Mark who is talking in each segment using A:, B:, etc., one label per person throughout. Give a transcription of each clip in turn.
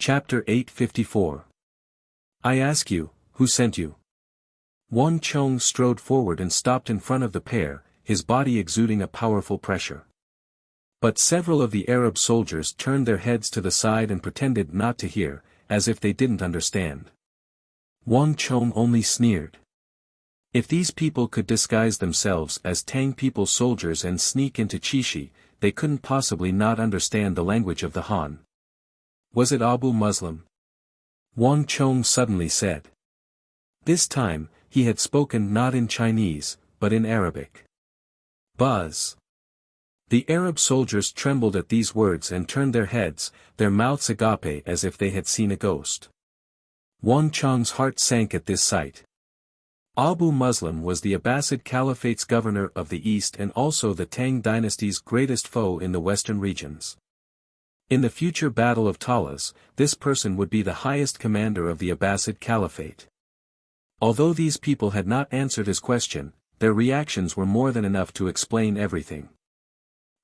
A: Chapter 854. I ask you, who sent you? Wang Chong strode forward and stopped in front of the pair, his body exuding a powerful pressure. But several of the Arab soldiers turned their heads to the side and pretended not to hear, as if they didn't understand. Wang Chong only sneered. If these people could disguise themselves as Tang people soldiers and sneak into Qixi, they couldn't possibly not understand the language of the Han. Was it Abu Muslim? Wang Chong suddenly said. This time, he had spoken not in Chinese, but in Arabic. Buzz. The Arab soldiers trembled at these words and turned their heads, their mouths agape as if they had seen a ghost. Wang Chong's heart sank at this sight. Abu Muslim was the Abbasid Caliphate's governor of the East and also the Tang dynasty's greatest foe in the western regions. In the future Battle of Talas, this person would be the highest commander of the Abbasid Caliphate. Although these people had not answered his question, their reactions were more than enough to explain everything.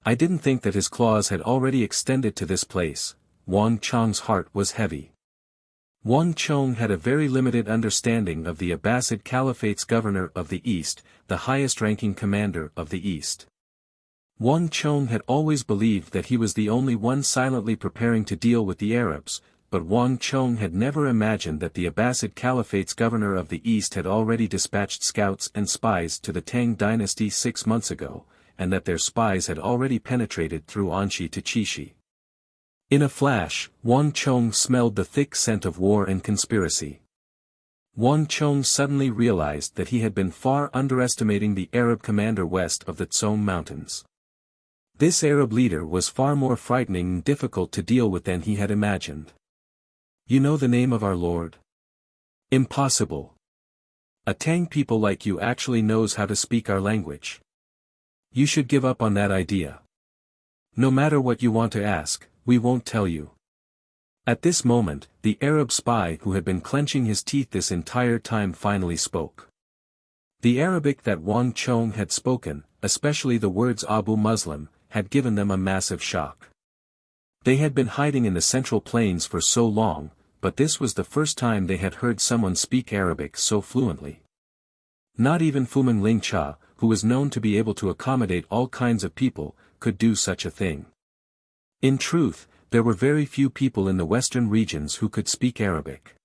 A: I didn't think that his claws had already extended to this place. Wang Chong's heart was heavy. Wang Chong had a very limited understanding of the Abbasid Caliphate's governor of the East, the highest-ranking commander of the East. Wang Chong had always believed that he was the only one silently preparing to deal with the Arabs, but Wang Chong had never imagined that the Abbasid Caliphate's governor of the East had already dispatched scouts and spies to the Tang dynasty 6 months ago, and that their spies had already penetrated through Anxi to Qixi. In a flash, Wang Chong smelled the thick scent of war and conspiracy. Wang Chong suddenly realized that he had been far underestimating the Arab commander west of the Tsong Mountains. This Arab leader was far more frightening and difficult to deal with than he had imagined. You know the name of our Lord? Impossible. A Tang people like you actually knows how to speak our language. You should give up on that idea. No matter what you want to ask, we won't tell you. At this moment, the Arab spy who had been clenching his teeth this entire time finally spoke. The Arabic that Wang Chong had spoken, especially the words Abu Muslim, had given them a massive shock. They had been hiding in the Central Plains for so long, but this was the first time they had heard someone speak Arabic so fluently. Not even Fuming Ling Cha, who was known to be able to accommodate all kinds of people, could do such a thing. In truth, there were very few people in the western regions who could speak Arabic.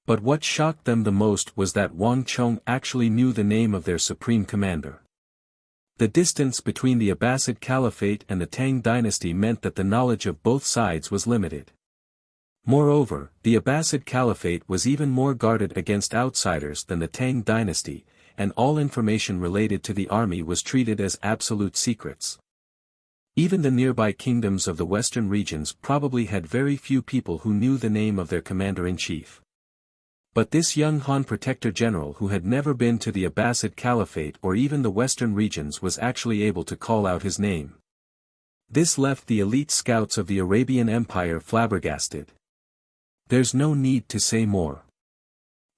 A: But what shocked them the most was that Wang Chong actually knew the name of their supreme commander. The distance between the Abbasid Caliphate and the Tang dynasty meant that the knowledge of both sides was limited. Moreover, the Abbasid Caliphate was even more guarded against outsiders than the Tang dynasty, and all information related to the army was treated as absolute secrets. Even the nearby kingdoms of the western regions probably had very few people who knew the name of their commander-in-chief. But this young Han Protector General who had never been to the Abbasid Caliphate or even the western regions was actually able to call out his name. This left the elite scouts of the Arabian Empire flabbergasted. There's no need to say more.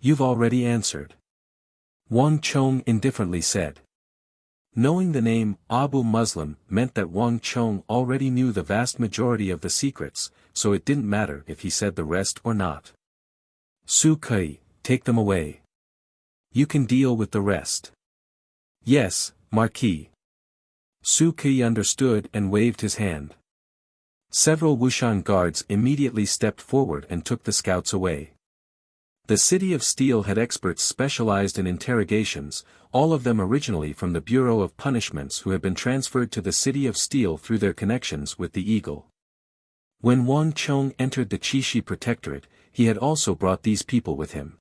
A: You've already answered. Wang Chong indifferently said. Knowing the name Abu Muslim meant that Wang Chong already knew the vast majority of the secrets, so it didn't matter if he said the rest or not. Su Kai, take them away. You can deal with the rest. Yes, Marquis. Su Kai understood and waved his hand. Several Wushan guards immediately stepped forward and took the scouts away. The City of Steel had experts specialized in interrogations, all of them originally from the Bureau of Punishments who had been transferred to the City of Steel through their connections with the Eagle. When Wang Chong entered the Qixi Protectorate, he had also brought these people with him.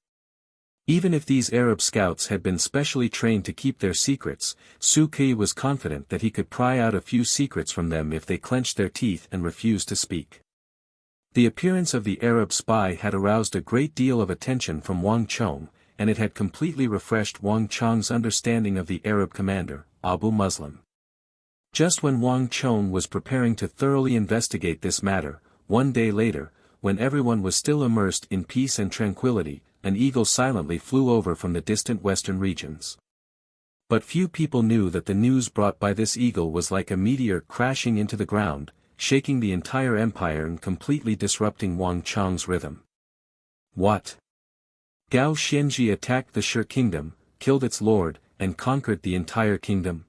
A: Even if these Arab scouts had been specially trained to keep their secrets, Su Kai was confident that he could pry out a few secrets from them if they clenched their teeth and refused to speak. The appearance of the Arab spy had aroused a great deal of attention from Wang Chong, and it had completely refreshed Wang Chong's understanding of the Arab commander, Abu Muslim. Just when Wang Chong was preparing to thoroughly investigate this matter, one day later, when everyone was still immersed in peace and tranquility, an eagle silently flew over from the distant western regions. But few people knew that the news brought by this eagle was like a meteor crashing into the ground, shaking the entire empire and completely disrupting Wang Chang's rhythm. What? Gao Xianji attacked the Shi kingdom, killed its lord, and conquered the entire kingdom?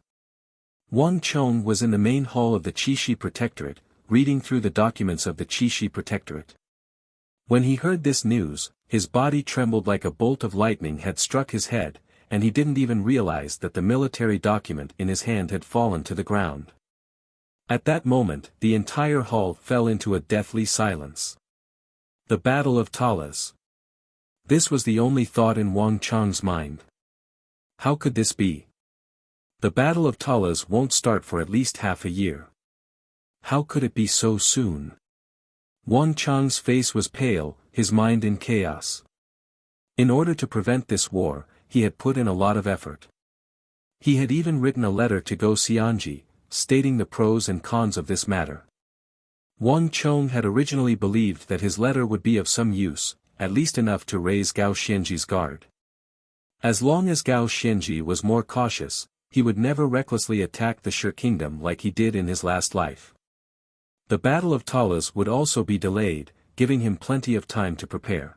A: Wang Chong was in the main hall of the Qixi Protectorate, reading through the documents of the Qixi Protectorate. When he heard this news, his body trembled like a bolt of lightning had struck his head, and he didn't even realize that the military document in his hand had fallen to the ground. At that moment, the entire hall fell into a deathly silence. The Battle of Talas. This was the only thought in Wang Chang's mind. How could this be? The Battle of Talas won't start for at least half a year. How could it be so soon? Wang Chang's face was pale, his mind in chaos. In order to prevent this war, he had put in a lot of effort. He had even written a letter to Go Xianji, stating the pros and cons of this matter. Wang Chong had originally believed that his letter would be of some use, at least enough to raise Gao Xianji's guard. As long as Gao Xianji was more cautious, he would never recklessly attack the Shi kingdom like he did in his last life. The Battle of Talas would also be delayed, giving him plenty of time to prepare.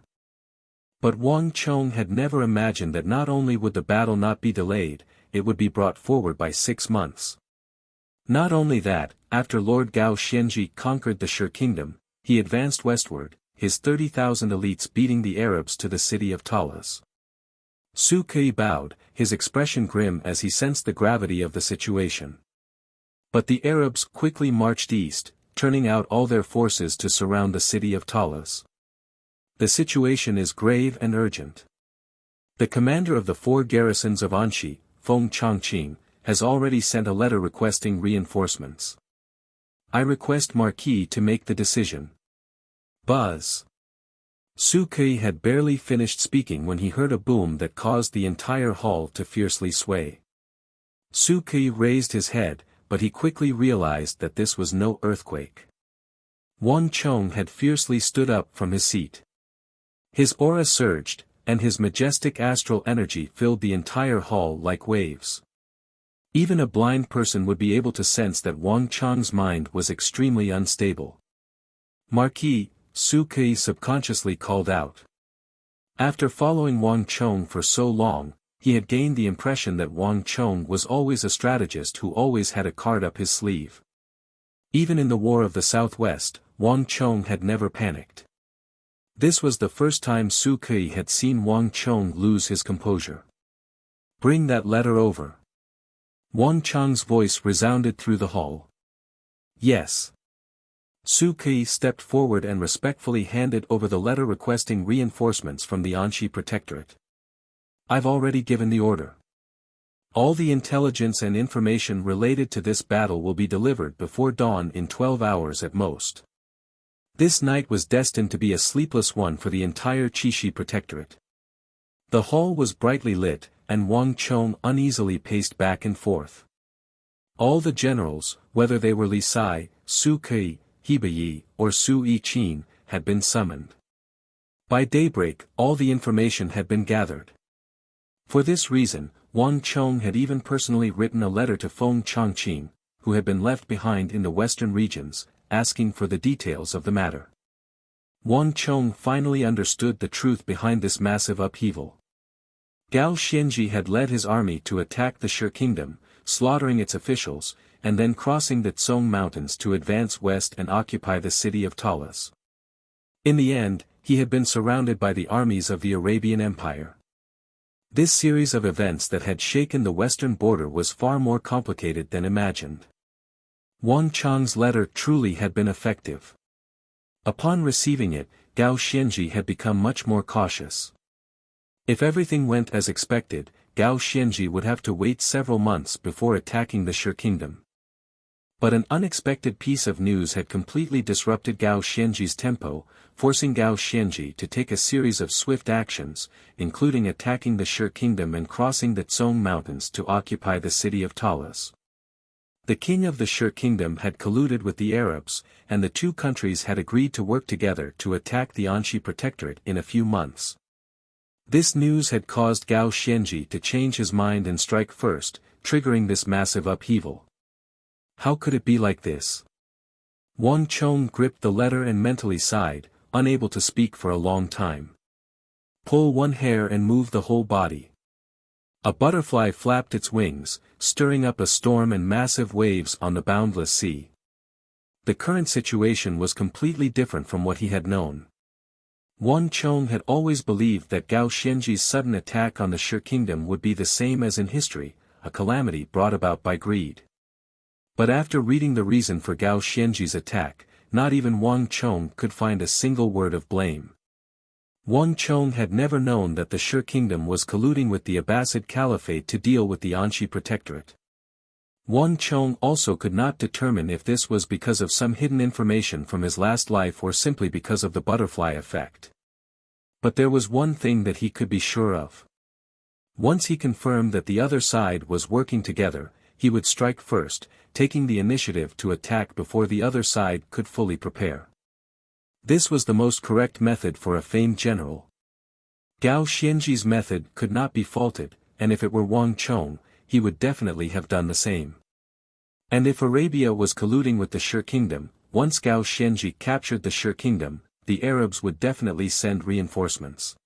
A: But Wang Chong had never imagined that not only would the battle not be delayed, it would be brought forward by 6 months. Not only that, after Lord Gao Xianji conquered the Shi kingdom, he advanced westward, his 30,000 elites beating the Arabs to the city of Talas. Su Kui bowed, his expression grim as he sensed the gravity of the situation. But the Arabs quickly marched east, turning out all their forces to surround the city of Talas. The situation is grave and urgent. The commander of the 4 garrisons of Anxi, Feng Chongqing, has already sent a letter requesting reinforcements. I request Marquis to make the decision. Buzz. Su Kui had barely finished speaking when he heard a boom that caused the entire hall to fiercely sway. Su Kui raised his head, but he quickly realized that this was no earthquake. Wang Chong had fiercely stood up from his seat. His aura surged, and his majestic astral energy filled the entire hall like waves. Even a blind person would be able to sense that Wang Chong's mind was extremely unstable. Marquis, Su Kui subconsciously called out. After following Wang Chong for so long, he had gained the impression that Wang Chong was always a strategist who always had a card up his sleeve. Even in the War of the Southwest, Wang Chong had never panicked. This was the first time Su Kui had seen Wang Chong lose his composure. Bring that letter over. Wang Chong's voice resounded through the hall. Yes. Su Kui stepped forward and respectfully handed over the letter requesting reinforcements from the Anxi Protectorate. I've already given the order. All the intelligence and information related to this battle will be delivered before dawn in 12 hours at most. This night was destined to be a sleepless one for the entire Qixi Protectorate. The hall was brightly lit, and Wang Chong uneasily paced back and forth. All the generals, whether they were Li Sai, Su Kui, He Beiyi, or Su Yiqin, had been summoned. By daybreak, all the information had been gathered. For this reason, Wang Chong had even personally written a letter to Feng Chongqing, who had been left behind in the western regions, asking for the details of the matter. Wang Chong finally understood the truth behind this massive upheaval. Gao Xianji had led his army to attack the Shi kingdom, slaughtering its officials, and then crossing the Tsong mountains to advance west and occupy the city of Talas. In the end, he had been surrounded by the armies of the Arabian Empire. This series of events that had shaken the western border was far more complicated than imagined. Wang Chong's letter truly had been effective. Upon receiving it, Gao Xianji had become much more cautious. If everything went as expected, Gao Xianji would have to wait several months before attacking the Shi kingdom. But an unexpected piece of news had completely disrupted Gao Xianji's tempo, forcing Gao Xianji to take a series of swift actions, including attacking the Shi kingdom and crossing the Tsong mountains to occupy the city of Talas. The king of the Shi kingdom had colluded with the Arabs, and the two countries had agreed to work together to attack the Anxi Protectorate in a few months. This news had caused Gao Xianji to change his mind and strike first, triggering this massive upheaval. How could it be like this? Wang Chong gripped the letter and mentally sighed, unable to speak for a long time. Pull one hair and move the whole body. A butterfly flapped its wings, stirring up a storm and massive waves on the boundless sea. The current situation was completely different from what he had known. Wang Chong had always believed that Gao Xianji's sudden attack on the Shi kingdom would be the same as in history, a calamity brought about by greed. But after reading the reason for Gao Xianji's attack, not even Wang Chong could find a single word of blame. Wang Chong had never known that the Shi kingdom was colluding with the Abbasid Caliphate to deal with the Anxi Protectorate. Wang Chong also could not determine if this was because of some hidden information from his last life or simply because of the butterfly effect. But there was one thing that he could be sure of. Once he confirmed that the other side was working together, he would strike first, taking the initiative to attack before the other side could fully prepare. This was the most correct method for a famed general. Gao Xianji's method could not be faulted, and if it were Wang Chong, he would definitely have done the same. And if Arabia was colluding with the Shi kingdom, once Gao Xianji captured the Shi kingdom, the Arabs would definitely send reinforcements.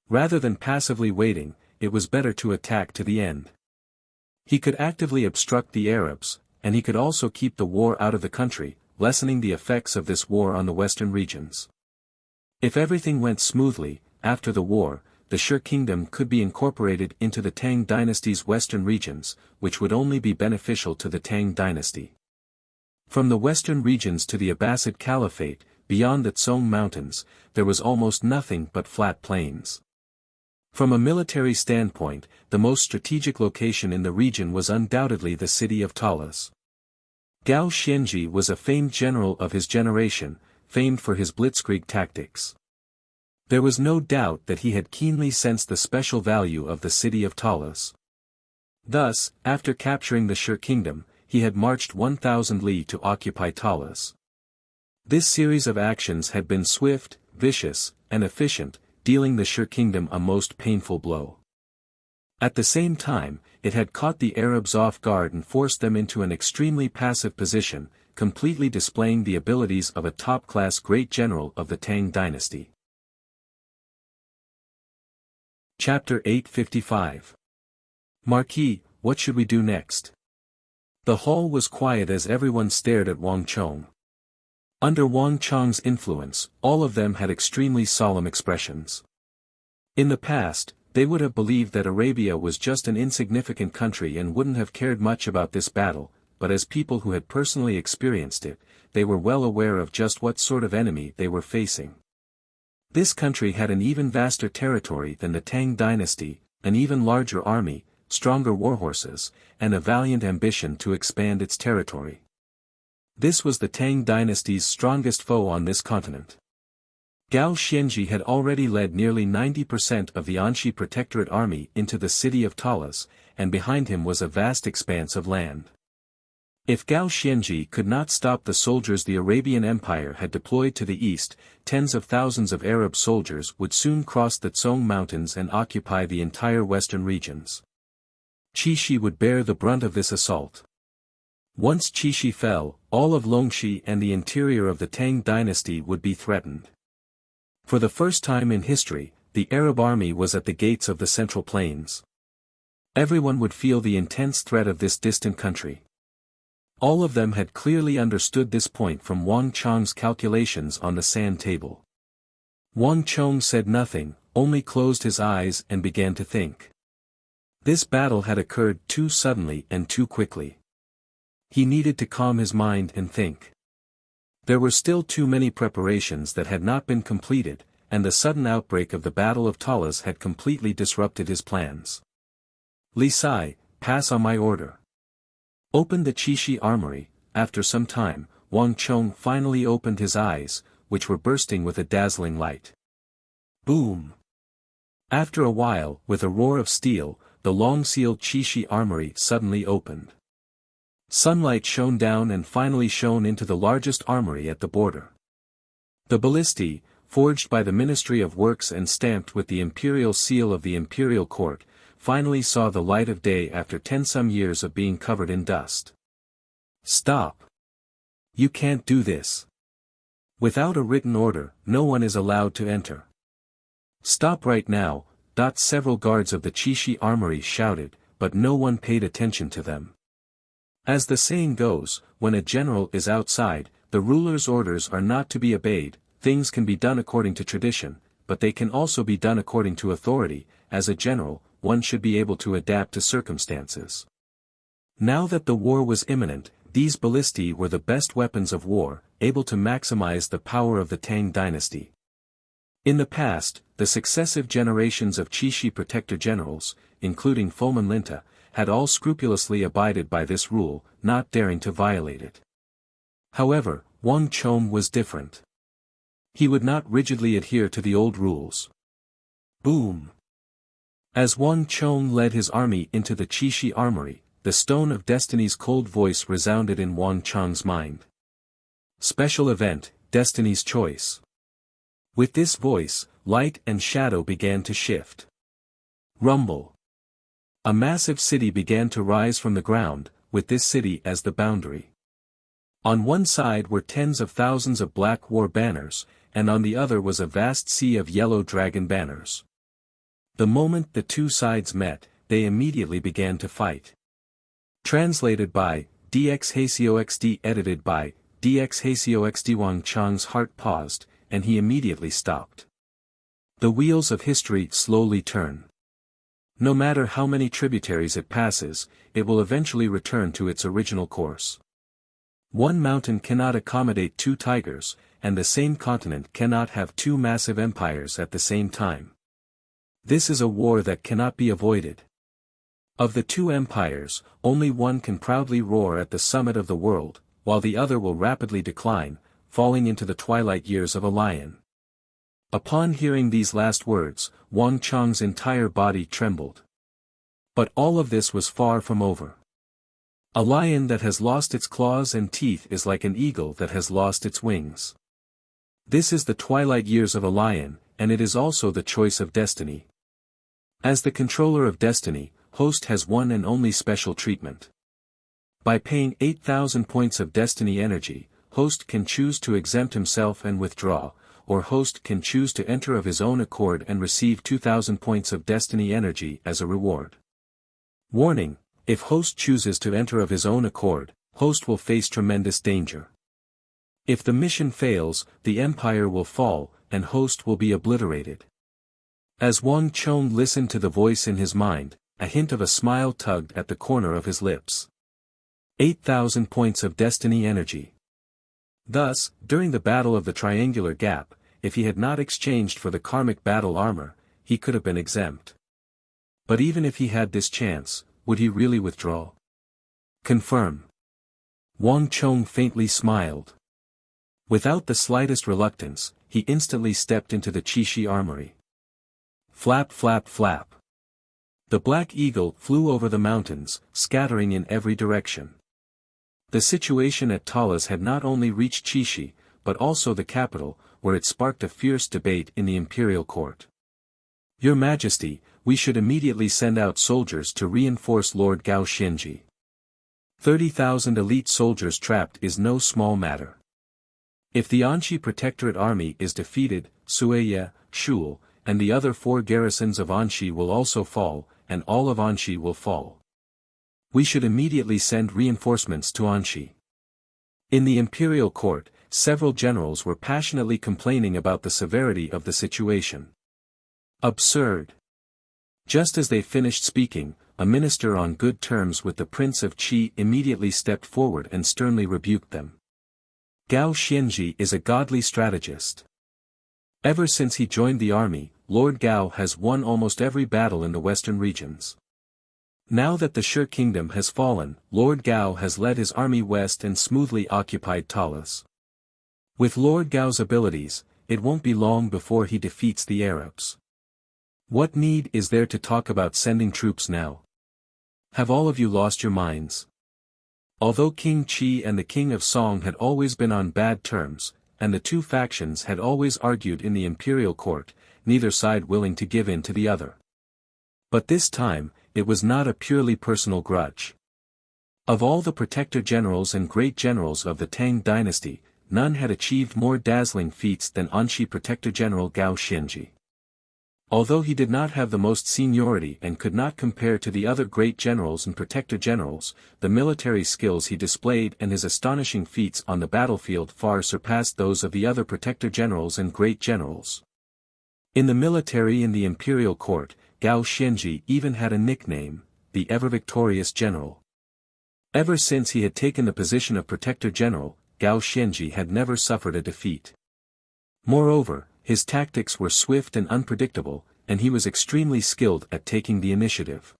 A: Rather than passively waiting, it was better to attack to the end. He could actively obstruct the Arabs, and he could also keep the war out of the country, lessening the effects of this war on the western regions. If everything went smoothly, after the war, the Shi kingdom could be incorporated into the Tang dynasty's western regions, which would only be beneficial to the Tang dynasty. From the western regions to the Abbasid Caliphate, beyond the Tsong Mountains, there was almost nothing but flat plains. From a military standpoint, the most strategic location in the region was undoubtedly the city of Talas. Gao Xianji was a famed general of his generation, famed for his blitzkrieg tactics. There was no doubt that he had keenly sensed the special value of the city of Talas. Thus, after capturing the Shi kingdom, he had marched 1,000 li to occupy Talas. This series of actions had been swift, vicious, and efficient, dealing the Shi kingdom a most painful blow. At the same time, it had caught the Arabs off guard and forced them into an extremely passive position, completely displaying the abilities of a top-class great general of the Tang dynasty. Chapter 855. Marquis, what should we do next? The hall was quiet as everyone stared at Wang Chong. Under Wang Chong's influence, all of them had extremely solemn expressions. In the past, they would have believed that Arabia was just an insignificant country and wouldn't have cared much about this battle, but as people who had personally experienced it, they were well aware of just what sort of enemy they were facing. This country had an even vaster territory than the Tang dynasty, an even larger army, stronger warhorses, and a valiant ambition to expand its territory. This was the Tang dynasty's strongest foe on this continent. Gao Xianji had already led nearly 90% of the Anxi Protectorate army into the city of Talas, and behind him was a vast expanse of land. If Gao Xianji could not stop the soldiers the Arabian Empire had deployed to the east, tens of thousands of Arab soldiers would soon cross the Tsong Mountains and occupy the entire western regions. Qixi would bear the brunt of this assault. Once Qixi fell, all of Longxi and the interior of the Tang dynasty would be threatened. For the first time in history, the Arab army was at the gates of the Central Plains. Everyone would feel the intense threat of this distant country. All of them had clearly understood this point from Wang Chong's calculations on the sand table. Wang Chong said nothing, only closed his eyes and began to think. This battle had occurred too suddenly and too quickly. He needed to calm his mind and think. There were still too many preparations that had not been completed, and the sudden outbreak of the Battle of Talas had completely disrupted his plans. Li Sai, pass on my order. Open the Qixi armory. After some time, Wang Chong finally opened his eyes, which were bursting with a dazzling light. Boom! After a while, with a roar of steel, the long-sealed Qixi armory suddenly opened. Sunlight shone down and finally shone into the largest armory at the border. The ballistae, forged by the Ministry of Works and stamped with the imperial seal of the imperial court, finally saw the light of day after 10 some years of being covered in dust. Stop! You can't do this. Without a written order, no one is allowed to enter. Stop right now, several guards of the Qixi armory shouted, but no one paid attention to them. As the saying goes, when a general is outside, the ruler's orders are not to be obeyed. Things can be done according to tradition, but they can also be done according to authority. As a general, one should be able to adapt to circumstances. Now that the war was imminent, these ballistae were the best weapons of war, able to maximize the power of the Tang dynasty. In the past, the successive generations of Qixi protector generals, including Fulman Linta, had all scrupulously abided by this rule, not daring to violate it. However, Wang Chong was different. He would not rigidly adhere to the old rules. Boom! As Wang Chong led his army into the Qixi armory, the Stone of Destiny's cold voice resounded in Wang Chong's mind. Special event, Destiny's Choice. With this voice, light and shadow began to shift. Rumble. A massive city began to rise from the ground, with this city as the boundary. On one side were tens of thousands of black war banners, and on the other was a vast sea of yellow dragon banners. The moment the two sides met, they immediately began to fight. Translated by DXHCOXD, edited by DXHCOXD. Wang Chong's heart paused, and he immediately stopped. The wheels of history slowly turn. No matter how many tributaries it passes, it will eventually return to its original course. One mountain cannot accommodate two tigers, and the same continent cannot have two massive empires at the same time. This is a war that cannot be avoided. Of the two empires, only one can proudly roar at the summit of the world, while the other will rapidly decline, falling into the twilight years of a lion. Upon hearing these last words, Wang Chong's entire body trembled. But all of this was far from over. A lion that has lost its claws and teeth is like an eagle that has lost its wings. This is the twilight years of a lion, and it is also the choice of destiny. As the controller of destiny, Host has one and only special treatment. By paying 8,000 points of destiny energy, Host can choose to exempt himself and withdraw, or Host can choose to enter of his own accord and receive 2,000 points of destiny energy as a reward. Warning: if Host chooses to enter of his own accord, Host will face tremendous danger. If the mission fails, the empire will fall, and Host will be obliterated. As Wang Chong listened to the voice in his mind, a hint of a smile tugged at the corner of his lips. 8,000 points of destiny energy. Thus, during the Battle of the Triangular Gap, if he had not exchanged for the karmic battle armor, he could have been exempt. But even if he had this chance, would he really withdraw? Confirm. Wang Chong faintly smiled. Without the slightest reluctance, he instantly stepped into the Qixi armory. Flap flap flap. The black eagle flew over the mountains, scattering in every direction. The situation at Talas had not only reached Qixi, but also the capital, where it sparked a fierce debate in the imperial court. Your Majesty, we should immediately send out soldiers to reinforce Lord Gao Xianji. 30,000 elite soldiers trapped is no small matter. If the Anxi Protectorate army is defeated, Suiye, Shul, and the other 4 garrisons of Anxi will also fall, and all of Anxi will fall. We should immediately send reinforcements to Anxi. In the imperial court, several generals were passionately complaining about the severity of the situation. Absurd. Just as they finished speaking, a minister on good terms with the Prince of Qi immediately stepped forward and sternly rebuked them. Gao Xianji is a godly strategist. Ever since he joined the army, Lord Gao has won almost every battle in the western regions. Now that the Shi kingdom has fallen, Lord Gao has led his army west and smoothly occupied Talas. With Lord Gao's abilities, it won't be long before he defeats the Arabs. What need is there to talk about sending troops now? Have all of you lost your minds? Although King Qi and the King of Song had always been on bad terms, and the two factions had always argued in the imperial court, neither side willing to give in to the other. But this time, it was not a purely personal grudge. Of all the protector generals and great generals of the Tang dynasty, none had achieved more dazzling feats than Anshi protector general Gao Xianji. Although he did not have the most seniority and could not compare to the other great generals and protector generals, the military skills he displayed and his astonishing feats on the battlefield far surpassed those of the other protector generals and great generals. In the military and the imperial court, Gao Xianji even had a nickname, the ever-victorious general. Ever since he had taken the position of protector general, Gao Xianji had never suffered a defeat. Moreover, his tactics were swift and unpredictable, and he was extremely skilled at taking the initiative.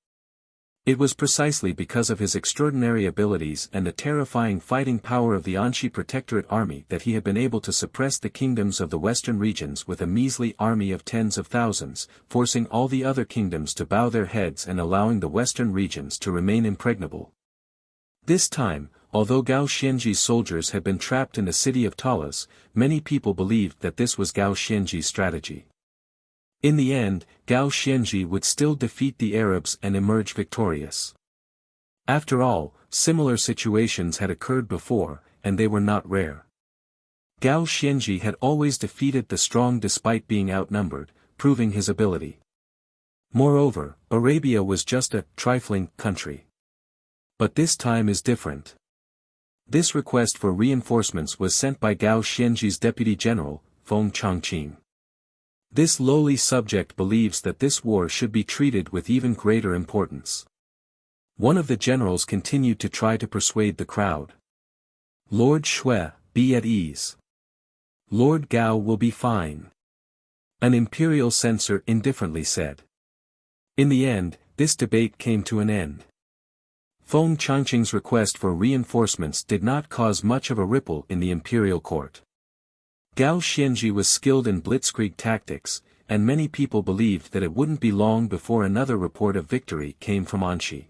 A: It was precisely because of his extraordinary abilities and the terrifying fighting power of the Anshi Protectorate army that he had been able to suppress the kingdoms of the western regions with a measly army of tens of thousands, forcing all the other kingdoms to bow their heads and allowing the western regions to remain impregnable. This time, although Gao Xianji's soldiers had been trapped in the city of Talas, many people believed that this was Gao Xianji's strategy. In the end, Gao Xianji would still defeat the Arabs and emerge victorious. After all, similar situations had occurred before, and they were not rare. Gao Xianji had always defeated the strong despite being outnumbered, proving his ability. Moreover, Arabia was just a trifling country. But this time is different. This request for reinforcements was sent by Gao Xianji's deputy general, Feng Changqing. This lowly subject believes that this war should be treated with even greater importance. One of the generals continued to try to persuade the crowd. Lord Shui, be at ease. Lord Gao will be fine. An imperial censor indifferently said. In the end, this debate came to an end. Feng Changqing's request for reinforcements did not cause much of a ripple in the imperial court. Gao Xianji was skilled in blitzkrieg tactics, and many people believed that it wouldn't be long before another report of victory came from Anshi.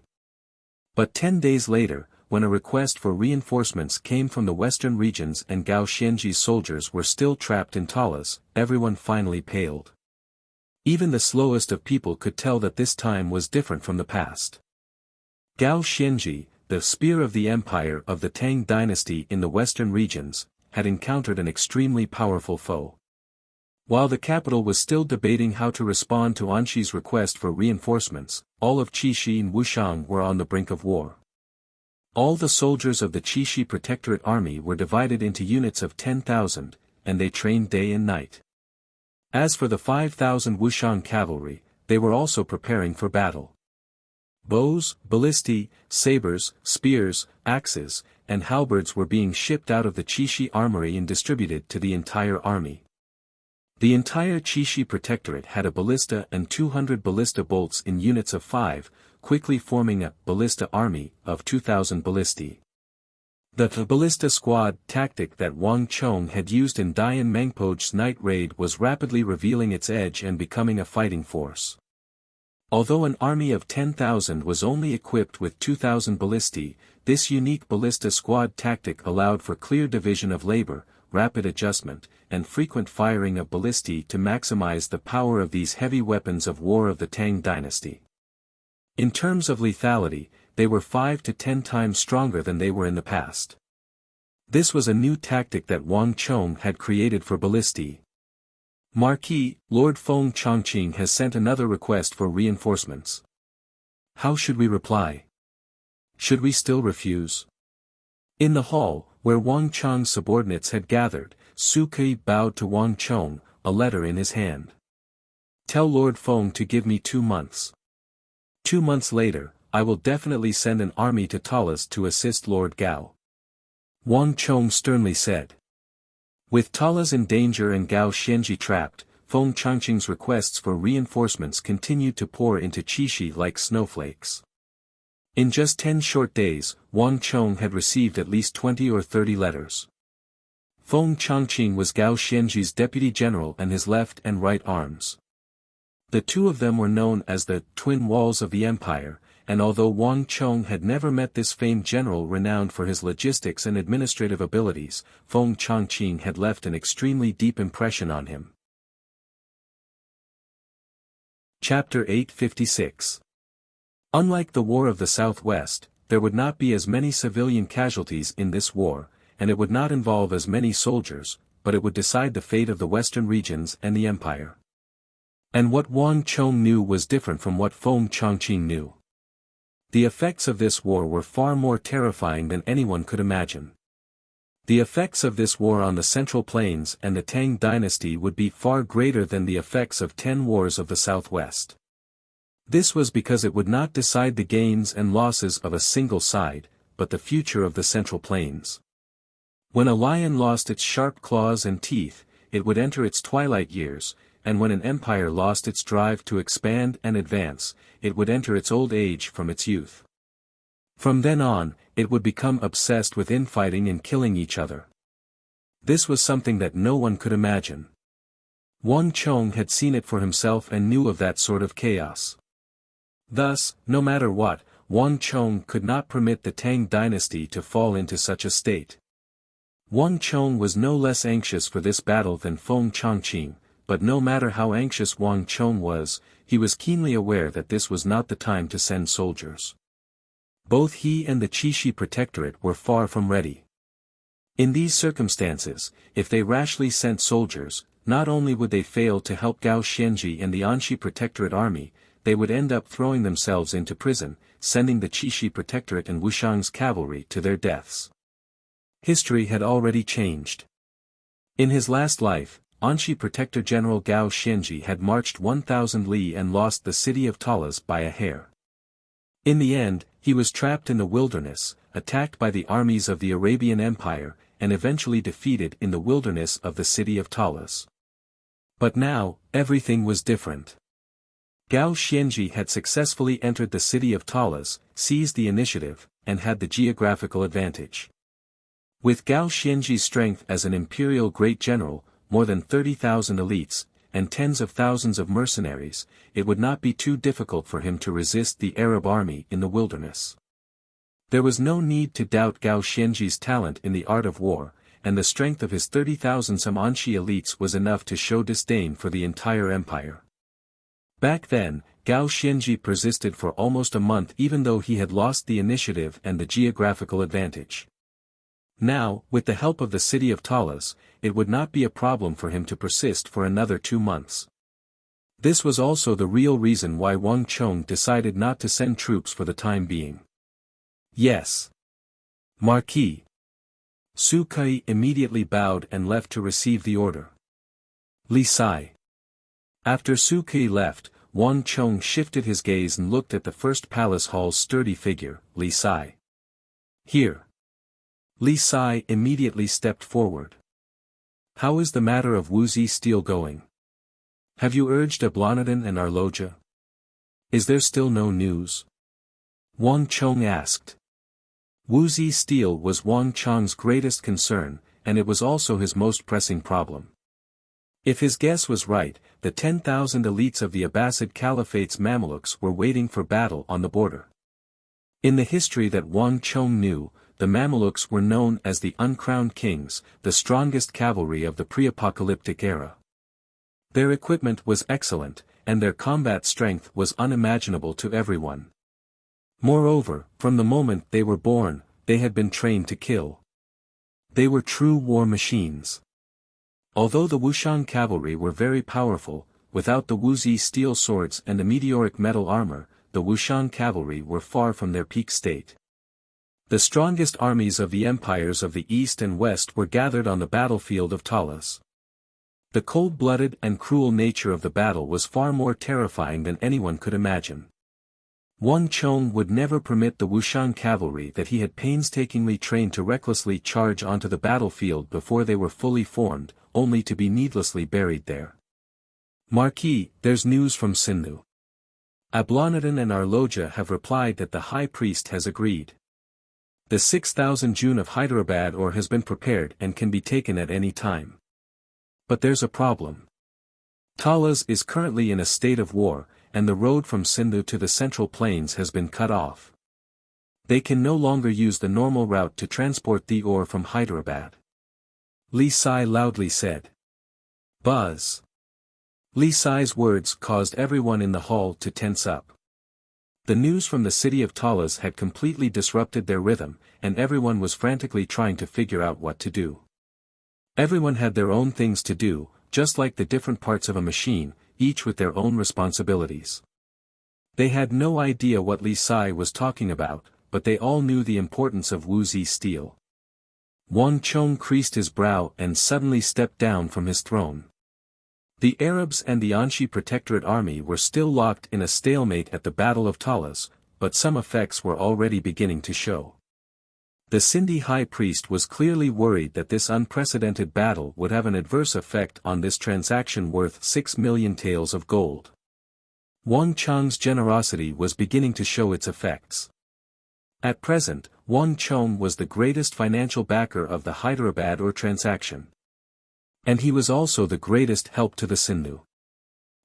A: But 10 days later, when a request for reinforcements came from the western regions and Gao Xianji's soldiers were still trapped in Talas, everyone finally paled. Even the slowest of people could tell that this time was different from the past. Gao Xianji, the spear of the empire of the Tang dynasty in the western regions, had encountered an extremely powerful foe. While the capital was still debating how to respond to Anshi's request for reinforcements, all of Qixi and Wuxiang were on the brink of war. All the soldiers of the Qixi Protectorate army were divided into units of 10,000, and they trained day and night. As for the 5,000 Wuxiang cavalry, they were also preparing for battle. Bows, ballistae, sabers, spears, axes, and halberds were being shipped out of the Qixi armory and distributed to the entire army. The entire Qixi Protectorate had a ballista and 200 ballista bolts in units of 5, quickly forming a ballista army of 2,000 ballistae. The ballista squad tactic that Wang Chong had used in Dian Mengpo's night raid was rapidly revealing its edge and becoming a fighting force. Although an army of 10,000 was only equipped with 2,000 ballistae, this unique ballista squad tactic allowed for clear division of labor, rapid adjustment, and frequent firing of ballistae to maximize the power of these heavy weapons of war of the Tang dynasty. In terms of lethality, they were 5 to 10 times stronger than they were in the past. This was a new tactic that Wang Chong had created for ballistae. Marquis, Lord Feng Changqing has sent another request for reinforcements. How should we reply? Should we still refuse? In the hall, where Wang Chong's subordinates had gathered, Su Kui bowed to Wang Chong, a letter in his hand. Tell Lord Feng to give me 2 months. 2 months later, I will definitely send an army to Talas to assist Lord Gao. Wang Chong sternly said. With Talas in danger and Gao Xianji trapped, Feng Changqing's requests for reinforcements continued to pour into Qixi like snowflakes. In just 10 short days, Wang Chong had received at least 20 or 30 letters. Feng Changqing was Gao Xianji's deputy general and his left and right arms. The two of them were known as the twin walls of the empire, and although Wang Chong had never met this famed general renowned for his logistics and administrative abilities, Feng Changqing had left an extremely deep impression on him. Chapter 856. Unlike the War of the Southwest, there would not be as many civilian casualties in this war, and it would not involve as many soldiers, but it would decide the fate of the western regions and the empire. And what Wang Chong knew was different from what Feng Chongqing knew. The effects of this war were far more terrifying than anyone could imagine. The effects of this war on the Central Plains and the Tang dynasty would be far greater than the effects of 10 wars of the Southwest. This was because it would not decide the gains and losses of a single side, but the future of the Central Plains. When a lion lost its sharp claws and teeth, it would enter its twilight years, and when an empire lost its drive to expand and advance, it would enter its old age from its youth. From then on, it would become obsessed with infighting and killing each other. This was something that no one could imagine. Wang Chong had seen it for himself and knew of that sort of chaos. Thus, no matter what, Wang Chong could not permit the Tang dynasty to fall into such a state. Wang Chong was no less anxious for this battle than Feng Chongqing, but no matter how anxious Wang Chong was, he was keenly aware that this was not the time to send soldiers. Both he and the Qixi Protectorate were far from ready. In these circumstances, if they rashly sent soldiers, not only would they fail to help Gao Xianji and the Anxi Protectorate army, they would end up throwing themselves into prison, sending the Qixi Protectorate and Wuxiang's cavalry to their deaths. History had already changed. In his last life, Anxi Protector General Gao Xianji had marched 1,000 li and lost the city of Talas by a hair. In the end, he was trapped in the wilderness, attacked by the armies of the Arabian Empire, and eventually defeated in the wilderness of the city of Talas. But now, everything was different. Gao Xianji had successfully entered the city of Talas, seized the initiative, and had the geographical advantage. With Gao Xianji's strength as an imperial great general, more than 30,000 elites, and tens of thousands of mercenaries, it would not be too difficult for him to resist the Arab army in the wilderness. There was no need to doubt Gao Xianji's talent in the art of war, and the strength of his 30,000 some Anxi elites was enough to show disdain for the entire empire. Back then, Gao Xianji persisted for almost a month even though he had lost the initiative and the geographical advantage. Now, with the help of the city of Talas, it would not be a problem for him to persist for another 2 months. This was also the real reason why Wang Chong decided not to send troops for the time being. Yes. Marquis. Su Kai immediately bowed and left to receive the order. Li Sai. After Su Kai left, Wang Chong shifted his gaze and looked at the first palace hall's sturdy figure, Li Sai. Here. Li Sai immediately stepped forward. How is the matter of Wuxia steel going? Have you urged Ablonadon and Arloja? Is there still no news? Wang Chong asked. Wuxia steel was Wang Chong's greatest concern, and it was also his most pressing problem. If his guess was right, the 10,000 elites of the Abbasid Caliphate's Mamelukes were waiting for battle on the border. In the history that Wang Chong knew, the Mamelukes were known as the uncrowned kings, the strongest cavalry of the pre-apocalyptic era. Their equipment was excellent, and their combat strength was unimaginable to everyone. Moreover, from the moment they were born, they had been trained to kill. They were true war machines. Although the Wuxiang cavalry were very powerful, without the Wuxia steel swords and the meteoric metal armor, the Wuxiang cavalry were far from their peak state. The strongest armies of the empires of the East and West were gathered on the battlefield of Talas. The cold-blooded and cruel nature of the battle was far more terrifying than anyone could imagine. Wang Chong would never permit the Wuxiang cavalry that he had painstakingly trained to recklessly charge onto the battlefield before they were fully formed, only to be needlessly buried there. Marquis, there's news from Sindhu. Ablonadon and Arloja have replied that the high priest has agreed. The 6,000 June of Hyderabad ore has been prepared and can be taken at any time. But there's a problem. Talas is currently in a state of war, and the road from Sindhu to the Central Plains has been cut off. They can no longer use the normal route to transport the ore from Hyderabad. Li Sai loudly said. Buzz. Li Sai's words caused everyone in the hall to tense up. The news from the city of Talas had completely disrupted their rhythm, and everyone was frantically trying to figure out what to do. Everyone had their own things to do, just like the different parts of a machine, each with their own responsibilities. They had no idea what Li Sai was talking about, but they all knew the importance of Wuxia steel. Wang Chong creased his brow and suddenly stepped down from his throne. The Arabs and the Anshi Protectorate army were still locked in a stalemate at the Battle of Talas, but some effects were already beginning to show. The Sindhi high priest was clearly worried that this unprecedented battle would have an adverse effect on this transaction worth 6 million taels of gold. Wang Chong's generosity was beginning to show its effects. At present, Wang Chong was the greatest financial backer of the Hyderabad transaction. And he was also the greatest help to the Sindhu.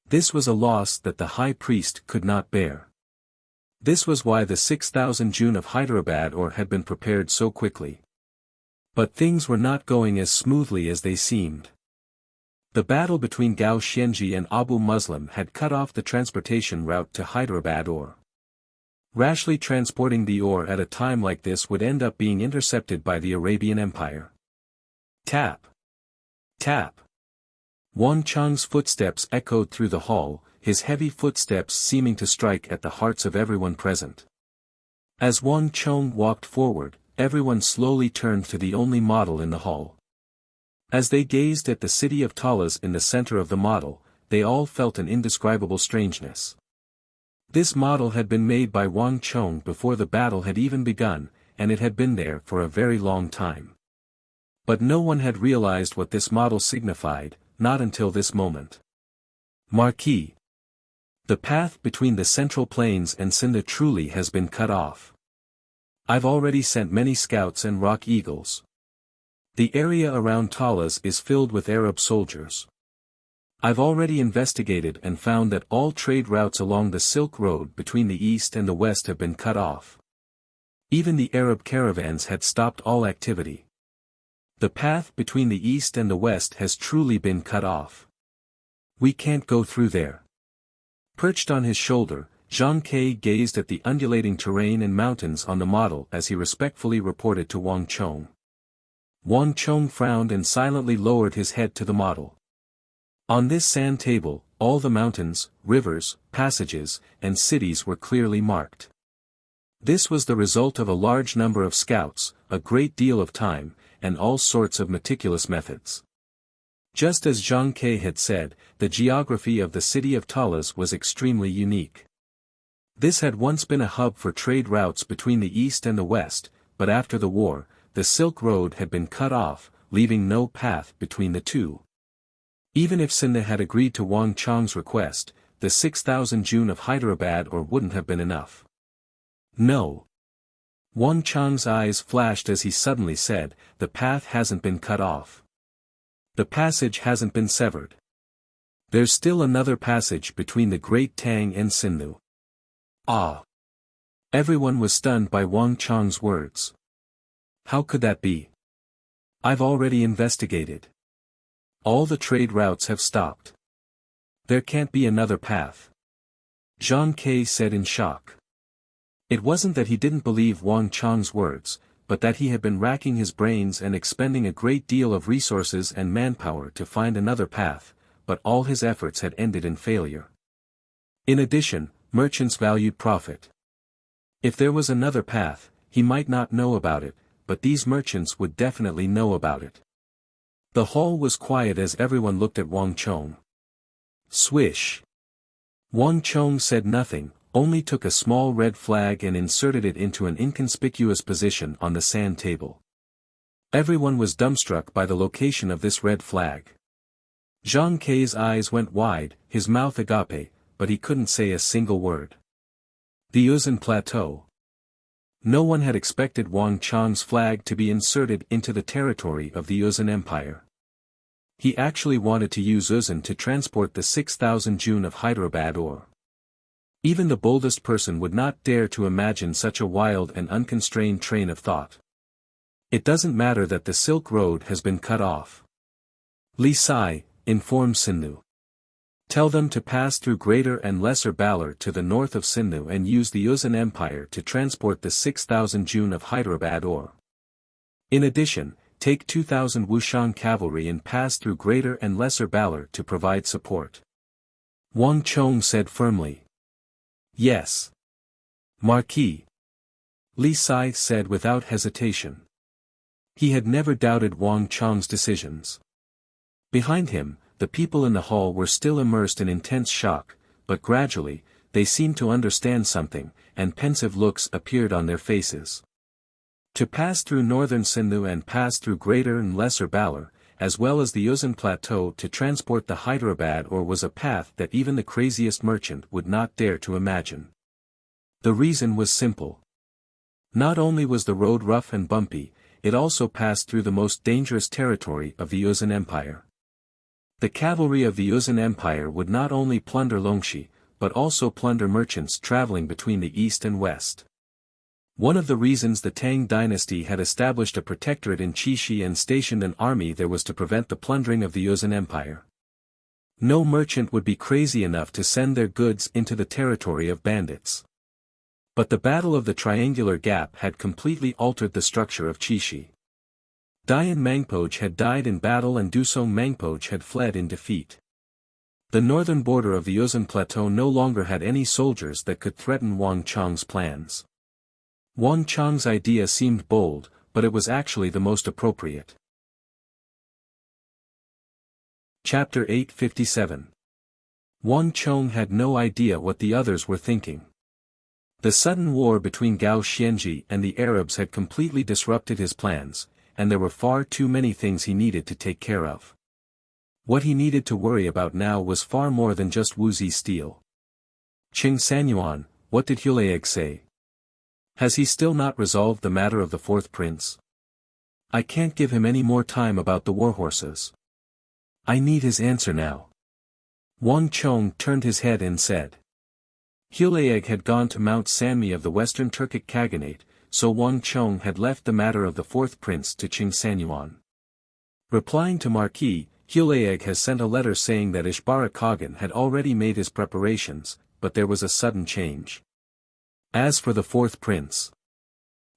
A: This was a loss that the high priest could not bear. This was why the 6,000 June of Hyderabad had been prepared so quickly. But things were not going as smoothly as they seemed. The battle between Gao Xianji and Abu Muslim had cut off the transportation route to Hyderabad ore. Rashly transporting the ore at a time like this would end up being intercepted by the Arabian Empire. Tap! Tap! Wang Chong's footsteps echoed through the hall, his heavy footsteps seeming to strike at the hearts of everyone present. As Wang Chong walked forward, everyone slowly turned to the only model in the hall. As they gazed at the city of Talas in the center of the model, they all felt an indescribable strangeness. This model had been made by Wang Chong before the battle had even begun, and it had been there for a very long time. But no one had realized what this model signified, not until this moment. Marquis. The path between the Central Plains and Sindh truly has been cut off. I've already sent many scouts and rock eagles. The area around Talas is filled with Arab soldiers. I've already investigated and found that all trade routes along the Silk Road between the east and the west have been cut off. Even the Arab caravans had stopped all activity. The path between the east and the west has truly been cut off. We can't go through there. Perched on his shoulder, Zhang Ke gazed at the undulating terrain and mountains on the model as he respectfully reported to Wang Chong. Wang Chong frowned and silently lowered his head to the model. On this sand table, all the mountains, rivers, passages, and cities were clearly marked. This was the result of a large number of scouts, a great deal of time, and all sorts of meticulous methods. Just as Zhang Ke had said, the geography of the city of Talas was extremely unique. This had once been a hub for trade routes between the east and the west, but after the war, the Silk Road had been cut off, leaving no path between the two. Even if Sindh had agreed to Wang Chong's request, the 6,000 June of Hyderabad wouldn't have been enough. No. Wang Chong's eyes flashed as he suddenly said, the path hasn't been cut off. The passage hasn't been severed. There's still another passage between the Great Tang and Sindhu. Ah! Everyone was stunned by Wang Chong's words. How could that be? I've already investigated. All the trade routes have stopped. There can't be another path. Zhang Ke said in shock. It wasn't that he didn't believe Wang Chong's words, but that he had been racking his brains and expending a great deal of resources and manpower to find another path, but all his efforts had ended in failure. In addition, merchants valued profit. If there was another path, he might not know about it, but these merchants would definitely know about it. The hall was quiet as everyone looked at Wang Chong. Swish. Wang Chong said nothing, only took a small red flag and inserted it into an inconspicuous position on the sand table. Everyone was dumbstruck by the location of this red flag. Zhang Ke's eyes went wide, his mouth agape, but he couldn't say a single word. The Uzan Plateau. No one had expected Wang Chong's flag to be inserted into the territory of the Uzan Empire. He actually wanted to use Uzan to transport the 6,000 June of Hyderabad ore. Even the boldest person would not dare to imagine such a wild and unconstrained train of thought. It doesn't matter that the Silk Road has been cut off. Li Sai, informed Sindhu. Tell them to pass through Greater and Lesser Balor to the north of Sindhu and use the Uzun Empire to transport the 6,000 Jun of Hyderabad ore. In addition, take 2,000 Wuxian cavalry and pass through Greater and Lesser Balor to provide support. Wang Chong said firmly. Yes. Marquis. Li Sai said without hesitation. He had never doubted Wang Chong's decisions. Behind him, the people in the hall were still immersed in intense shock, but gradually, they seemed to understand something, and pensive looks appeared on their faces. To pass through northern Sindhu and pass through Greater and Lesser Balor, as well as the Uzun Plateau to transport the Hyderabad ore was a path that even the craziest merchant would not dare to imagine. The reason was simple. Not only was the road rough and bumpy, it also passed through the most dangerous territory of the Uzun Empire. The cavalry of the Uzun Empire would not only plunder Longxi, but also plunder merchants traveling between the east and west. One of the reasons the Tang dynasty had established a protectorate in Qixi and stationed an army there was to prevent the plundering of the Uzun Empire. No merchant would be crazy enough to send their goods into the territory of bandits. But the Battle of the Triangular Gap had completely altered the structure of Qixi. Dian Mangpoj had died in battle and Dusong Mangpoj had fled in defeat. The northern border of the Uzun Plateau no longer had any soldiers that could threaten Wang Chong's plans. Wang Chong's idea seemed bold, but it was actually the most appropriate. Chapter 857. Wang Chong had no idea what the others were thinking. The sudden war between Gao Xianji and the Arabs had completely disrupted his plans, and there were far too many things he needed to take care of. What he needed to worry about now was far more than just Wuxia steel. Qing Sanyuan, what did Hulayeg say? Has he still not resolved the matter of the fourth prince? I can't give him any more time about the warhorses. I need his answer now. Wang Chong turned his head and said. Hulayeg had gone to Mount Sanmi of the Western Turkic Khaganate, so Wang Chong had left the matter of the fourth prince to Qing Sanyuan. Replying to Marquis, Hulayeg has sent a letter saying that Ishbara Khagan had already made his preparations, but there was a sudden change. As for the fourth prince,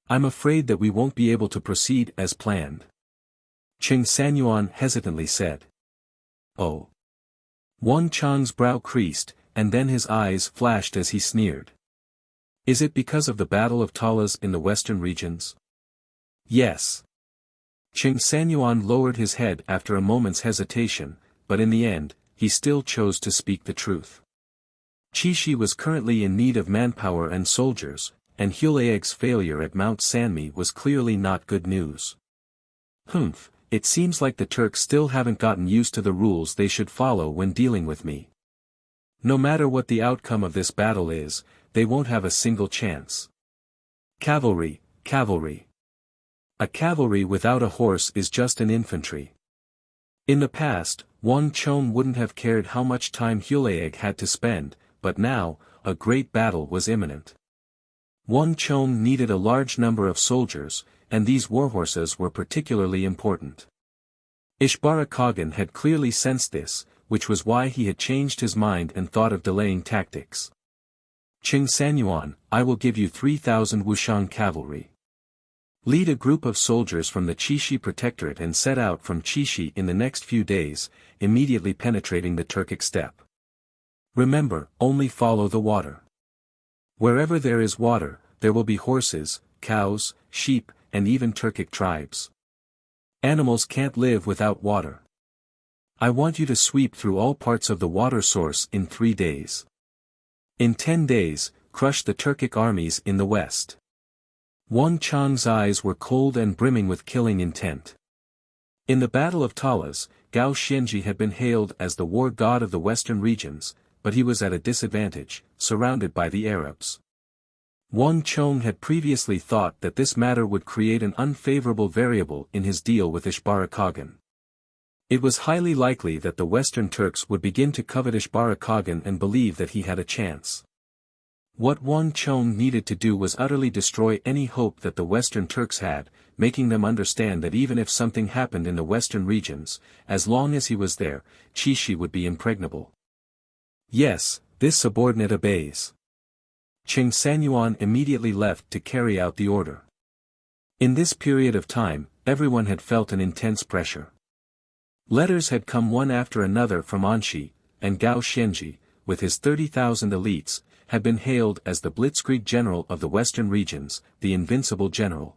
A: I'm afraid that we won't be able to proceed as planned. Qing Sanyuan hesitantly said. Oh. Wang Chong's brow creased, and then his eyes flashed as he sneered. Is it because of the Battle of Talas in the western regions? Yes. Qing Sanyuan lowered his head after a moment's hesitation, but in the end, he still chose to speak the truth. Qixi was currently in need of manpower and soldiers, and Hulayeg's failure at Mount Sanmi was clearly not good news. It seems like the Turks still haven't gotten used to the rules they should follow when dealing with me. No matter what the outcome of this battle is, they won't have a single chance. Cavalry, cavalry. A cavalry without a horse is just an infantry. In the past, Wang Chong wouldn't have cared how much time Hulayeg had to spend, but now, a great battle was imminent. Wang Chong needed a large number of soldiers, and these warhorses were particularly important. Ishbara Khagan had clearly sensed this, which was why he had changed his mind and thought of delaying tactics. Qing Sanyuan, I will give you 3,000 Wuxian cavalry. Lead a group of soldiers from the Qixi Protectorate and set out from Qixi in the next few days, immediately penetrating the Turkic steppe. Remember, only follow the water. Wherever there is water, there will be horses, cows, sheep, and even Turkic tribes. Animals can't live without water. I want you to sweep through all parts of the water source in 3 days. In 10 days, crush the Turkic armies in the west. Wang Chong's eyes were cold and brimming with killing intent. In the Battle of Talas, Gao Xianji had been hailed as the war god of the western regions, but he was at a disadvantage, surrounded by the Arabs. Wang Chong had previously thought that this matter would create an unfavorable variable in his deal with Ishbara Khagan. It was highly likely that the Western Turks would begin to covet Ishbara Khagan and believe that he had a chance. What Wang Chong needed to do was utterly destroy any hope that the Western Turks had, making them understand that even if something happened in the western regions, as long as he was there, Qixi would be impregnable. Yes, this subordinate obeys. Cheng Sanyuan immediately left to carry out the order. In this period of time, everyone had felt an intense pressure. Letters had come one after another from Anxi, and Gao Xianji, with his 30,000 elites, had been hailed as the blitzkrieg general of the western regions, the invincible general.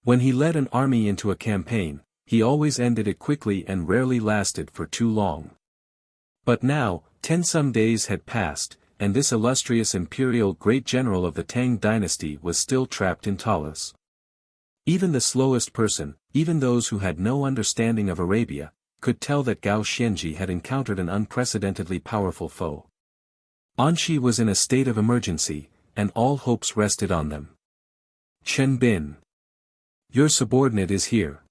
A: When he led an army into a campaign, he always ended it quickly and rarely lasted for too long. But now, 10 days had passed, and this illustrious imperial great general of the Tang dynasty was still trapped in Talas. Even the slowest person, even those who had no understanding of Arabia, could tell that Gao Xianji had encountered an unprecedentedly powerful foe. Anxi was in a state of emergency, and all hopes rested on them. Chen Bin. Your subordinate is here.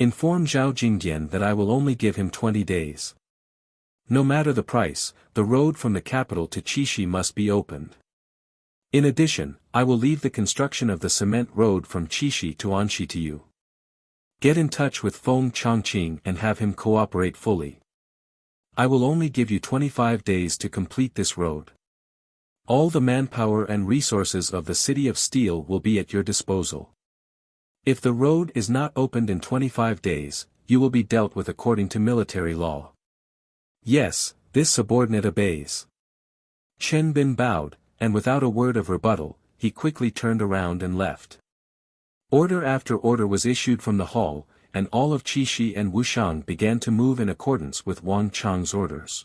A: Inform Zhao Jingdian that I will only give him 20 days. No matter the price, the road from the capital to Qixi must be opened. In addition, I will leave the construction of the cement road from Qixi to Anxi to you. Get in touch with Feng Chongqing and have him cooperate fully. I will only give you 25 days to complete this road. All the manpower and resources of the City of Steel will be at your disposal. If the road is not opened in 25 days, you will be dealt with according to military law. Yes, this subordinate obeys. Chen Bin bowed, and without a word of rebuttal, he quickly turned around and left. Order after order was issued from the hall, and all of Qixi and Wuxiang began to move in accordance with Wang Chang's orders.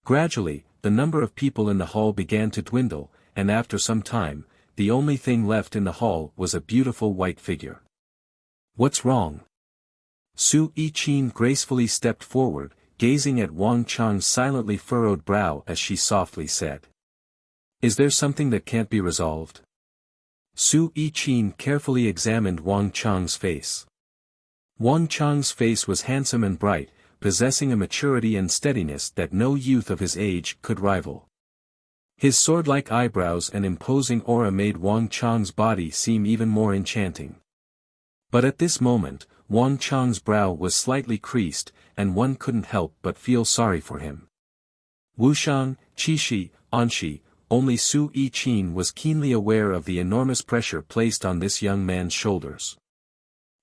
A: Gradually, the number of people in the hall began to dwindle, and after some time, the only thing left in the hall was a beautiful white figure. What's wrong? Su Yiqin gracefully stepped forward, gazing at Wang Chang's silently furrowed brow as she softly said. Is there something that can't be resolved? Su Yiqin carefully examined Wang Chang's face. Wang Chang's face was handsome and bright, possessing a maturity and steadiness that no youth of his age could rival. His sword-like eyebrows and imposing aura made Wang Chang's body seem even more enchanting. But at this moment, Wang Chang's brow was slightly creased, and one couldn't help but feel sorry for him. Wuxiang, Qixi, Anxi, only Su Yiqin was keenly aware of the enormous pressure placed on this young man's shoulders.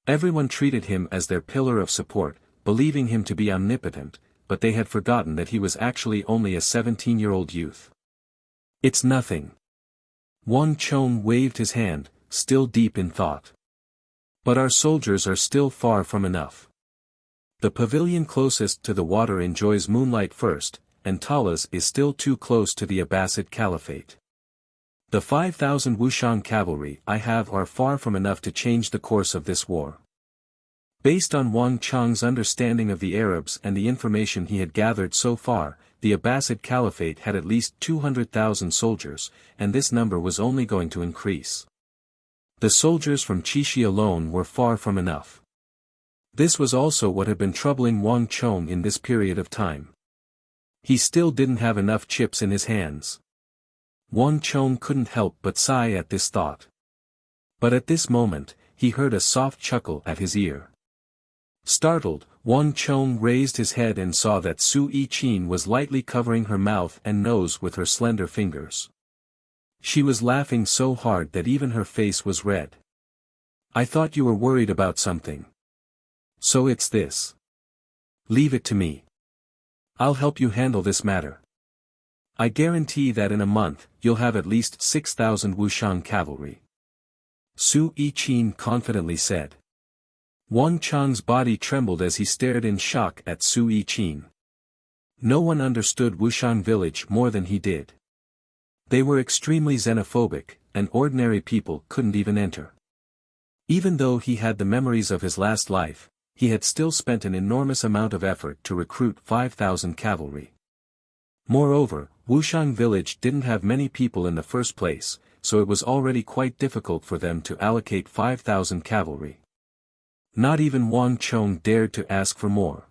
A: Everyone treated him as their pillar of support, believing him to be omnipotent, but they had forgotten that he was actually only a 17-year-old youth. It's nothing. Wang Chong waved his hand, still deep in thought. But our soldiers are still far from enough. The pavilion closest to the water enjoys moonlight first, and Talas is still too close to the Abbasid Caliphate. The 5,000 Wuxiang cavalry I have are far from enough to change the course of this war. Based on Wang Chang's understanding of the Arabs and the information he had gathered so far, the Abbasid Caliphate had at least 200,000 soldiers, and this number was only going to increase. The soldiers from Qixi alone were far from enough. This was also what had been troubling Wang Chong in this period of time. He still didn't have enough chips in his hands. Wang Chong couldn't help but sigh at this thought. But at this moment, he heard a soft chuckle at his ear. Startled, Wang Chong raised his head and saw that Su Yiqin was lightly covering her mouth and nose with her slender fingers. She was laughing so hard that even her face was red. I thought you were worried about something. So it's this. Leave it to me. I'll help you handle this matter. I guarantee that in a month, you'll have at least 6,000 Wuxiang cavalry. Su Yiqin confidently said. Wang Chang's body trembled as he stared in shock at Su Yiqin. No one understood Wuxiang village more than he did. They were extremely xenophobic, and ordinary people couldn't even enter. Even though he had the memories of his last life, he had still spent an enormous amount of effort to recruit 5,000 cavalry. Moreover, Wuxiang village didn't have many people in the first place, so it was already quite difficult for them to allocate 5,000 cavalry. Not even Wang Chong dared to ask for more.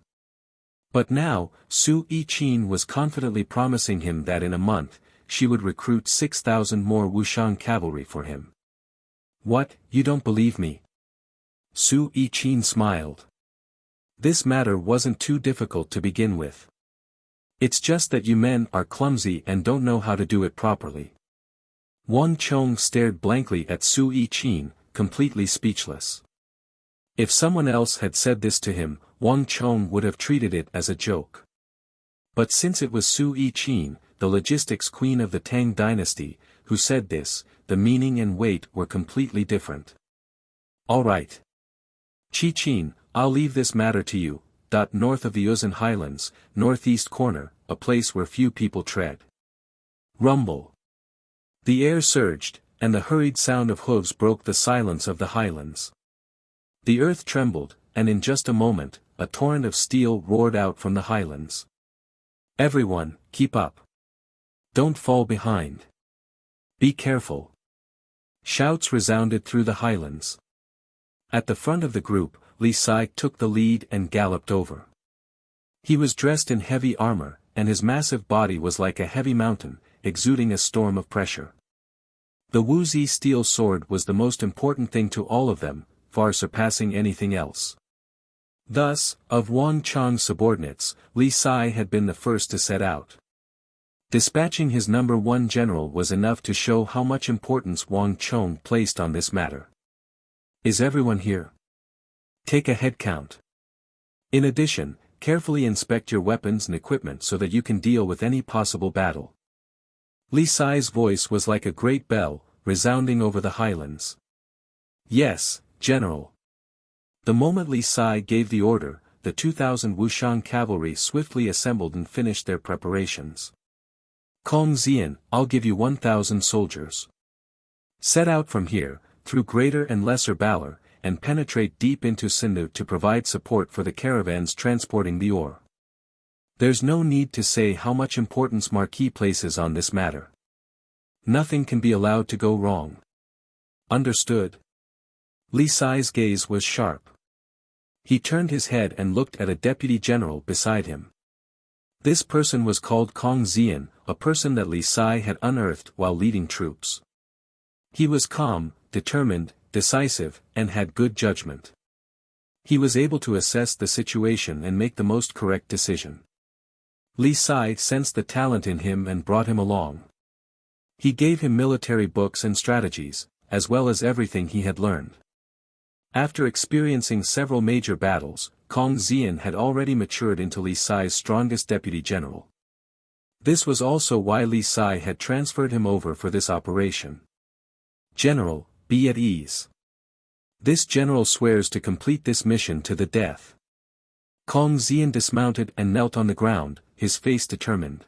A: But now, Su Yiqin was confidently promising him that in a month, she would recruit 6,000 more Wuxiang cavalry for him. What, you don't believe me? Su Yiqin smiled. This matter wasn't too difficult to begin with. It's just that you men are clumsy and don't know how to do it properly. Wang Chong stared blankly at Su Yi-chin, completely speechless. If someone else had said this to him, Wang Chong would have treated it as a joke. But since it was Su Yi-chin, the logistics queen of the Tang dynasty, who said this, the meaning and weight were completely different. All right. Qi-chin, I'll leave this matter to you. North of the Uzan Highlands, northeast corner, a place where few people tread. Rumble. The air surged, and the hurried sound of hooves broke the silence of the highlands. The earth trembled, and in just a moment, a torrent of steel roared out from the highlands. Everyone, keep up. Don't fall behind. Be careful. Shouts resounded through the highlands. At the front of the group, Li Sai took the lead and galloped over. He was dressed in heavy armor, and his massive body was like a heavy mountain, exuding a storm of pressure. The Wuxia steel sword was the most important thing to all of them, far surpassing anything else. Thus, of Wang Chong's subordinates, Li Sai had been the first to set out. Dispatching his number one general was enough to show how much importance Wang Chong placed on this matter. Is everyone here? Take a head count. In addition, carefully inspect your weapons and equipment so that you can deal with any possible battle. Li Sai's voice was like a great bell, resounding over the highlands. Yes, General. The moment Li Sai gave the order, the 2,000 Wuxian cavalry swiftly assembled and finished their preparations. Kong Xian, I'll give you 1,000 soldiers. Set out from here, through Greater and Lesser Balor, and penetrate deep into Sindhu to provide support for the caravans transporting the ore. There's no need to say how much importance Marquis places on this matter. Nothing can be allowed to go wrong. Understood? Li Sai's gaze was sharp. He turned his head and looked at a deputy general beside him. This person was called Kong Xian, a person that Li Sai had unearthed while leading troops. He was calm, determined, decisive, and had good judgment. He was able to assess the situation and make the most correct decision. Li Sai sensed the talent in him and brought him along. He gave him military books and strategies, as well as everything he had learned. After experiencing several major battles, Kong Xian had already matured into Li Sai's strongest deputy general. This was also why Li Sai had transferred him over for this operation. General, be at ease. This general swears to complete this mission to the death. Kong Xian dismounted and knelt on the ground, his face determined.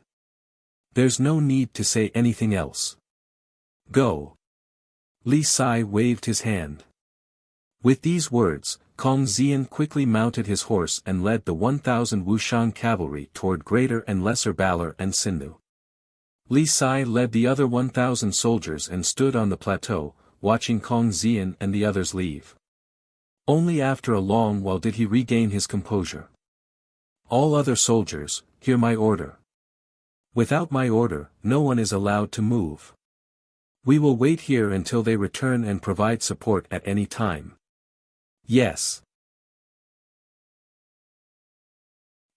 A: There's no need to say anything else. Go. Li Sai waved his hand. With these words, Kong Xian quickly mounted his horse and led the 1,000 Wuxian cavalry toward Greater and Lesser Balor and Sindhu. Li Sai led the other 1,000 soldiers and stood on the plateau, watching Kong Xian and the others leave. Only after a long while did he regain his composure. All other soldiers, hear my order. Without my order, no one is allowed to move. We will wait here until they return and provide support at any time. Yes.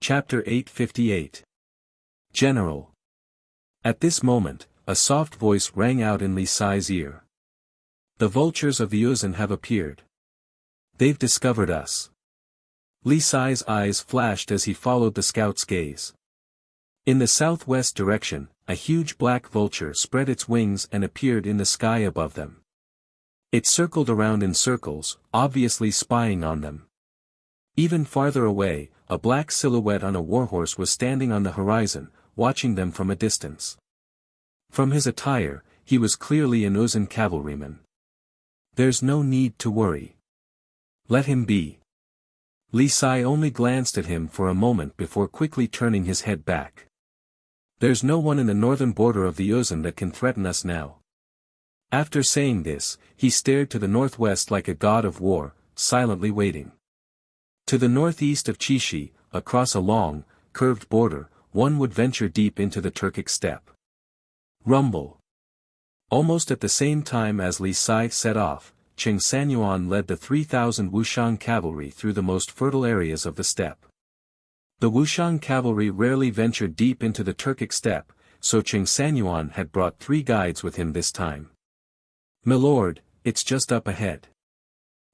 A: Chapter 858. General. At this moment, a soft voice rang out in Li Sai's ear. The vultures of the Uzan have appeared. They've discovered us. Li Sai's eyes flashed as he followed the scout's gaze. In the southwest direction, a huge black vulture spread its wings and appeared in the sky above them. It circled around in circles, obviously spying on them. Even farther away, a black silhouette on a warhorse was standing on the horizon, watching them from a distance. From his attire, he was clearly an Uzan cavalryman. There's no need to worry. Let him be. Li Sai only glanced at him for a moment before quickly turning his head back. There's no one in the northern border of the Uzan that can threaten us now. After saying this, he stared to the northwest like a god of war, silently waiting. To the northeast of Chishi, across a long, curved border, one would venture deep into the Turkic steppe. Rumble. Almost at the same time as Li Sai set off, Cheng Sanyuan led the 3,000 Wuxian cavalry through the most fertile areas of the steppe. The Wuxian cavalry rarely ventured deep into the Turkic steppe, so Qing Sanyuan had brought 3 guides with him this time. "Milord, it's just up ahead.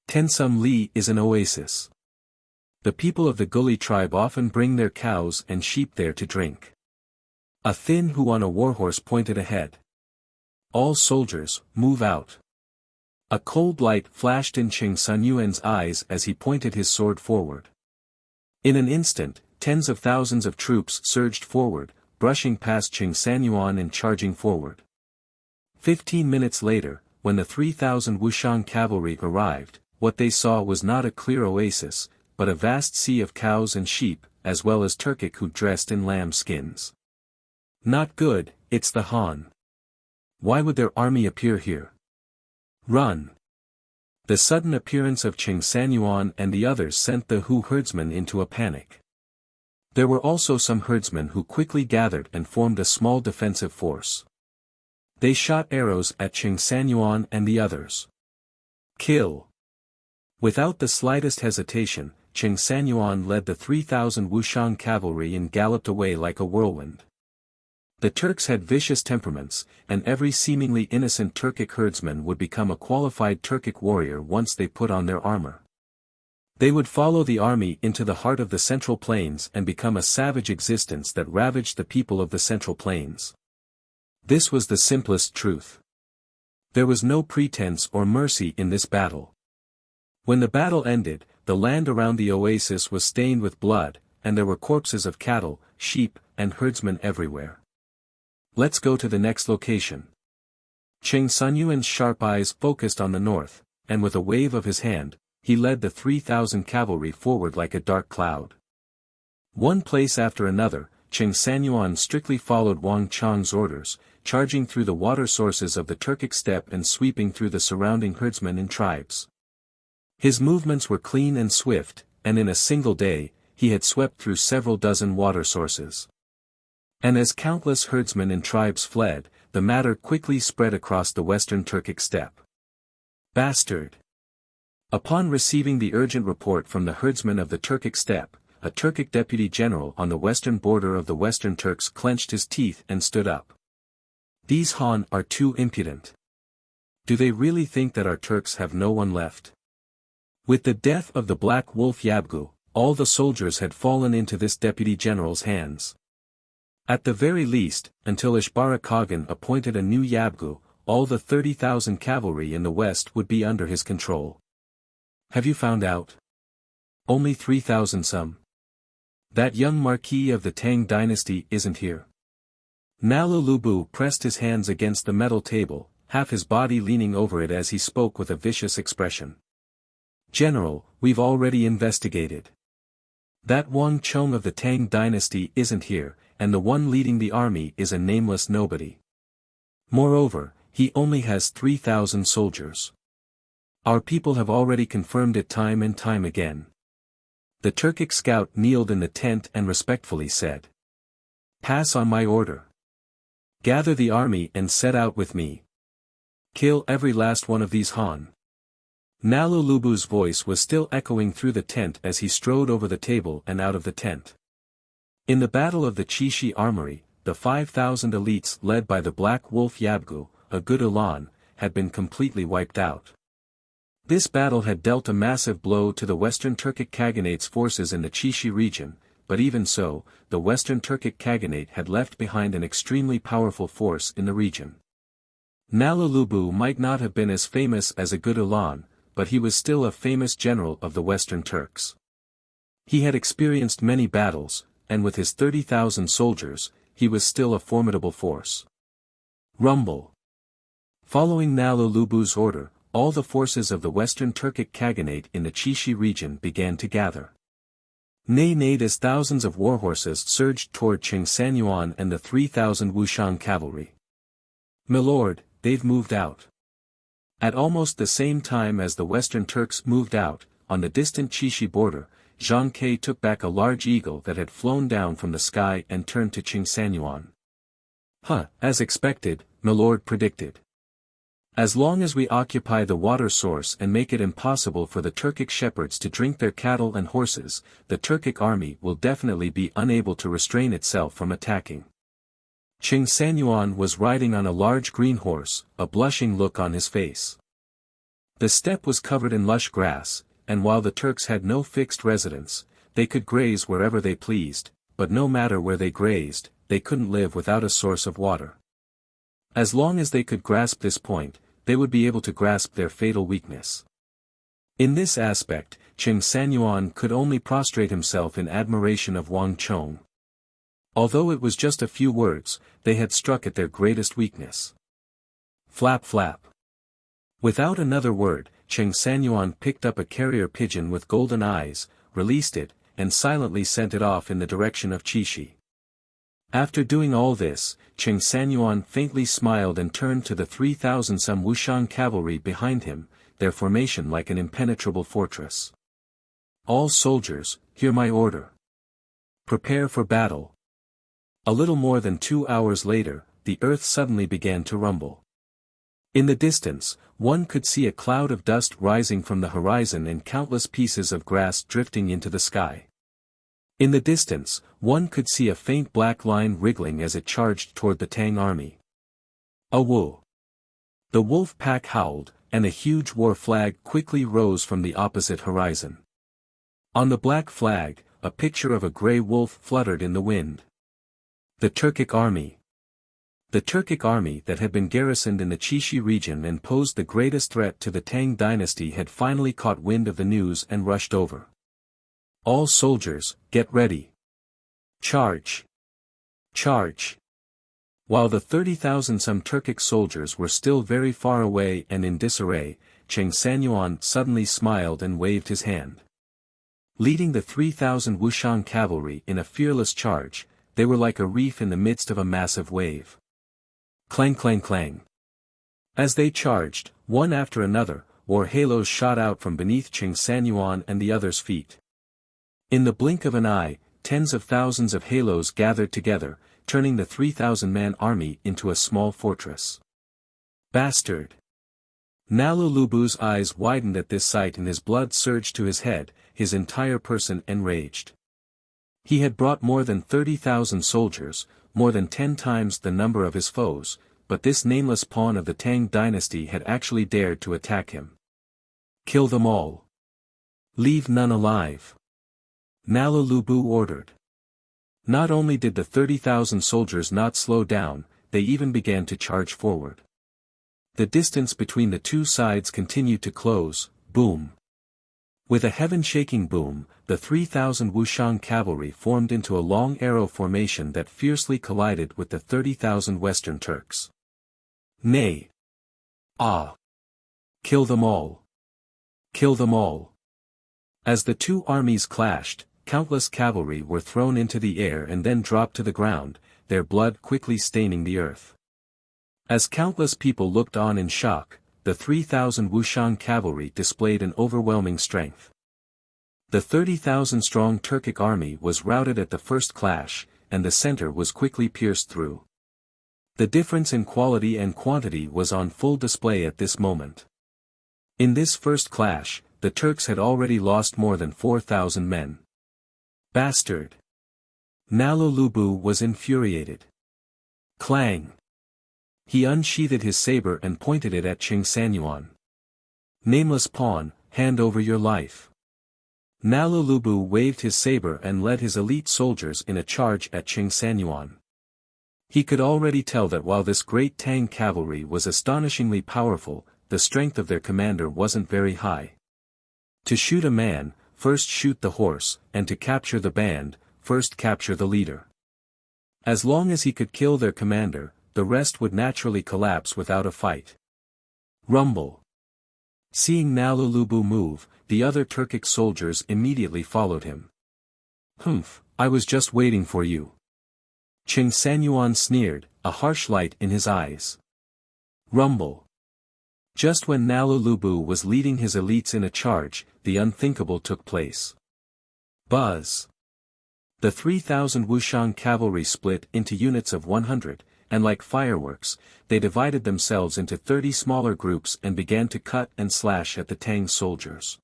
A: Tensum Li is an oasis. The people of the Gully tribe often bring their cows and sheep there to drink." A thin Hu on a warhorse pointed ahead. "All soldiers, move out." A cold light flashed in Qing Sanyuan's eyes as he pointed his sword forward. In an instant, tens of thousands of troops surged forward, brushing past Qing Sanyuan and charging forward. 15 minutes later, when the 3,000 Wuxian cavalry arrived, what they saw was not a clear oasis, but a vast sea of cows and sheep, as well as Turkic who dressed in lamb skins. "Not good, it's the Han. Why would their army appear here? Run!" The sudden appearance of Qing Sanyuan and the others sent the Hu herdsmen into a panic. There were also some herdsmen who quickly gathered and formed a small defensive force. They shot arrows at Qing Sanyuan and the others. "Kill!" Without the slightest hesitation, Qing Sanyuan led the 3,000 Wuxian cavalry and galloped away like a whirlwind. The Turks had vicious temperaments, and every seemingly innocent Turkic herdsman would become a qualified Turkic warrior once they put on their armor. They would follow the army into the heart of the Central Plains and become a savage existence that ravaged the people of the Central Plains. This was the simplest truth. There was no pretense or mercy in this battle. When the battle ended, the land around the oasis was stained with blood, and there were corpses of cattle, sheep, and herdsmen everywhere. "Let's go to the next location." Qing Sanyuan's sharp eyes focused on the north, and with a wave of his hand, he led the 3,000 cavalry forward like a dark cloud. One place after another, Qing Sanyuan strictly followed Wang Chang's orders, charging through the water sources of the Turkic steppe and sweeping through the surrounding herdsmen and tribes. His movements were clean and swift, and in a single day, he had swept through several dozen water sources. And as countless herdsmen and tribes fled, the matter quickly spread across the western Turkic steppe. "Bastard!" Upon receiving the urgent report from the herdsmen of the Turkic steppe, a Turkic deputy general on the western border of the Western Turks clenched his teeth and stood up. "These Han are too impudent. Do they really think that our Turks have no one left?" With the death of the Black Wolf Yabgu, all the soldiers had fallen into this deputy general's hands. At the very least, until Ishbara Khagan appointed a new Yabgu, all the 30,000 cavalry in the west would be under his control. "Have you found out? Only 3,000 some. That young marquis of the Tang dynasty isn't here." Nalulubu pressed his hands against the metal table, half his body leaning over it as he spoke with a vicious expression. "General, we've already investigated. That Wang Chong of the Tang dynasty isn't here, and the one leading the army is a nameless nobody. Moreover, he only has 3,000 soldiers. Our people have already confirmed it time and time again." The Turkic scout kneeled in the tent and respectfully said, "Pass on my order. Gather the army and set out with me. Kill every last one of these Han." Nalulubu's voice was still echoing through the tent as he strode over the table and out of the tent. In the Battle of the Chishi Armory, the 5,000 elites led by the Black Wolf Yabgu, a good Ulan, had been completely wiped out. This battle had dealt a massive blow to the Western Turkic Khaganate's forces in the Chishi region, but even so, the Western Turkic Khaganate had left behind an extremely powerful force in the region. Nalulubu might not have been as famous as a good Ulan, but he was still a famous general of the Western Turks. He had experienced many battles, and with his 30,000 soldiers, he was still a formidable force. Rumble. Following Nalulubu's order, all the forces of the Western Turkic Khaganate in the Chishi region began to gather. Nay as thousands of warhorses surged toward Qing Sanyuan and the 3,000 Wuxian cavalry. "Milord, they've moved out." At almost the same time as the Western Turks moved out, on the distant Chishi border, Zhang Ke took back a large eagle that had flown down from the sky and turned to Qing Sanyuan. "As expected, Milord predicted. As long as we occupy the water source and make it impossible for the Turkic shepherds to drink their cattle and horses, the Turkic army will definitely be unable to restrain itself from attacking. Qing Sanyuan was riding on a large green horse, a blushing look on his face. The steppe was covered in lush grass, and while the Turks had no fixed residence, they could graze wherever they pleased, but no matter where they grazed, they couldn't live without a source of water. As long as they could grasp this point, they would be able to grasp their fatal weakness. In this aspect, Qing Sanyuan could only prostrate himself in admiration of Wang Chong. Although it was just a few words, they had struck at their greatest weakness. Flap flap. Without another word, Qing Sanyuan picked up a carrier pigeon with golden eyes, released it, and silently sent it off in the direction of Qixi. After doing all this, Qing Sanyuan faintly smiled and turned to the 3,000-some Wuxian cavalry behind him, their formation like an impenetrable fortress. All soldiers, hear my order. Prepare for battle. A little more than 2 hours later, the earth suddenly began to rumble. In the distance, one could see a cloud of dust rising from the horizon and countless pieces of grass drifting into the sky. In the distance, one could see a faint black line wriggling as it charged toward the Tang army. A woo! The wolf pack howled, and a huge war flag quickly rose from the opposite horizon. On the black flag, a picture of a grey wolf fluttered in the wind. The Turkic army. The Turkic army that had been garrisoned in the Qixi region and posed the greatest threat to the Tang dynasty had finally caught wind of the news and rushed over. All soldiers, get ready. Charge! Charge! While the 30,000-some Turkic soldiers were still very far away and in disarray, Qing Sanyuan suddenly smiled and waved his hand. Leading the 3,000 Wuxian cavalry in a fearless charge, they were like a reef in the midst of a massive wave. Clang clang clang. As they charged, one after another, war halos shot out from beneath Qing Sanyuan and the others' feet. In the blink of an eye, tens of thousands of halos gathered together, turning the 3,000-man army into a small fortress. Bastard! Nalulubu's eyes widened at this sight and his blood surged to his head, his entire person enraged. He had brought more than 30,000 soldiers, more than 10 times the number of his foes, but this nameless pawn of the Tang dynasty had actually dared to attack him. Kill them all. Leave none alive. Nalulubu ordered. Not only did the 30,000 soldiers not slow down, they even began to charge forward. The distance between the two sides continued to close, boom. With a heaven-shaking boom, the 3,000 Wuxian cavalry formed into a long arrow formation that fiercely collided with the 30,000 Western Turks. Nay! Ah! Kill them all! Kill them all! As the two armies clashed, countless cavalry were thrown into the air and then dropped to the ground, their blood quickly staining the earth. As countless people looked on in shock, the 3,000 Wuxian cavalry displayed an overwhelming strength. The 30,000-strong Turkic army was routed at the first clash, and the center was quickly pierced through. The difference in quality and quantity was on full display at this moment. In this first clash, the Turks had already lost more than 4,000 men. Bastard! Nalulubu was infuriated. Clang! He unsheathed his saber and pointed it at Qing Sanyuan. Nameless pawn, hand over your life. Nalulubu waved his saber and led his elite soldiers in a charge at Qing Sanyuan. He could already tell that while this great Tang cavalry was astonishingly powerful, the strength of their commander wasn't very high. To shoot a man, first shoot the horse, and to capture the band, first capture the leader. As long as he could kill their commander, the rest would naturally collapse without a fight. Rumble. Seeing Nalulubu move, the other Turkic soldiers immediately followed him. Humph, I was just waiting for you. Qing Sanyuan sneered, a harsh light in his eyes. Rumble. Just when Nalulubu was leading his elites in a charge, the unthinkable took place. Buzz. The 3,000 Wuxian cavalry split into units of 100, and like fireworks, they divided themselves into 30 smaller groups and began to cut and slash at the Tang soldiers.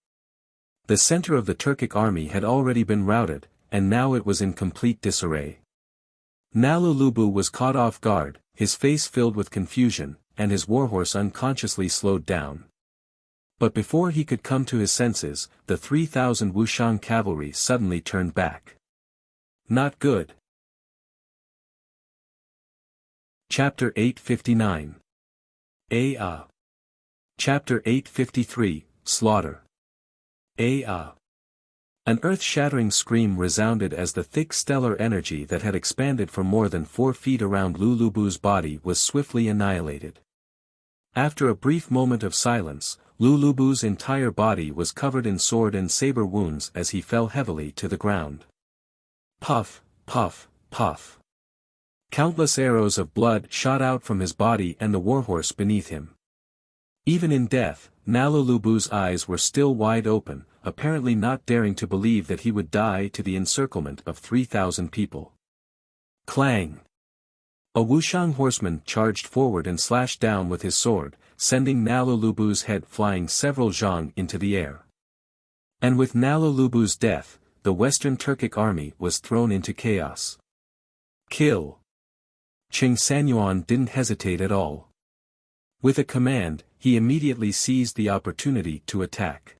A: The center of the Turkic army had already been routed, and now it was in complete disarray. Nalulubu was caught off guard, his face filled with confusion, and his warhorse unconsciously slowed down. But before he could come to his senses, the 3,000 Wuxiang cavalry suddenly turned back. Not good. Chapter 859. Chapter 853, Slaughter. An earth-shattering scream resounded as the thick stellar energy that had expanded for more than 4 feet around Lulubu's body was swiftly annihilated. After a brief moment of silence, Lulubu's entire body was covered in sword and saber wounds as he fell heavily to the ground. Puff, puff, puff. Countless arrows of blood shot out from his body and the warhorse beneath him. Even in death, Nalulubu's eyes were still wide open, apparently not daring to believe that he would die to the encirclement of 3,000 people. Clang! A Wuxiang horseman charged forward and slashed down with his sword, sending Nalulubu's head flying several zhang into the air. And with Nalulubu's death, the Western Turkic army was thrown into chaos. Kill! Qing Sanyuan didn't hesitate at all. With a command, he immediately seized the opportunity to attack.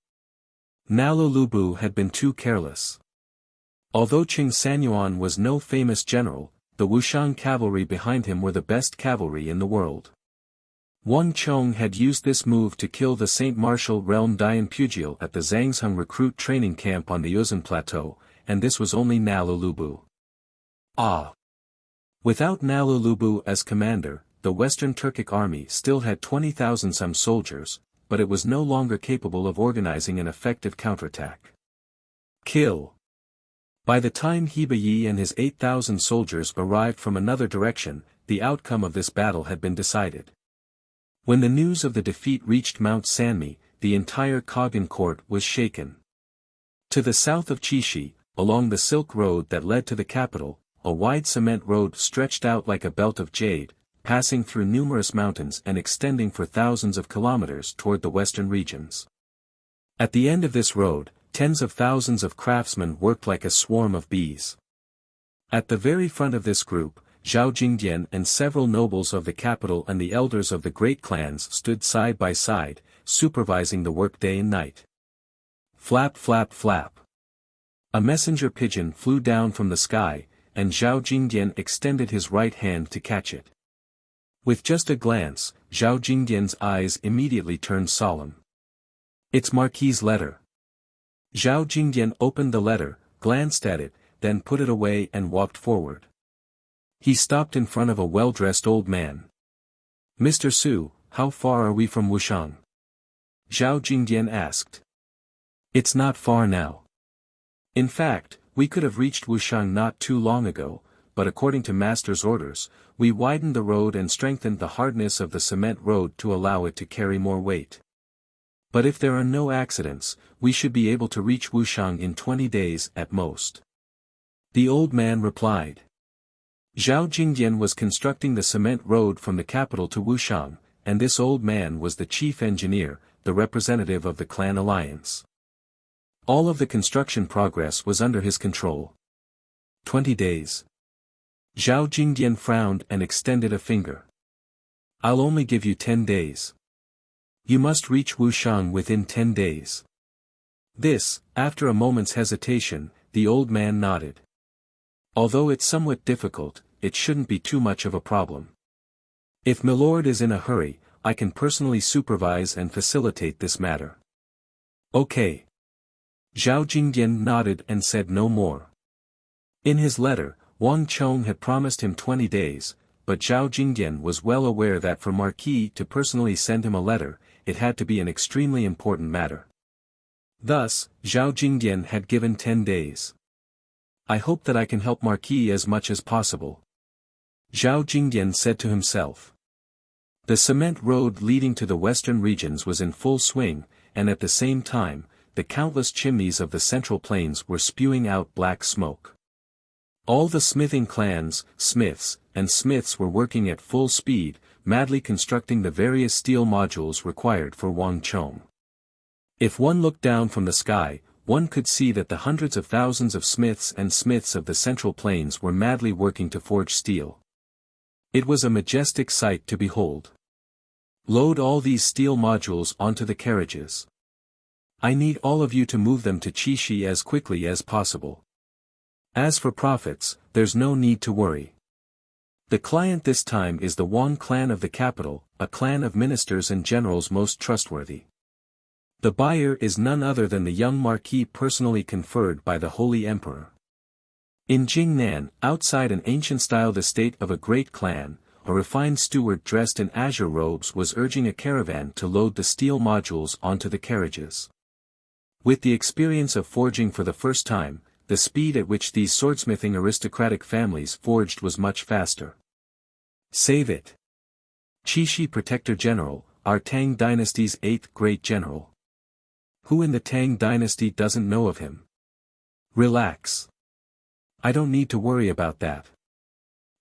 A: Nalulubu had been too careless. Although Qing Sanyuan was no famous general, the Wuxiang cavalry behind him were the best cavalry in the world. Wang Chong had used this move to kill the Saint Martial realm Dian Pugiel at the Zhangzheng recruit training camp on the Yuzhen Plateau, and this was only Nalulubu. Without Nalulubu as commander, the Western Turkic army still had 20,000 some soldiers, but it was no longer capable of organizing an effective counterattack. Kill! By the time Heba Yi and his 8,000 soldiers arrived from another direction, the outcome of this battle had been decided. When the news of the defeat reached Mount Sanmi, the entire Kaghan court was shaken. To the south of Qixi, along the Silk Road that led to the capital, a wide cement road stretched out like a belt of jade, passing through numerous mountains and extending for thousands of kilometers toward the western regions. At the end of this road, tens of thousands of craftsmen worked like a swarm of bees. At the very front of this group, Zhao Jingdian and several nobles of the capital and the elders of the great clans stood side by side, supervising the work day and night. Flap flap flap. A messenger pigeon flew down from the sky, and Zhao Jingdian extended his right hand to catch it. With just a glance, Zhao Jingdian's eyes immediately turned solemn. It's Marquis's letter. Zhao Jingdian opened the letter, glanced at it, then put it away and walked forward. He stopped in front of a well-dressed old man. Mr. Su, how far are we from Wuxiang? Zhao Jingdian asked. It's not far now. In fact, we could have reached Wuxiang not too long ago, but according to master's orders, we widened the road and strengthened the hardness of the cement road to allow it to carry more weight. But if there are no accidents, we should be able to reach Wuxiang in 20 days at most. The old man replied. Zhao Jingdian was constructing the cement road from the capital to Wuxiang, and this old man was the chief engineer, the representative of the clan alliance. All of the construction progress was under his control. 20 days. Zhao Jingdian frowned and extended a finger. I'll only give you 10 days. You must reach Wuxiang within 10 days. This, after a moment's hesitation, the old man nodded. Although it's somewhat difficult, it shouldn't be too much of a problem. If Milord is in a hurry, I can personally supervise and facilitate this matter. Okay. Zhao Jingdian nodded and said no more. In his letter, Wang Chong had promised him 20 days, but Zhao Jingdian was well aware that for Marquis to personally send him a letter, it had to be an extremely important matter. Thus, Zhao Jingdian had given 10 days. I hope that I can help Marquis as much as possible. Zhao Jingdian said to himself. The cement road leading to the western regions was in full swing, and at the same time, the countless chimneys of the central plains were spewing out black smoke. All the smithing clans, smiths, and smiths were working at full speed, madly constructing the various steel modules required for Wang Chong. If one looked down from the sky, one could see that the hundreds of thousands of smiths and smiths of the Central Plains were madly working to forge steel. It was a majestic sight to behold. Load all these steel modules onto the carriages. I need all of you to move them to Chishi as quickly as possible. As for profits, there's no need to worry. The client this time is the Wang clan of the capital, a clan of ministers and generals most trustworthy. The buyer is none other than the young marquis personally conferred by the Holy Emperor. In Jingnan, outside an ancient-styled estate of a great clan, a refined steward dressed in azure robes was urging a caravan to load the steel modules onto the carriages. With the experience of forging for the first time, the speed at which these swordsmithing aristocratic families forged was much faster. Save it. Chishi Protector General, our Tang dynasty's 8th great general. Who in the Tang dynasty doesn't know of him? Relax. I don't need to worry about that.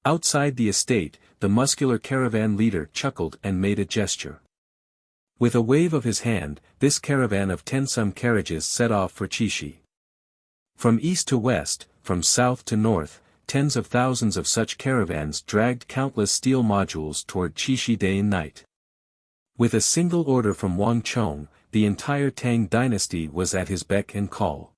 A: Outside the estate, the muscular caravan leader chuckled and made a gesture. With a wave of his hand, this caravan of 10 some carriages set off for Chishi. From east to west, from south to north, tens of thousands of such caravans dragged countless steel modules toward Chishi day and night. With a single order from Wang Chong, the entire Tang dynasty was at his beck and call.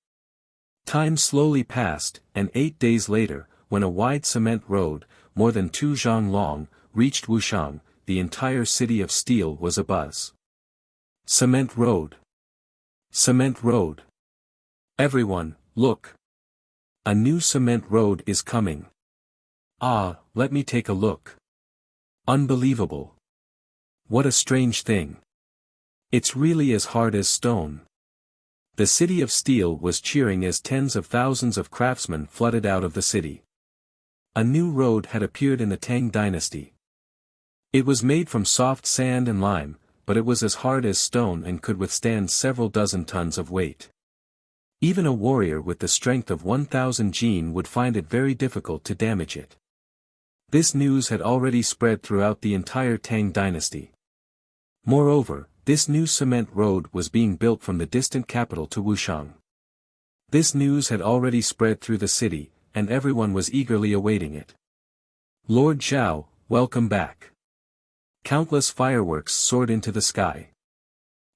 A: Time slowly passed, and 8 days later, when a wide cement road, more than 2 zhang long, reached Wuxiang, the entire city of steel was abuzz. Cement road. Cement road. Everyone, look. A new cement road is coming. Ah, let me take a look. Unbelievable. What a strange thing. It's really as hard as stone. The city of steel was cheering as tens of thousands of craftsmen flooded out of the city. A new road had appeared in the Tang dynasty. It was made from soft sand and lime, but it was as hard as stone and could withstand several dozen tons of weight. Even a warrior with the strength of 1,000 jin would find it very difficult to damage it. This news had already spread throughout the entire Tang dynasty. Moreover, this new cement road was being built from the distant capital to Wuxiang. This news had already spread through the city, and everyone was eagerly awaiting it. Lord Zhao, welcome back. Countless fireworks soared into the sky.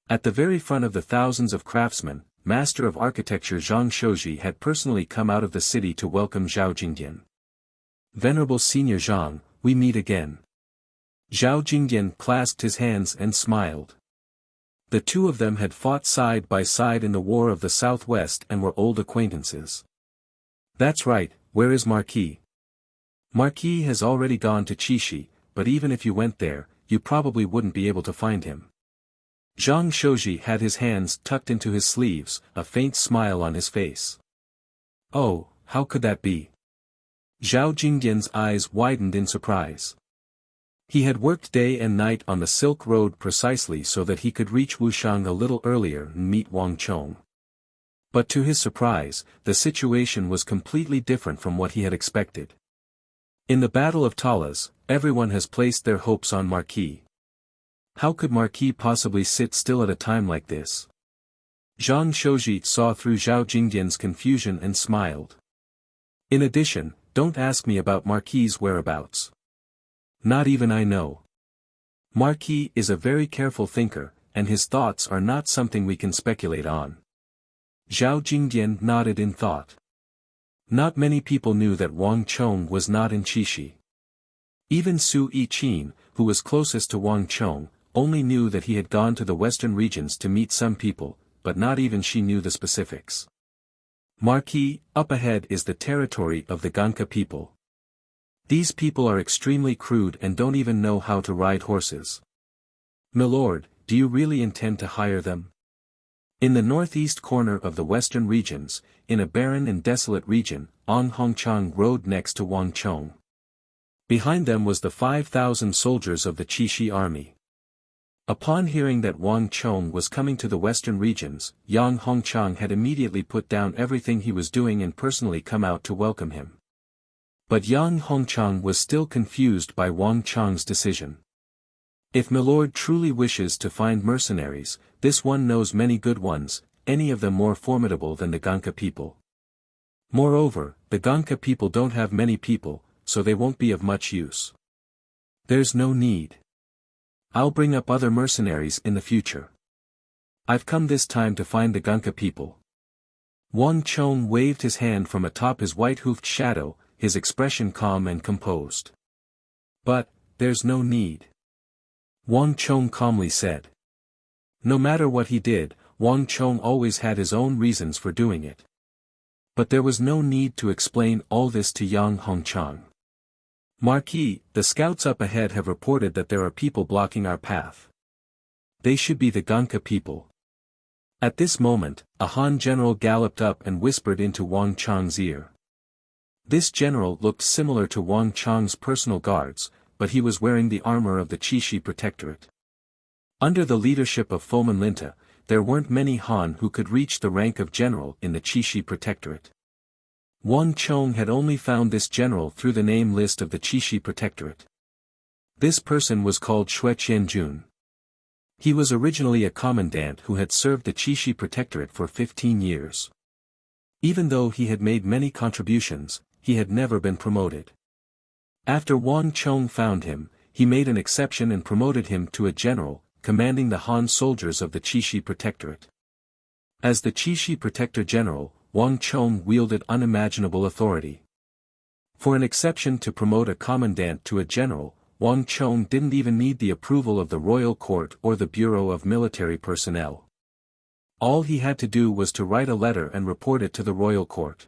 A: At the very front of the thousands of craftsmen, Master of Architecture Zhang Shouji had personally come out of the city to welcome Zhao Jingdian. Venerable Senior Zhang, we meet again. Zhao Jingdian clasped his hands and smiled. The two of them had fought side by side in the War of the Southwest and were old acquaintances. That's right, where is Marquis? Marquis has already gone to Chishi, but even if you went there, you probably wouldn't be able to find him. Zhang Shouji had his hands tucked into his sleeves, a faint smile on his face. Oh, how could that be? Zhao Jingdian's eyes widened in surprise. He had worked day and night on the Silk Road precisely so that he could reach Wuxiang a little earlier and meet Wang Chong. But to his surprise, the situation was completely different from what he had expected. In the Battle of Talas, everyone has placed their hopes on Marquis. How could Marquis possibly sit still at a time like this? Zhang Shouji saw through Zhao Jingdian's confusion and smiled. In addition, don't ask me about Marquis's whereabouts. Not even I know. Marquis is a very careful thinker, and his thoughts are not something we can speculate on. Zhao Jingdian nodded in thought. Not many people knew that Wang Chong was not in Chishi. Even Su Yiqin, who was closest to Wang Chong, only knew that he had gone to the western regions to meet some people, but not even she knew the specifics. Marquis, up ahead is the territory of the Ganka people. These people are extremely crude and don't even know how to ride horses. Milord, do you really intend to hire them? In the northeast corner of the western regions, in a barren and desolate region, Ong Hongchang rode next to Wang Chong. Behind them was the 5,000 soldiers of the Chishi army. Upon hearing that Wang Chong was coming to the western regions, Yang Hongchang had immediately put down everything he was doing and personally come out to welcome him. But Yang Hongchang was still confused by Wang Chang's decision. If milord truly wishes to find mercenaries, this one knows many good ones, any of them more formidable than the Ganka people. Moreover, the Ganka people don't have many people, so they won't be of much use. There's no need. I'll bring up other mercenaries in the future. I've come this time to find the Ganka people. Wang Chong waved his hand from atop his white-hoofed shadow, his expression calm and composed. But, there's no need. Wang Chong calmly said. No matter what he did, Wang Chong always had his own reasons for doing it. But there was no need to explain all this to Yang Hongchang. Marquis, the scouts up ahead have reported that there are people blocking our path. They should be the Ganka people. At this moment, a Han general galloped up and whispered into Wang Chang's ear. This general looked similar to Wang Chang's personal guards, but he was wearing the armor of the Qixi Protectorate. Under the leadership of Foman Linta, there weren't many Han who could reach the rank of general in the Qixi Protectorate. Wang Chong had only found this general through the name list of the Qixi Protectorate. This person was called Xue Qianjun. He was originally a commandant who had served the Qixi Protectorate for 15 years. Even though he had made many contributions, he had never been promoted. After Wang Chong found him, he made an exception and promoted him to a general, commanding the Han soldiers of the Qixi Protectorate. As the Qixi Protector General, Wang Chong wielded unimaginable authority. For an exception to promote a commandant to a general, Wang Chong didn't even need the approval of the royal court or the Bureau of Military Personnel. All he had to do was to write a letter and report it to the royal court.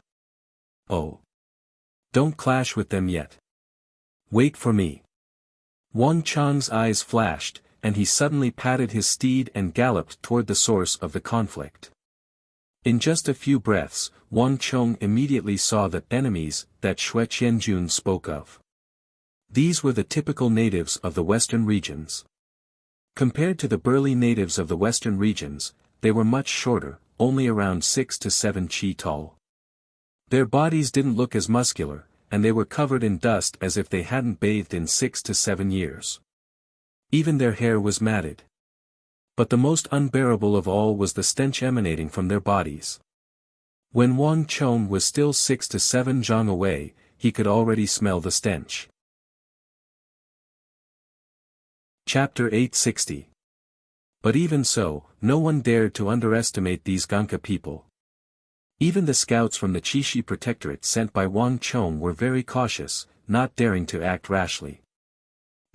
A: Oh. Don't clash with them yet. Wait for me. Wang Chang's eyes flashed, and he suddenly patted his steed and galloped toward the source of the conflict. In just a few breaths, Wang Chong immediately saw the enemies that Xue Qianjun spoke of. These were the typical natives of the western regions. Compared to the burly natives of the western regions, they were much shorter, only around 6 to 7 chi tall. Their bodies didn't look as muscular, and they were covered in dust as if they hadn't bathed in 6 to 7 years. Even their hair was matted. But the most unbearable of all was the stench emanating from their bodies. When Wang Chong was still 6 to 7 zhang away, he could already smell the stench. Chapter 860. But even so, no one dared to underestimate these Ganka people. Even the scouts from the Qixi Protectorate sent by Wang Chong were very cautious, not daring to act rashly.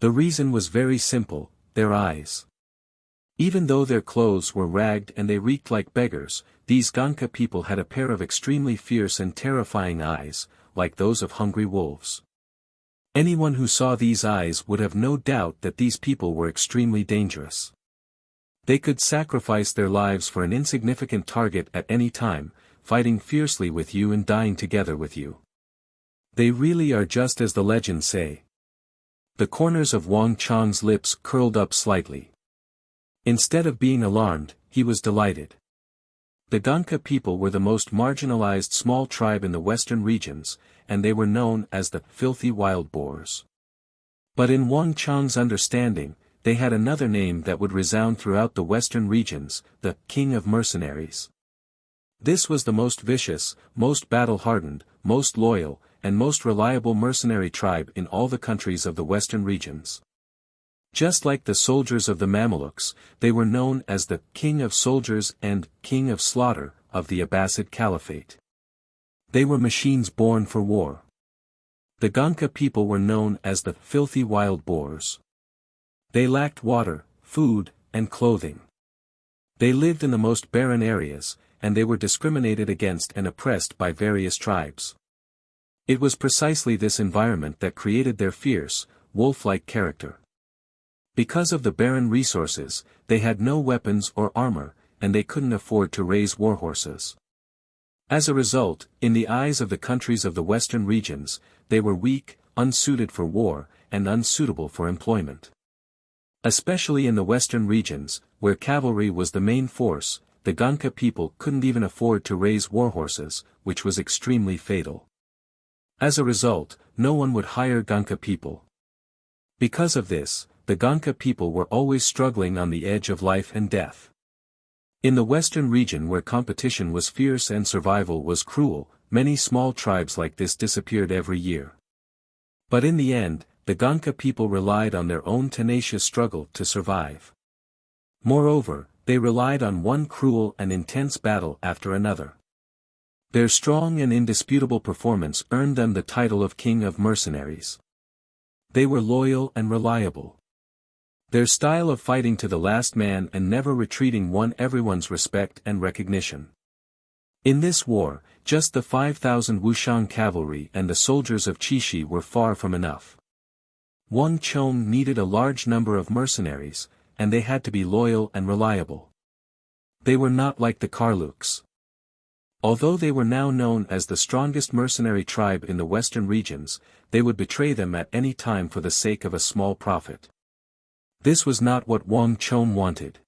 A: The reason was very simple, their eyes. Even though their clothes were ragged and they reeked like beggars, these Ganka people had a pair of extremely fierce and terrifying eyes, like those of hungry wolves. Anyone who saw these eyes would have no doubt that these people were extremely dangerous. They could sacrifice their lives for an insignificant target at any time, fighting fiercely with you and dying together with you. They really are just as the legends say. The corners of Wang Chang's lips curled up slightly. Instead of being alarmed, he was delighted. The Ganka people were the most marginalized small tribe in the western regions, and they were known as the filthy wild boars. But in Wang Chang's understanding, they had another name that would resound throughout the western regions, the King of Mercenaries. This was the most vicious, most battle-hardened, most loyal, and most reliable mercenary tribe in all the countries of the western regions. Just like the soldiers of the Mamelukes, they were known as the King of Soldiers and King of Slaughter of the Abbasid Caliphate. They were machines born for war. The Ganka people were known as the filthy wild boars. They lacked water, food, and clothing. They lived in the most barren areas, and they were discriminated against and oppressed by various tribes. It was precisely this environment that created their fierce, wolf-like character. Because of the barren resources, they had no weapons or armor, and they couldn't afford to raise war horses. As a result, in the eyes of the countries of the western regions, they were weak, unsuited for war, and unsuitable for employment. Especially in the western regions, where cavalry was the main force, the Ganka people couldn't even afford to raise war horses, which was extremely fatal. As a result, no one would hire Gonka people. Because of this, the Gonka people were always struggling on the edge of life and death. In the western region where competition was fierce and survival was cruel, many small tribes like this disappeared every year. But in the end, the Gonka people relied on their own tenacious struggle to survive. Moreover, they relied on one cruel and intense battle after another. Their strong and indisputable performance earned them the title of King of Mercenaries. They were loyal and reliable. Their style of fighting to the last man and never retreating won everyone's respect and recognition. In this war, just the 5,000 Wuxian cavalry and the soldiers of Qixi were far from enough. Wang Chong needed a large number of mercenaries, and they had to be loyal and reliable. They were not like the Karluks. Although they were now known as the strongest mercenary tribe in the western regions, they would betray them at any time for the sake of a small profit. This was not what Wang Chong wanted.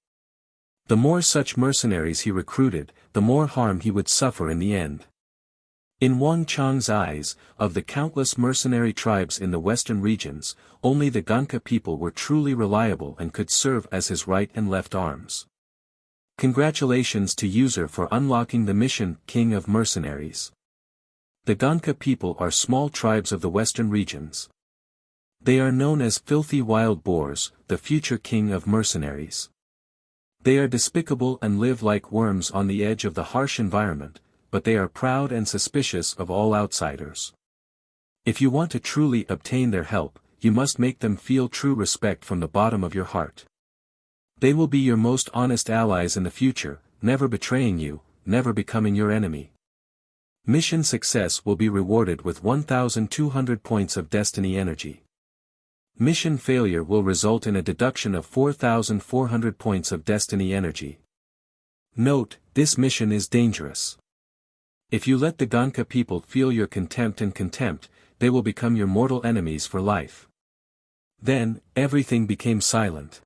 A: The more such mercenaries he recruited, the more harm he would suffer in the end. In Wang Chong's eyes, of the countless mercenary tribes in the western regions, only the Gonka people were truly reliable and could serve as his right and left arms. Congratulations to user for unlocking the mission King of Mercenaries. The Gonka people are small tribes of the western regions. They are known as filthy wild boars, the future King of Mercenaries. They are despicable and live like worms on the edge of the harsh environment, but they are proud and suspicious of all outsiders. If you want to truly obtain their help, you must make them feel true respect from the bottom of your heart. They will be your most honest allies in the future, never betraying you, never becoming your enemy. Mission success will be rewarded with 1,200 points of destiny energy. Mission failure will result in a deduction of 4,400 points of destiny energy. Note, this mission is dangerous. If you let the Gonka people feel your contempt, they will become your mortal enemies for life. Then, everything became silent.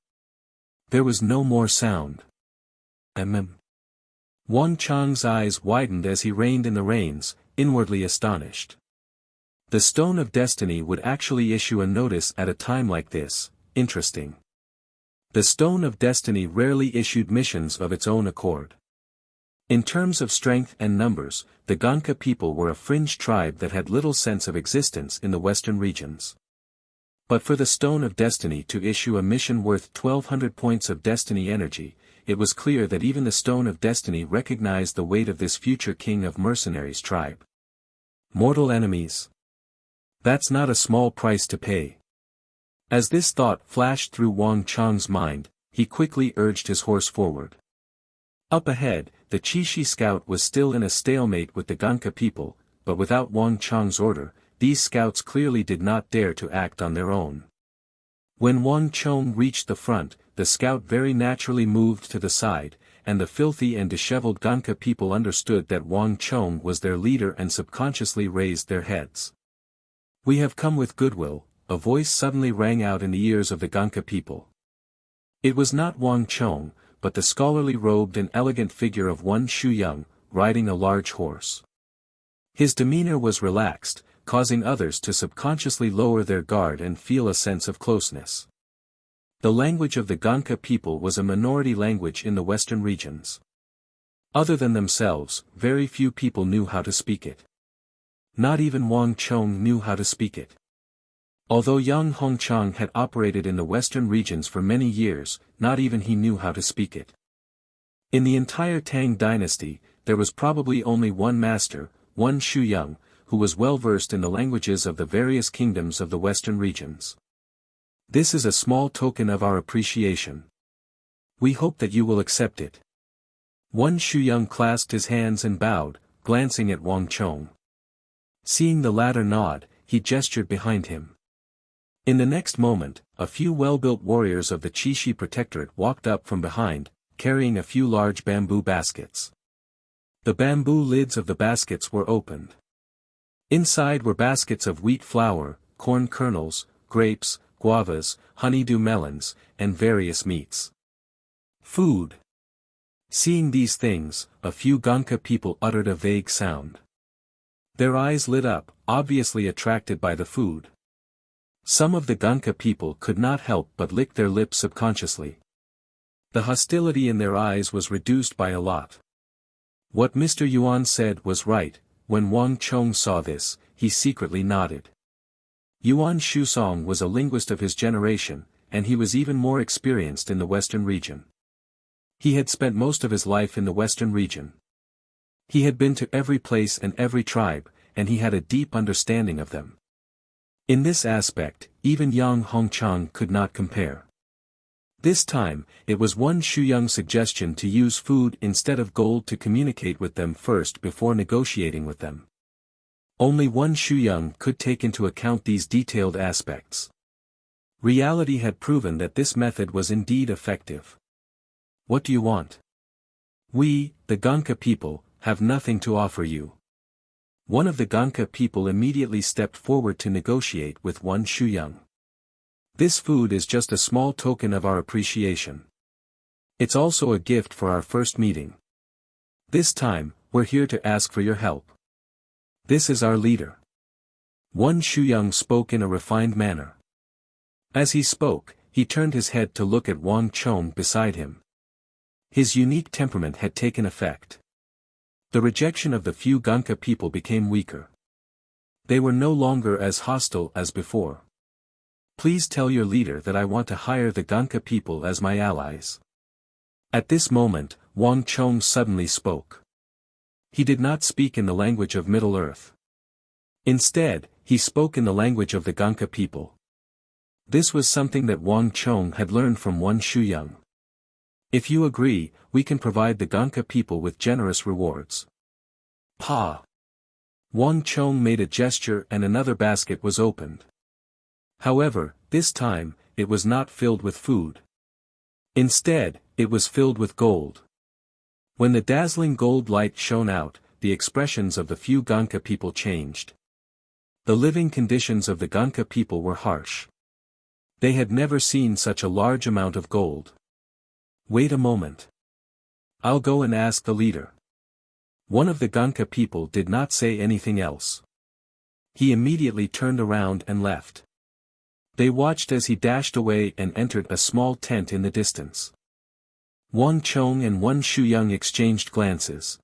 A: There was no more sound. Wang Chong's eyes widened as he reined in the reins, inwardly astonished. The Stone of Destiny would actually issue a notice at a time like this, interesting. The Stone of Destiny rarely issued missions of its own accord. In terms of strength and numbers, the Gonka people were a fringe tribe that had little sense of existence in the western regions. But for the Stone of Destiny to issue a mission worth 1,200 points of destiny energy, it was clear that even the Stone of Destiny recognized the weight of this future King of Mercenaries tribe. Mortal enemies. That's not a small price to pay. As this thought flashed through Wang Chong's mind, he quickly urged his horse forward. Up ahead, the Qixi scout was still in a stalemate with the Gonka people, but without Wang Chong's order, these scouts clearly did not dare to act on their own. When Wang Chong reached the front, the scout very naturally moved to the side, and the filthy and disheveled Gonka people understood that Wang Chong was their leader and subconsciously raised their heads. "We have come with goodwill," a voice suddenly rang out in the ears of the Gonka people. It was not Wang Chong, but the scholarly robed and elegant figure of one Shu Yung, riding a large horse. His demeanor was relaxed, causing others to subconsciously lower their guard and feel a sense of closeness. The language of the Gonka people was a minority language in the western regions. Other than themselves, very few people knew how to speak it. Not even Wang Chong knew how to speak it. Although Yang Hongchang had operated in the western regions for many years, not even he knew how to speak it. In the entire Tang dynasty, there was probably only one master, one Shu Yung, who was well versed in the languages of the various kingdoms of the western regions. This is a small token of our appreciation. We hope that you will accept it. One Shu Yung clasped his hands and bowed, glancing at Wang Chong. Seeing the latter nod, he gestured behind him. In the next moment, a few well-built warriors of the Qixi Protectorate walked up from behind, carrying a few large bamboo baskets. The bamboo lids of the baskets were opened. Inside were baskets of wheat flour, corn kernels, grapes, guavas, honeydew melons, and various meats. Food. Seeing these things, a few Gonka people uttered a vague sound. Their eyes lit up, obviously attracted by the food. Some of the Gunka people could not help but lick their lips subconsciously. The hostility in their eyes was reduced by a lot. What Mr. Yuan said was right. When Wang Chong saw this, he secretly nodded. Yuan Shusong was a linguist of his generation, and he was even more experienced in the Western region. He had spent most of his life in the Western region. He had been to every place and every tribe, and he had a deep understanding of them. In this aspect, even Yang Hongchang could not compare. This time, it was Wan Shuyang's suggestion to use food instead of gold to communicate with them first before negotiating with them. Only Wan Shuyang could take into account these detailed aspects. Reality had proven that this method was indeed effective. What do you want? We, the Gonka people, have nothing to offer you. One of the Gonka people immediately stepped forward to negotiate with Wan Shuyang. This food is just a small token of our appreciation. It's also a gift for our first meeting. This time, we're here to ask for your help. This is our leader. Wan Shuyang spoke in a refined manner. As he spoke, he turned his head to look at Wang Chong beside him. His unique temperament had taken effect. The rejection of the few Gonka people became weaker. They were no longer as hostile as before. Please tell your leader that I want to hire the Gonka people as my allies. At this moment, Wang Chong suddenly spoke. He did not speak in the language of Middle-earth. Instead, he spoke in the language of the Gonka people. This was something that Wang Chong had learned from Wan Shuyang. If you agree, we can provide the Gonka people with generous rewards. Pa! Wang Chong made a gesture and another basket was opened. However, this time, it was not filled with food. Instead, it was filled with gold. When the dazzling gold light shone out, the expressions of the few Gonka people changed. The living conditions of the Gonka people were harsh. They had never seen such a large amount of gold. Wait a moment. I'll go and ask the leader. One of the Gonka people did not say anything else. He immediately turned around and left. They watched as he dashed away and entered a small tent in the distance. Wang Chong and Wan Shuyang exchanged glances.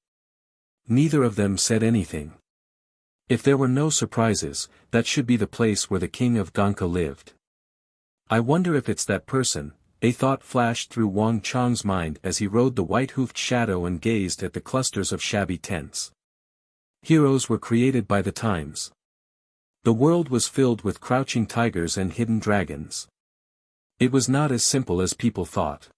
A: Neither of them said anything. If there were no surprises, that should be the place where the king of Gonka lived. I wonder if it's that person. A thought flashed through Wang Chong's mind as he rode the white-hoofed shadow and gazed at the clusters of shabby tents. Heroes were created by the times. The world was filled with crouching tigers and hidden dragons. It was not as simple as people thought.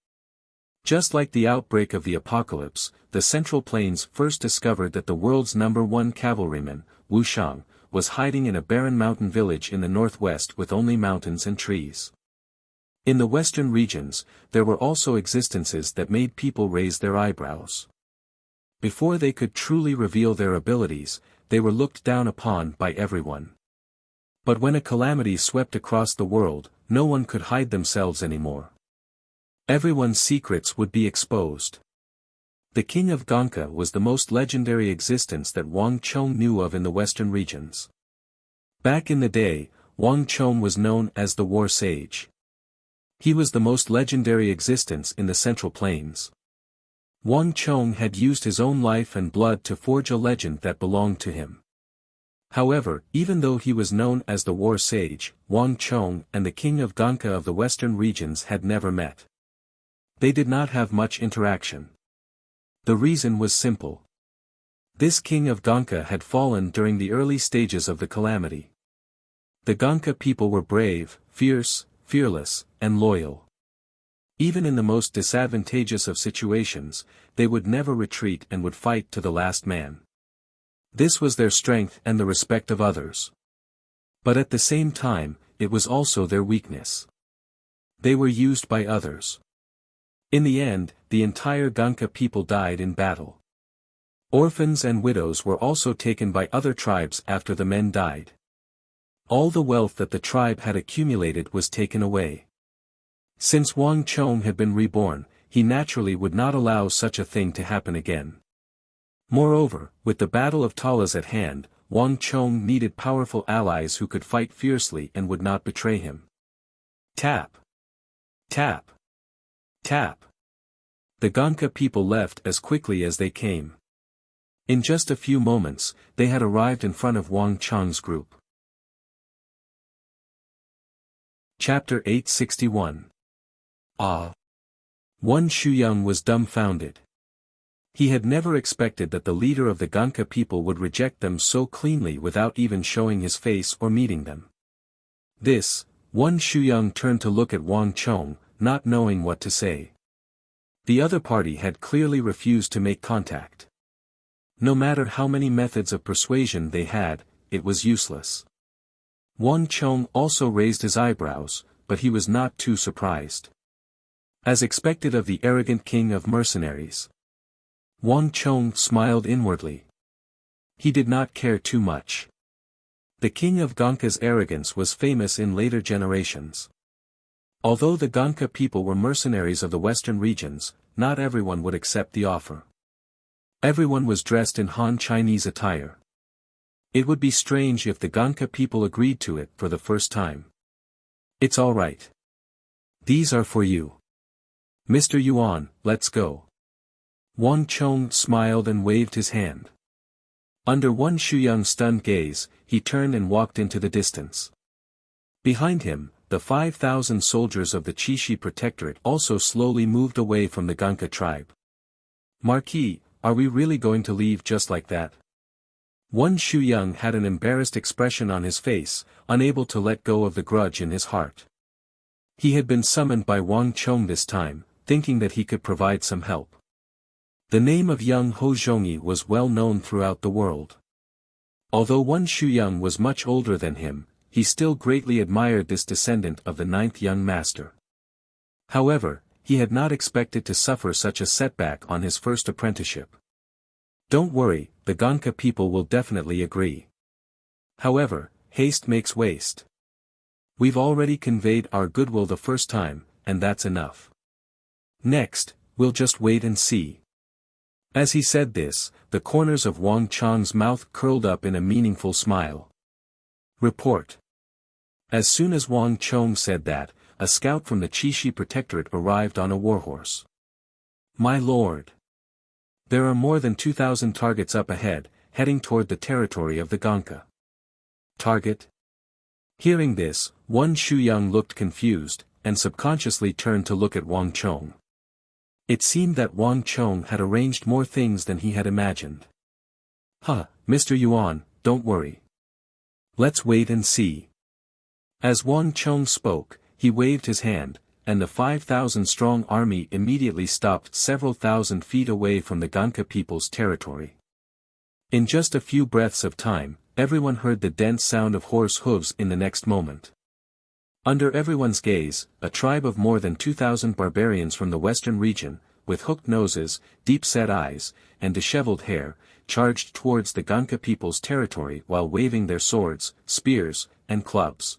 A: Just like the outbreak of the apocalypse, the Central Plains first discovered that the world's #1 cavalryman, Wuxia, was hiding in a barren mountain village in the northwest with only mountains and trees. In the western regions, there were also existences that made people raise their eyebrows. Before they could truly reveal their abilities, they were looked down upon by everyone. But when a calamity swept across the world, no one could hide themselves anymore. Everyone's secrets would be exposed. The king of Gonka was the most legendary existence that Wang Chong knew of in the western regions. Back in the day, Wang Chong was known as the War Sage. He was the most legendary existence in the Central Plains. Wang Chong had used his own life and blood to forge a legend that belonged to him. However, even though he was known as the War Sage, Wang Chong and the king of Gonka of the western regions had never met. They did not have much interaction. The reason was simple. This king of Gonka had fallen during the early stages of the calamity. The Gonka people were brave, fierce, fearless, and loyal. Even in the most disadvantageous of situations, they would never retreat and would fight to the last man. This was their strength and the respect of others. But at the same time, it was also their weakness. They were used by others. In the end, the entire Gonka people died in battle. Orphans and widows were also taken by other tribes after the men died. All the wealth that the tribe had accumulated was taken away. Since Wang Chong had been reborn, he naturally would not allow such a thing to happen again. Moreover, with the Battle of Talas at hand, Wang Chong needed powerful allies who could fight fiercely and would not betray him. Tap. Tap. Tap. The Gonka people left as quickly as they came. In just a few moments, they had arrived in front of Wang Chong's group. Chapter 861. Ah! Wan Shuyang was dumbfounded. He had never expected that the leader of the Gonka people would reject them so cleanly without even showing his face or meeting them. Wan Shuyang turned to look at Wang Chong, not knowing what to say. The other party had clearly refused to make contact. No matter how many methods of persuasion they had, it was useless. Wang Chong also raised his eyebrows, but he was not too surprised. As expected of the arrogant king of mercenaries, Wang Chong smiled inwardly. He did not care too much. The king of Gonka's arrogance was famous in later generations. Although the Gonka people were mercenaries of the western regions, not everyone would accept the offer. Everyone was dressed in Han Chinese attire. It would be strange if the Gonka people agreed to it for the first time. It's all right. These are for you. Mr. Yuan, let's go. Wang Chong smiled and waved his hand. Under Wan Shuyang's stunned gaze, he turned and walked into the distance. Behind him, the 5,000 soldiers of the Qixi Protectorate also slowly moved away from the Gonka tribe. Marquis, are we really going to leave just like that? Wan Shuyang had an embarrassed expression on his face, unable to let go of the grudge in his heart. He had been summoned by Wang Chong this time, thinking that he could provide some help. The name of young Ho Zhongyi was well known throughout the world. Although Wan Shuyang was much older than him, he still greatly admired this descendant of the 9th young master. However, he had not expected to suffer such a setback on his first apprenticeship. Don't worry, the Gonka people will definitely agree. However, haste makes waste. We've already conveyed our goodwill the first time, and that's enough. Next, we'll just wait and see. As he said this, the corners of Wang Chong's mouth curled up in a meaningful smile. Report. As soon as Wang Chong said that, a scout from the Qixi Protectorate arrived on a warhorse. My lord. There are more than 2,000 targets up ahead, heading toward the territory of the Gonka. Target? Hearing this, Wan Shuyang looked confused, and subconsciously turned to look at Wang Chong. It seemed that Wang Chong had arranged more things than he had imagined. Mr. Yuan, don't worry. Let's wait and see. As Wang Chong spoke, he waved his hand, and the 5,000-strong army immediately stopped several thousand feet away from the Gonka people's territory. In just a few breaths of time, everyone heard the dense sound of horse hooves in the next moment. Under everyone's gaze, a tribe of more than 2,000 barbarians from the western region, with hooked noses, deep-set eyes, and disheveled hair, charged towards the Gonka people's territory while waving their swords, spears, and clubs.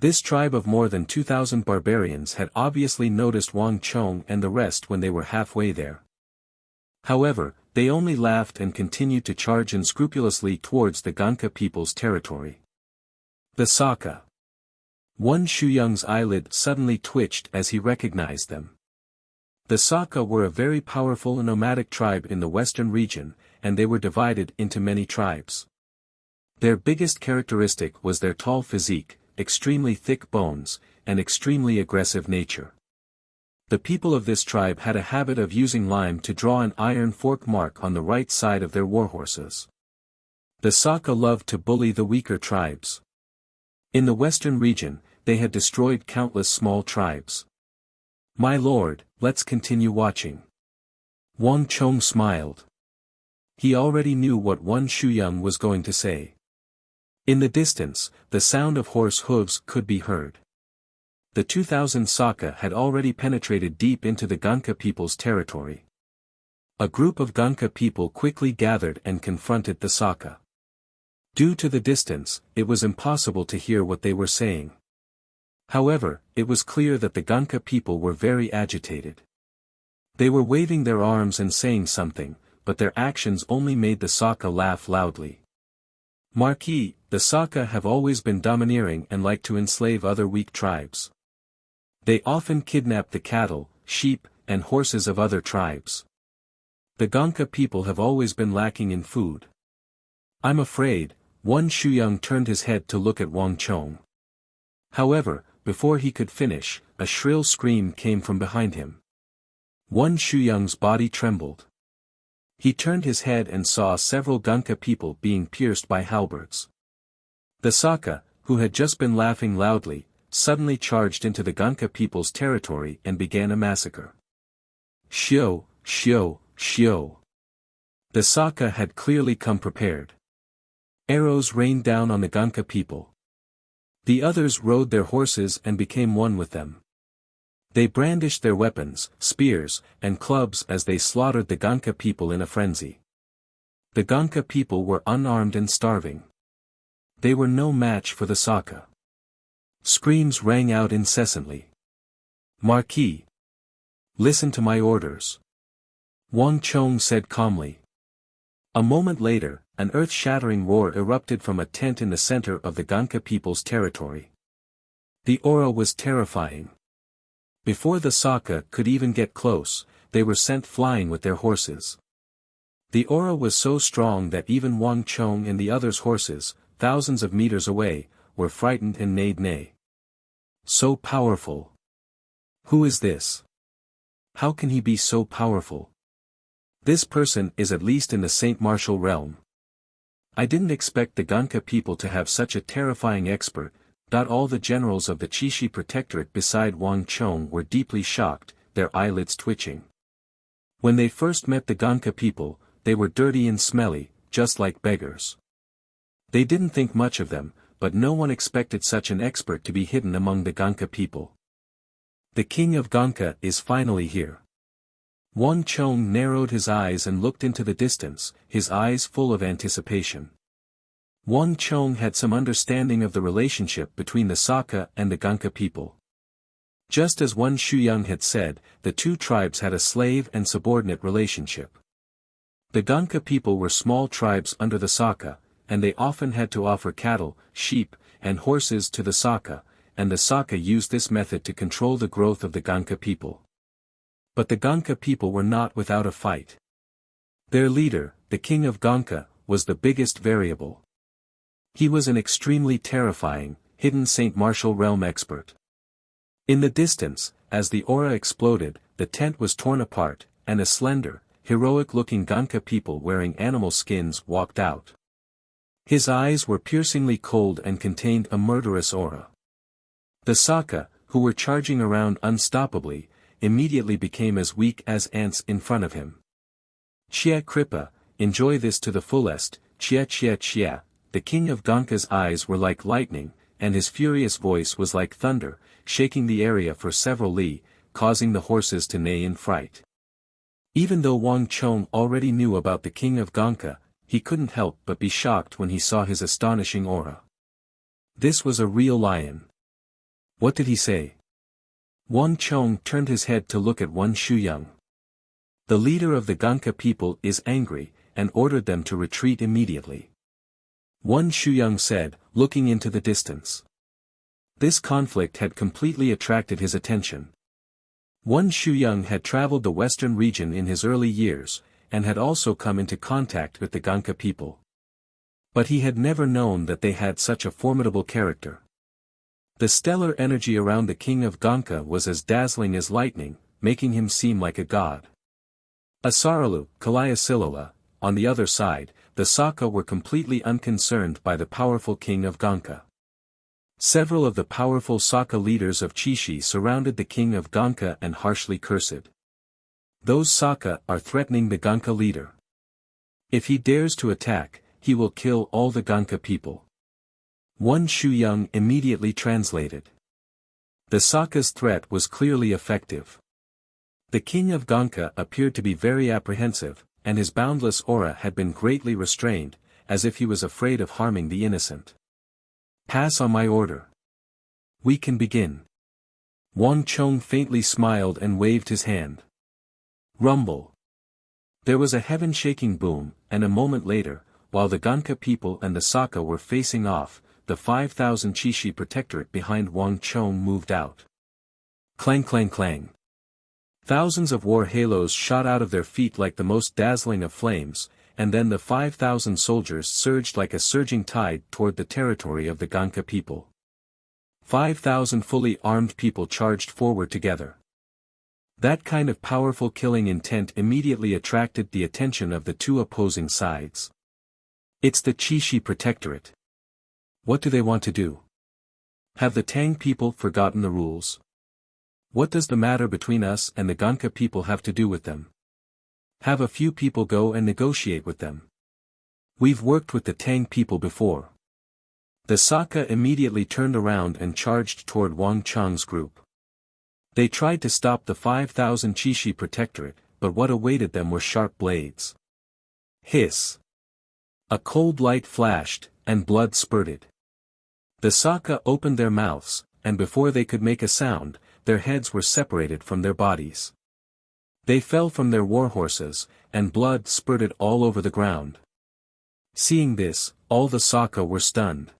A: This tribe of more than 2,000 barbarians had obviously noticed Wang Chong and the rest when they were halfway there. However, they only laughed and continued to charge unscrupulously towards the Gonka people's territory. The Saka. Wan Shuyang's eyelid suddenly twitched as he recognized them. The Saka were a very powerful and nomadic tribe in the western region, and they were divided into many tribes. Their biggest characteristic was their tall physique, extremely thick bones, and extremely aggressive nature. The people of this tribe had a habit of using lime to draw an iron fork mark on the right side of their warhorses. The Saka loved to bully the weaker tribes. In the western region, they had destroyed countless small tribes. My lord, let's continue watching. Wang Chong smiled. He already knew what Wan Shuyang was going to say. In the distance, the sound of horse hooves could be heard. The 2,000 Saka had already penetrated deep into the Gonka people's territory. A group of Gonka people quickly gathered and confronted the Saka. Due to the distance, it was impossible to hear what they were saying. However, it was clear that the Gonka people were very agitated. They were waving their arms and saying something, but their actions only made the Saka laugh loudly. Marquis, the Saka have always been domineering and like to enslave other weak tribes. They often kidnap the cattle, sheep, and horses of other tribes. The Gonka people have always been lacking in food. I'm afraid. Wan Shuyang turned his head to look at Wang Chong. However, before he could finish, a shrill scream came from behind him. Wan Shuyang's body trembled. He turned his head and saw several Gonka people being pierced by halberds. The Saka, who had just been laughing loudly, suddenly charged into the Gonka people's territory and began a massacre. Shio, shio, shio. The Saka had clearly come prepared. Arrows rained down on the Gonka people. The others rode their horses and became one with them. They brandished their weapons, spears, and clubs as they slaughtered the Gonka people in a frenzy. The Gonka people were unarmed and starving. They were no match for the Saka. Screams rang out incessantly. Marquis! Listen to my orders. Wang Chong said calmly. A moment later, an earth-shattering roar erupted from a tent in the center of the Gonka people's territory. The aura was terrifying. Before the Saka could even get close, they were sent flying with their horses. The aura was so strong that even Wang Chong and the others' horses, thousands of meters away, were frightened and neighed neigh. So powerful. Who is this? How can he be so powerful? This person is at least in the Saint Martial realm. I didn't expect the Gonka people to have such a terrifying expert. All the generals of the Chishi Protectorate beside Wang Chong were deeply shocked, their eyelids twitching. When they first met the Gonka people, they were dirty and smelly, just like beggars. They didn't think much of them, but no one expected such an expert to be hidden among the Gonka people. The king of Gonka is finally here. Wang Chong narrowed his eyes and looked into the distance, his eyes full of anticipation. Wang Chong had some understanding of the relationship between the Saka and the Gonka people. Just as Wan Shuyang had said, the two tribes had a slave and subordinate relationship. The Gonka people were small tribes under the Saka, and they often had to offer cattle, sheep, and horses to the Saka, and the Saka used this method to control the growth of the Gonka people. But the Gonka people were not without a fight. Their leader, the king of Gonka, was the biggest variable. He was an extremely terrifying, hidden Saint Martial realm expert. In the distance, as the aura exploded, the tent was torn apart, and a slender, heroic-looking Gonka people wearing animal skins walked out. His eyes were piercingly cold and contained a murderous aura. The Saka, who were charging around unstoppably, immediately became as weak as ants in front of him. Chia Kripa, enjoy this to the fullest, Chia Chia Chia. The king of Gonka's eyes were like lightning, and his furious voice was like thunder, shaking the area for several li, causing the horses to neigh in fright. Even though Wang Chong already knew about the king of Gonka, he couldn't help but be shocked when he saw his astonishing aura. This was a real lion. What did he say? Wang Chong turned his head to look at Wan Shuyang. The leader of the Gonka people is angry, and ordered them to retreat immediately. Wan Shuyang said, looking into the distance. This conflict had completely attracted his attention. Wan Shuyang had traveled the western region in his early years, and had also come into contact with the Gonka people. But he had never known that they had such a formidable character. The stellar energy around the king of Gonka was as dazzling as lightning, making him seem like a god. Asaralu, Kalayasilola, on the other side, the Saka were completely unconcerned by the powerful king of Gonka. Several of the powerful Saka leaders of Chishi surrounded the king of Gonka and harshly cursed. Those Saka are threatening the Gonka leader. If he dares to attack, he will kill all the Gonka people. Wan Shuyang immediately translated. The Saka's threat was clearly effective. The king of Gonka appeared to be very apprehensive, and his boundless aura had been greatly restrained, as if he was afraid of harming the innocent. Pass on my order. We can begin. Wang Chong faintly smiled and waved his hand. Rumble. There was a heaven-shaking boom, and a moment later, while the Ganka people and the Saka were facing off, the 5,000 Chishi protectorate behind Wang Chong moved out. Clang clang clang. Thousands of war halos shot out of their feet like the most dazzling of flames, and then the 5,000 soldiers surged like a surging tide toward the territory of the Ganka people. 5,000 fully armed people charged forward together. That kind of powerful killing intent immediately attracted the attention of the two opposing sides. It's the Chishi protectorate. What do they want to do? Have the Tang people forgotten the rules? What does the matter between us and the Ganka people have to do with them? Have a few people go and negotiate with them. We've worked with the Tang people before. The Saka immediately turned around and charged toward Wang Chang's group. They tried to stop the 5,000 Chishi protectorate, but what awaited them were sharp blades. Hiss! A cold light flashed, and blood spurted. The Saka opened their mouths, and before they could make a sound, their heads were separated from their bodies. They fell from their war horses, and blood spurted all over the ground. Seeing this, all the Saka were stunned.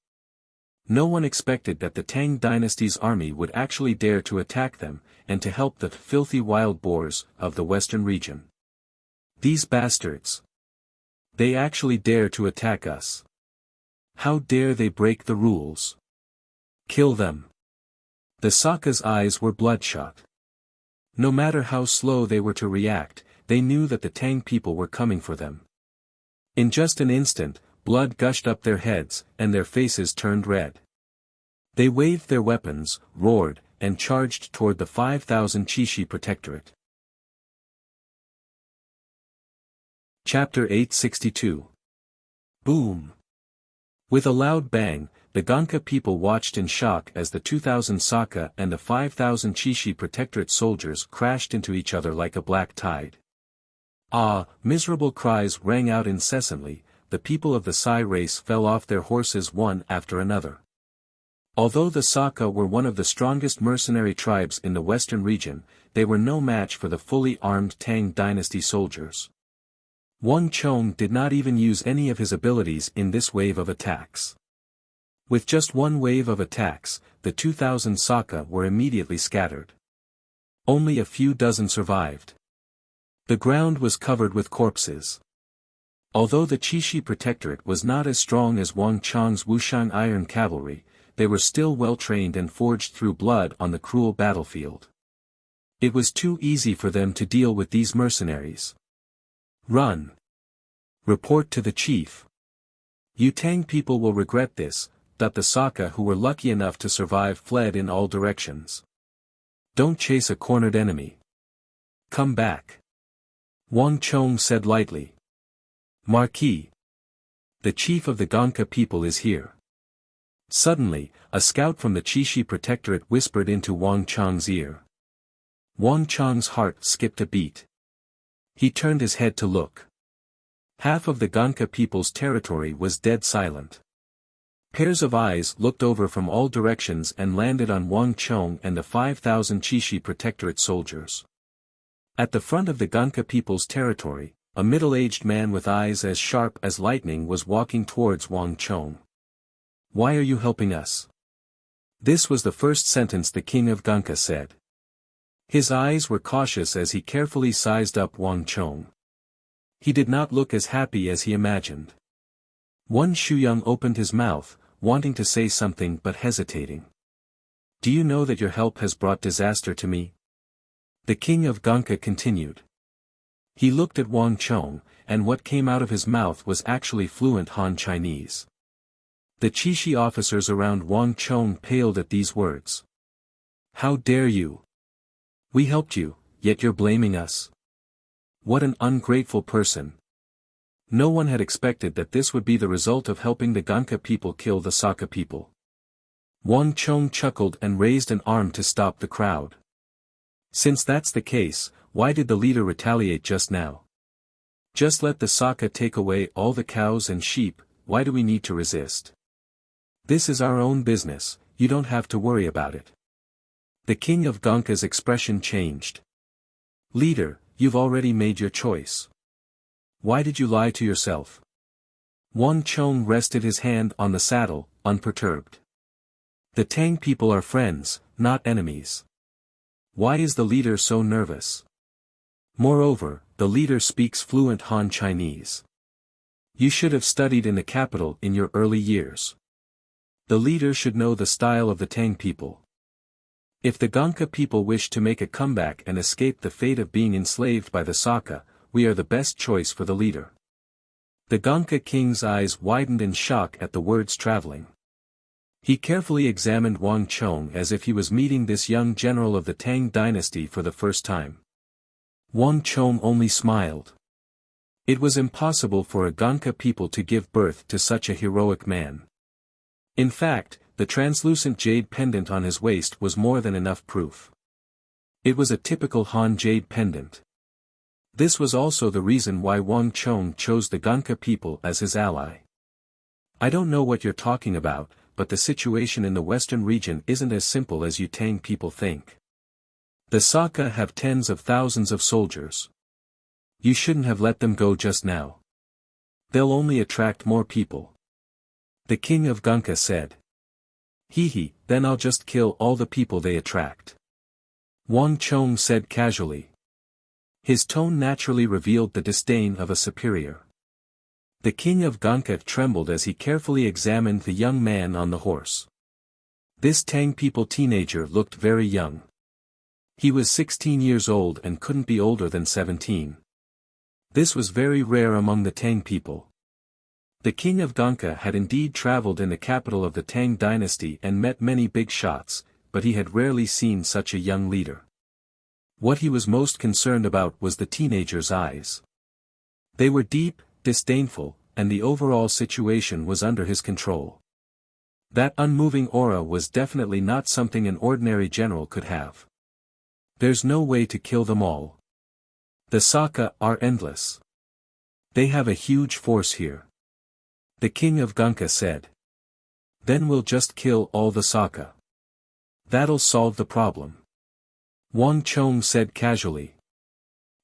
A: No one expected that the Tang dynasty's army would actually dare to attack them, and to help the filthy wild boars of the western region. These bastards! They actually dare to attack us. How dare they break the rules? Kill them! The Saka's eyes were bloodshot. No matter how slow they were to react, they knew that the Tang people were coming for them. In just an instant, blood gushed up their heads, and their faces turned red. They waved their weapons, roared, and charged toward the 5,000 Chishi protectorate. Chapter 862. Boom! With a loud bang, the Ganka people watched in shock as the 2,000 Saka and the 5,000 Chishi protectorate soldiers crashed into each other like a black tide. Ah! Miserable cries rang out incessantly. The people of the Sai race fell off their horses one after another. Although the Saka were one of the strongest mercenary tribes in the western region, they were no match for the fully armed Tang dynasty soldiers. Wang Chong did not even use any of his abilities in this wave of attacks. With just one wave of attacks, the 2,000 Saka were immediately scattered. Only a few dozen survived. The ground was covered with corpses. Although the Chishi protectorate was not as strong as Wang Chong's Wuxian iron cavalry, they were still well trained and forged through blood on the cruel battlefield. It was too easy for them to deal with these mercenaries. Run! Report to the chief. You Tang people will regret this, that the Saka who were lucky enough to survive fled in all directions. Don't chase a cornered enemy. Come back. Wang Chong said lightly. Marquis. The chief of the Ganka people is here. Suddenly, a scout from the Chishi protectorate whispered into Wang Chong's ear. Wang Chong's heart skipped a beat. He turned his head to look. Half of the Ganka people's territory was dead silent. Pairs of eyes looked over from all directions and landed on Wang Chong and the 5,000 Chishi protectorate soldiers. At the front of the Ganka people's territory, a middle-aged man with eyes as sharp as lightning was walking towards Wang Chong. Why are you helping us? This was the first sentence the king of Ganka said. His eyes were cautious as he carefully sized up Wang Chong. He did not look as happy as he imagined. Wan Shuyang opened his mouth, wanting to say something but hesitating. Do you know that your help has brought disaster to me? The king of Ganka continued. He looked at Wang Chong, and what came out of his mouth was actually fluent Han Chinese. The Chishi officers around Wang Chong paled at these words. How dare you? We helped you, yet you're blaming us. What an ungrateful person. No one had expected that this would be the result of helping the Ganka people kill the Saka people. Wang Chong chuckled and raised an arm to stop the crowd. Since that's the case, why did the leader retaliate just now? Just let the Saka take away all the cows and sheep, why do we need to resist? This is our own business, you don't have to worry about it. The king of Ganka's expression changed. Leader, you've already made your choice. Why did you lie to yourself? Wang Chong rested his hand on the saddle, unperturbed. The Tang people are friends, not enemies. Why is the leader so nervous? Moreover, the leader speaks fluent Han Chinese. You should have studied in the capital in your early years. The leader should know the style of the Tang people. If the Gonka people wish to make a comeback and escape the fate of being enslaved by the Saka, we are the best choice for the leader. The Gonka king's eyes widened in shock at the words traveling. He carefully examined Wang Chong as if he was meeting this young general of the Tang dynasty for the first time. Wang Chong only smiled. It was impossible for a Gonka people to give birth to such a heroic man. In fact, the translucent jade pendant on his waist was more than enough proof. It was a typical Han jade pendant. This was also the reason why Wang Chong chose the Gonka people as his ally. I don't know what you're talking about, but the situation in the western region isn't as simple as you Tang people think. The Saka have tens of thousands of soldiers. You shouldn't have let them go just now. They'll only attract more people. The king of Gonka said. Hee, then I'll just kill all the people they attract. Wang Chong said casually. His tone naturally revealed the disdain of a superior. The king of Gonka trembled as he carefully examined the young man on the horse. This Tang people teenager looked very young. He was 16 years old and couldn't be older than 17. This was very rare among the Tang people. The king of Gonka had indeed traveled in the capital of the Tang dynasty and met many big shots, but he had rarely seen such a young leader. What he was most concerned about was the teenager's eyes. They were deep, disdainful, and the overall situation was under his control. That unmoving aura was definitely not something an ordinary general could have. There's no way to kill them all. The Saka are endless. They have a huge force here. The king of Gonka said. Then we'll just kill all the Saka. That'll solve the problem. Wang Chong said casually.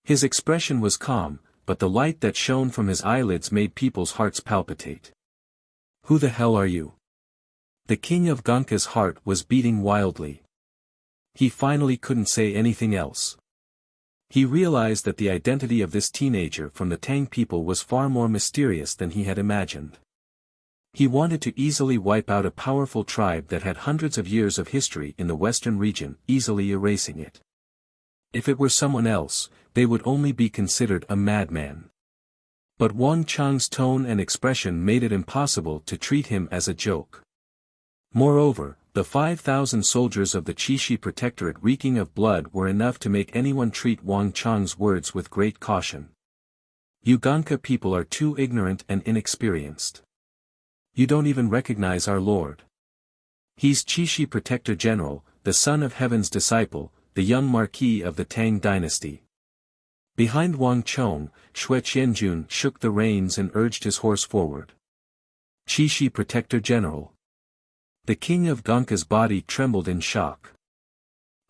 A: His expression was calm, but the light that shone from his eyelids made people's hearts palpitate. Who the hell are you? The king of Gonka's heart was beating wildly. He finally couldn't say anything else. He realized that the identity of this teenager from the Tang people was far more mysterious than he had imagined. He wanted to easily wipe out a powerful tribe that had hundreds of years of history in the western region, easily erasing it. If it were someone else, they would only be considered a madman. But Wang Chong's tone and expression made it impossible to treat him as a joke. Moreover, the 5,000 soldiers of the Qixi Protectorate reeking of blood were enough to make anyone treat Wang Chong's words with great caution. You Gonka people are too ignorant and inexperienced. You don't even recognize our lord. He's Qixi Protector General, the son of Heaven's disciple, the young marquis of the Tang dynasty. Behind Wang Chong, Xue Qianjun shook the reins and urged his horse forward. Qixi Protector General. The king of Gonka's body trembled in shock.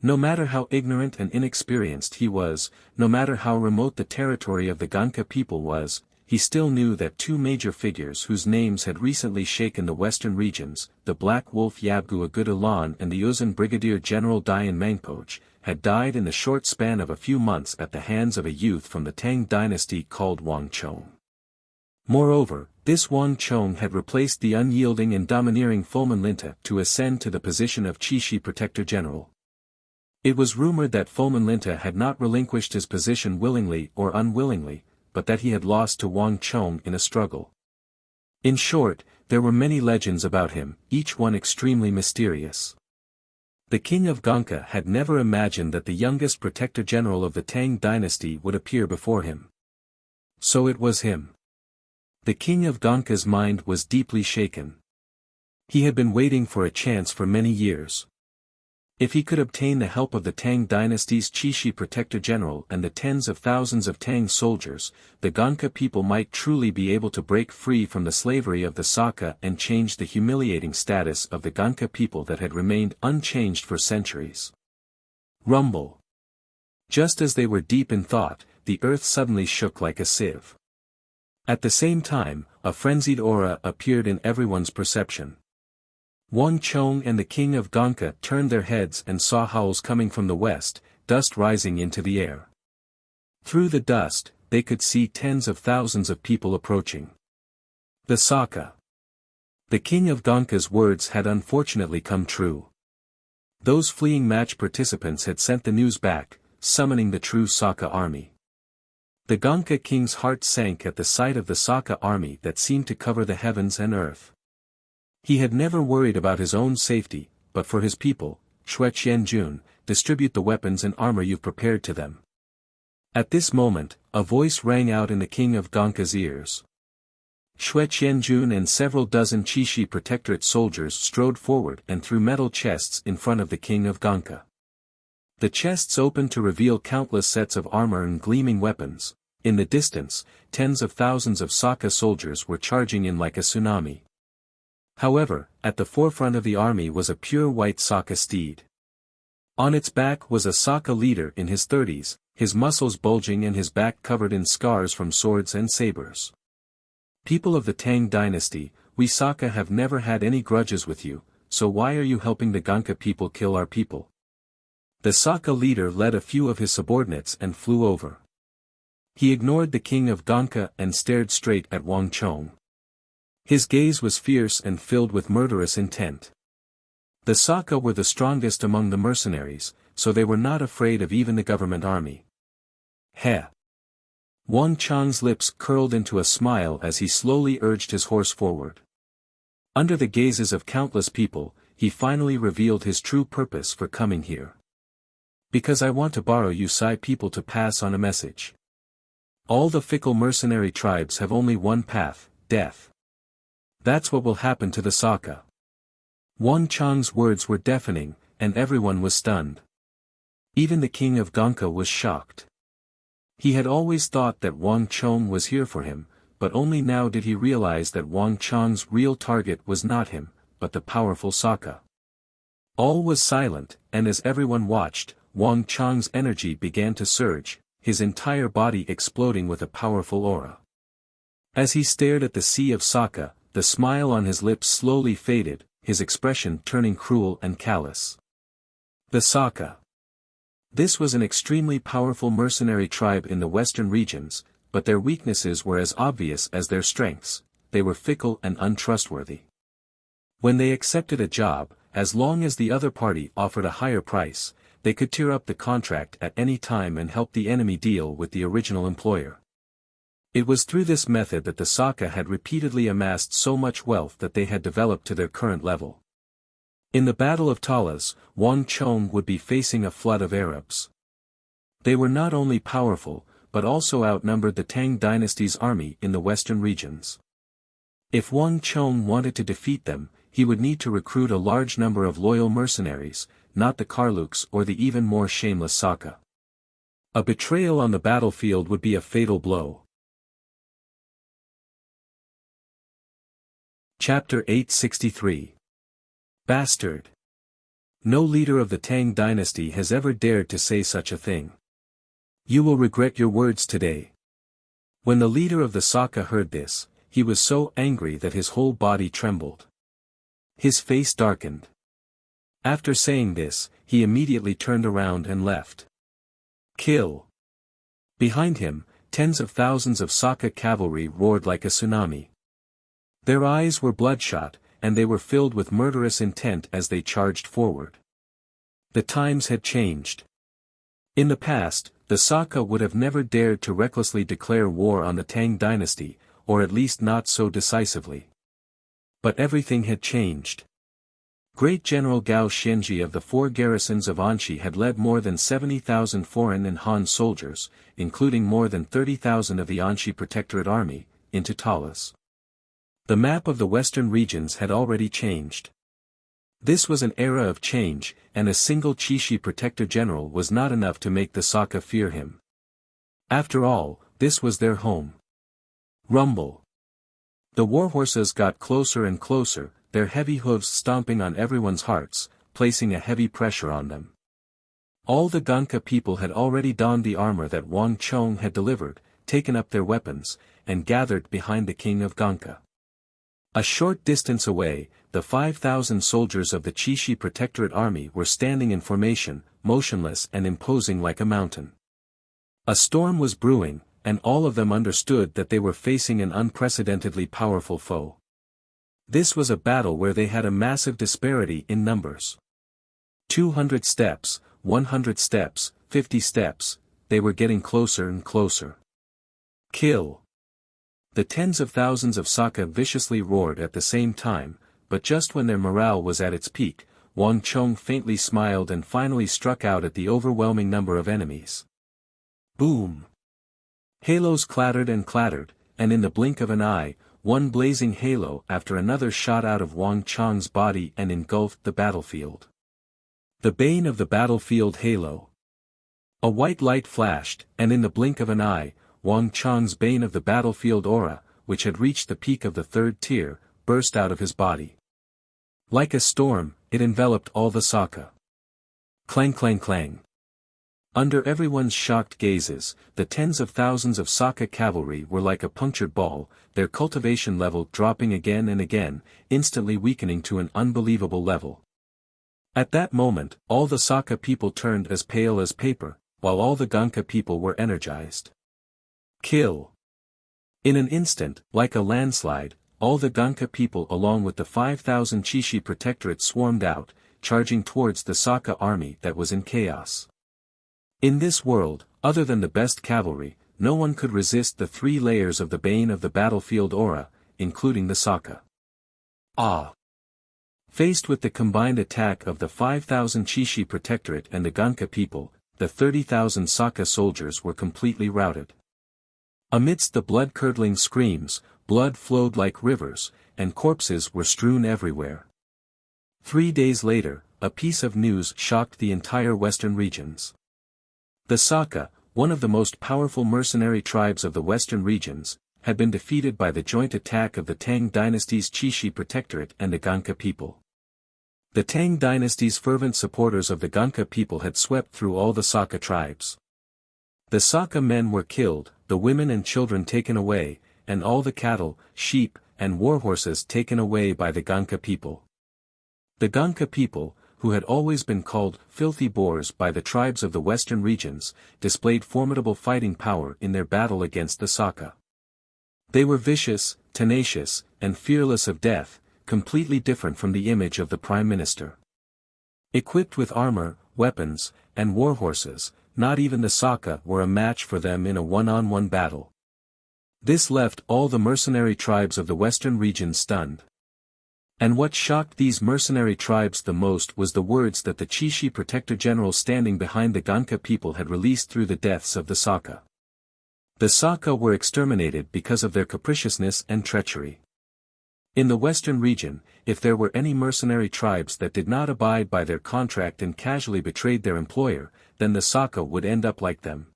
A: No matter how ignorant and inexperienced he was, no matter how remote the territory of the Gonka people was, he still knew that two major figures whose names had recently shaken the western regions, the Black Wolf Yabgu Agudalan and the Uzun Brigadier General Dian Mangpoch, had died in the short span of a few months at the hands of a youth from the Tang dynasty called Wang Chong. Moreover, this Wang Chong had replaced the unyielding and domineering Fulman Linta to ascend to the position of Qixi Protector General. It was rumored that Fulman Linta had not relinquished his position willingly or unwillingly, but that he had lost to Wang Chong in a struggle. In short, there were many legends about him, each one extremely mysterious. The king of Gonka had never imagined that the youngest protector general of the Tang dynasty would appear before him. So it was him. The king of Gonka's mind was deeply shaken. He had been waiting for a chance for many years. If he could obtain the help of the Tang dynasty's Qixi Protector General and the tens of thousands of Tang soldiers, the Gonka people might truly be able to break free from the slavery of the Saka and change the humiliating status of the Gonka people that had remained unchanged for centuries. Rumble. Just as they were deep in thought, the earth suddenly shook like a sieve. At the same time, a frenzied aura appeared in everyone's perception. Wang Chong and the king of Gonka turned their heads and saw howls coming from the west, dust rising into the air. Through the dust, they could see tens of thousands of people approaching. The Saka. The king of Gonka's words had unfortunately come true. Those fleeing match participants had sent the news back, summoning the true Saka army. The Gonka king's heart sank at the sight of the Saka army that seemed to cover the heavens and earth. He had never worried about his own safety, but for his people, Shui Qianjun, distribute the weapons and armor you've prepared to them. At this moment, a voice rang out in the king of Gonka's ears. Shui Qianjun and several dozen Qixi Protectorate soldiers strode forward and threw metal chests in front of the king of Gonka. The chests opened to reveal countless sets of armor and gleaming weapons. In the distance, tens of thousands of Saka soldiers were charging in like a tsunami. However, at the forefront of the army was a pure white Saka steed. On its back was a Saka leader in his 30s, his muscles bulging and his back covered in scars from swords and sabers. People of the Tang dynasty, we Saka have never had any grudges with you, so why are you helping the Gonka people kill our people? The Saka leader led a few of his subordinates and flew over. He ignored the king of Gonka and stared straight at Wang Chong. His gaze was fierce and filled with murderous intent. The Saka were the strongest among the mercenaries, so they were not afraid of even the government army. Heh! Wang Chong's lips curled into a smile as he slowly urged his horse forward. Under the gazes of countless people, he finally revealed his true purpose for coming here. Because I want to borrow you Sai people to pass on a message. All the fickle mercenary tribes have only one path, death. That's what will happen to the Saka. Wang Chong's words were deafening, and everyone was stunned. Even the king of Gonka was shocked. He had always thought that Wang Chong was here for him, but only now did he realize that Wang Chong's real target was not him, but the powerful Saka. All was silent, and as everyone watched, Wang Chong's energy began to surge, his entire body exploding with a powerful aura. As he stared at the sea of Saka, the smile on his lips slowly faded, his expression turning cruel and callous. The Saka. This was an extremely powerful mercenary tribe in the western regions, but their weaknesses were as obvious as their strengths. They were fickle and untrustworthy. When they accepted a job, as long as the other party offered a higher price, they could tear up the contract at any time and help the enemy deal with the original employer. It was through this method that the Saka had repeatedly amassed so much wealth that they had developed to their current level. In the Battle of Talas, Wang Chong would be facing a flood of Arabs. They were not only powerful, but also outnumbered the Tang dynasty's army in the western regions. If Wang Chong wanted to defeat them, he would need to recruit a large number of loyal mercenaries, not the Karluks or the even more shameless Saka. A betrayal on the battlefield would be a fatal blow. Chapter 863. Bastard. No leader of the Tang dynasty has ever dared to say such a thing. You will regret your words today. When the leader of the Saka heard this, he was so angry that his whole body trembled. His face darkened. After saying this, he immediately turned around and left. Kill. Behind him, tens of thousands of Saka cavalry roared like a tsunami. Their eyes were bloodshot, and they were filled with murderous intent as they charged forward. The times had changed. In the past, the Saka would have never dared to recklessly declare war on the Tang dynasty, or at least not so decisively. But everything had changed. Great General Gao Xianji of the 4 garrisons of Anxi had led more than 70,000 foreign and Han soldiers, including more than 30,000 of the Anxi Protectorate army, into Talas. The map of the western regions had already changed. This was an era of change, and a single Qixi Protector General was not enough to make the Saka fear him. After all, this was their home. Rumble. The warhorses got closer and closer, their heavy hooves stomping on everyone's hearts, placing a heavy pressure on them. All the Gonka people had already donned the armor that Wang Chong had delivered, taken up their weapons, and gathered behind the king of Ganka. A short distance away, the 5,000 soldiers of the Chishi Protectorate army were standing in formation, motionless and imposing like a mountain. A storm was brewing, and all of them understood that they were facing an unprecedentedly powerful foe. This was a battle where they had a massive disparity in numbers. 200 steps, 100 steps, 50 steps, they were getting closer and closer. Kill! The tens of thousands of Saka viciously roared at the same time, but just when their morale was at its peak, Wang Chong faintly smiled and finally struck out at the overwhelming number of enemies. Boom! Halos clattered and clattered, and in the blink of an eye, one blazing halo after another shot out of Wang Chong's body and engulfed the battlefield. The bane of the battlefield halo. A white light flashed, and in the blink of an eye, Wang Chong's bane of the battlefield aura, which had reached the peak of the third tier, burst out of his body. Like a storm, it enveloped all the Saka. Clang clang clang. Under everyone's shocked gazes, the tens of thousands of Saka cavalry were like a punctured ball, their cultivation level dropping again and again, instantly weakening to an unbelievable level. At that moment, all the Saka people turned as pale as paper, while all the Ganka people were energized. Kill! In an instant, like a landslide, all the Ganka people along with the 5,000 Chishi Protectorate swarmed out, charging towards the Saka army that was in chaos. In this world, other than the best cavalry, no one could resist the 3 layers of the bane of the battlefield aura, including the Saka. Ah! Faced with the combined attack of the 5,000 Chishi Protectorate and the Ganka people, the 30,000 Saka soldiers were completely routed. Amidst the blood-curdling screams, blood flowed like rivers, and corpses were strewn everywhere. 3 days later, a piece of news shocked the entire western regions. The Saka, one of the most powerful mercenary tribes of the western regions, had been defeated by the joint attack of the Tang dynasty's Chishi Protectorate and the Ganka people. The Tang dynasty's fervent supporters of the Ganka people had swept through all the Saka tribes. The Saka men were killed, the women and children taken away, and all the cattle, sheep, and warhorses taken away by the Ganka people. The Ganka people, who had always been called filthy boars by the tribes of the western regions, displayed formidable fighting power in their battle against the Saka. They were vicious, tenacious, and fearless of death, completely different from the image of the Prime Minister. Equipped with armor, weapons, and warhorses, not even the Saka were a match for them in a one-on-one battle. This left all the mercenary tribes of the western region stunned. And what shocked these mercenary tribes the most was the words that the Chishi Protector General standing behind the Ganka people had released through the deaths of the Saka. The Saka were exterminated because of their capriciousness and treachery. In the western region, if there were any mercenary tribes that did not abide by their contract and casually betrayed their employer, then the Saka would end up like them.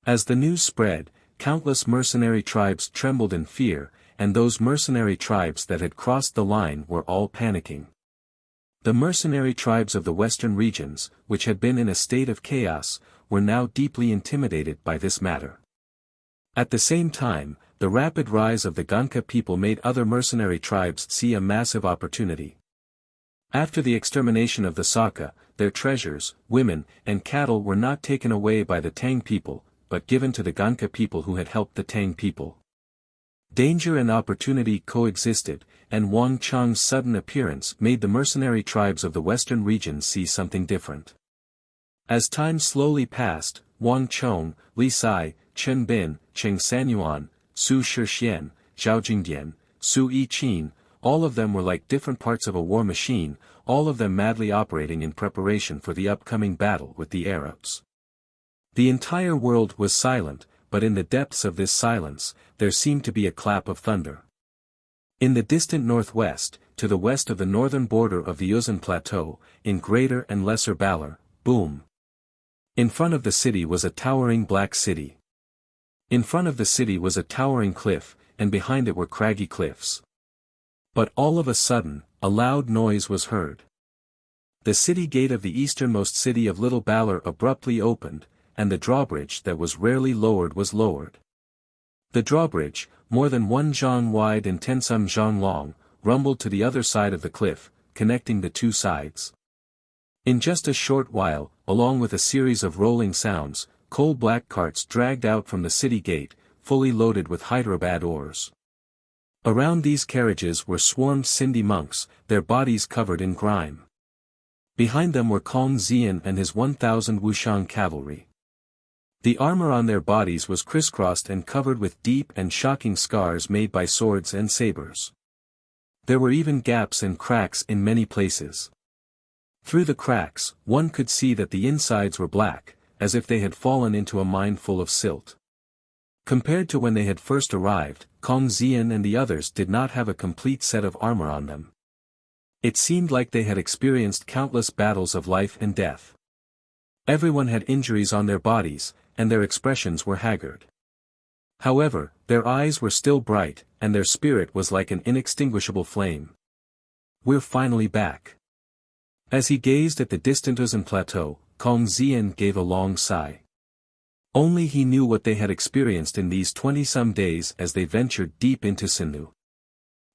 A: As the news spread, countless mercenary tribes trembled in fear, and those mercenary tribes that had crossed the line were all panicking. The mercenary tribes of the western regions, which had been in a state of chaos, were now deeply intimidated by this matter. At the same time, the rapid rise of the Ganka people made other mercenary tribes see a massive opportunity. After the extermination of the Saka, their treasures, women, and cattle were not taken away by the Tang people, but given to the Ganka people who had helped the Tang people. Danger and opportunity coexisted, and Wang Chong's sudden appearance made the mercenary tribes of the western region see something different. As time slowly passed, Wang Chong, Li Sai, Chen Bin, Cheng Sanyuan, Su Shixian, Zhao Jingdian, Su Yiqin, all of them were like different parts of a war machine, all of them madly operating in preparation for the upcoming battle with the Arabs. The entire world was silent, but in the depths of this silence, there seemed to be a clap of thunder. In the distant northwest, to the west of the northern border of the Yuzhan Plateau, in Greater and Lesser Balar, boom. In front of the city was a towering black city. In front of the city was a towering cliff, and behind it were craggy cliffs. But all of a sudden, a loud noise was heard. The city gate of the easternmost city of Little Balar abruptly opened, and the drawbridge that was rarely lowered was lowered. The drawbridge, more than 1 zhang wide and 10 zhang long, rumbled to the other side of the cliff, connecting the two sides. In just a short while, along with a series of rolling sounds, coal-black carts dragged out from the city gate, fully loaded with Hyderabad ores. Around these carriages were swarmed Sindhi monks, their bodies covered in grime. Behind them were Kong Xian and his 1,000 Wuxian cavalry. The armor on their bodies was crisscrossed and covered with deep and shocking scars made by swords and sabers. There were even gaps and cracks in many places. Through the cracks, one could see that the insides were black, as if they had fallen into a mine full of silt. Compared to when they had first arrived, Kong Xian and the others did not have a complete set of armor on them. It seemed like they had experienced countless battles of life and death. Everyone had injuries on their bodies, and their expressions were haggard. However, their eyes were still bright, and their spirit was like an inextinguishable flame. "We're finally back." As he gazed at the distant Uzan plateau, Kong Xian gave a long sigh. Only he knew what they had experienced in these 20-some days as they ventured deep into Sindhu.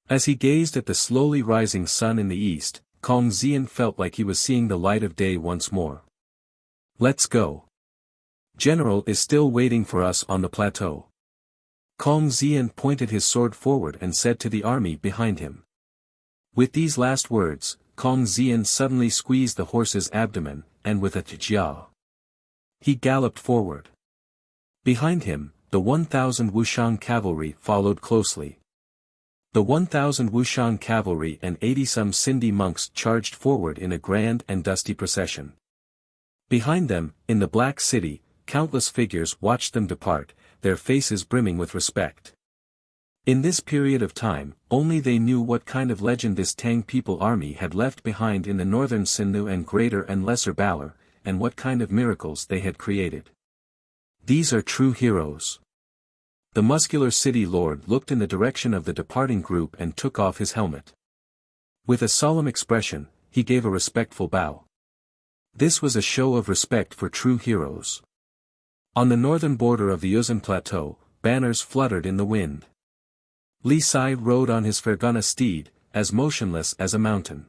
A: As he gazed at the slowly rising sun in the east, Kong Xian felt like he was seeing the light of day once more. "Let's go. General is still waiting for us on the plateau." Kong Xian pointed his sword forward and said to the army behind him. With these last words, Kong Xian suddenly squeezed the horse's abdomen, and with a tjia, he galloped forward. Behind him, the 1,000 Wuxian cavalry followed closely. The 1,000 Wuxian cavalry and 80-some Sindhi monks charged forward in a grand and dusty procession. Behind them, in the Black City, countless figures watched them depart, their faces brimming with respect. In this period of time, only they knew what kind of legend this Tang people army had left behind in the northern Sindhu and Greater and Lesser Balor, and what kind of miracles they had created. These are true heroes. The muscular city lord looked in the direction of the departing group and took off his helmet. With a solemn expression, he gave a respectful bow. This was a show of respect for true heroes. On the northern border of the Uzan plateau, banners fluttered in the wind. Li Sai rode on his Fergana steed, as motionless as a mountain.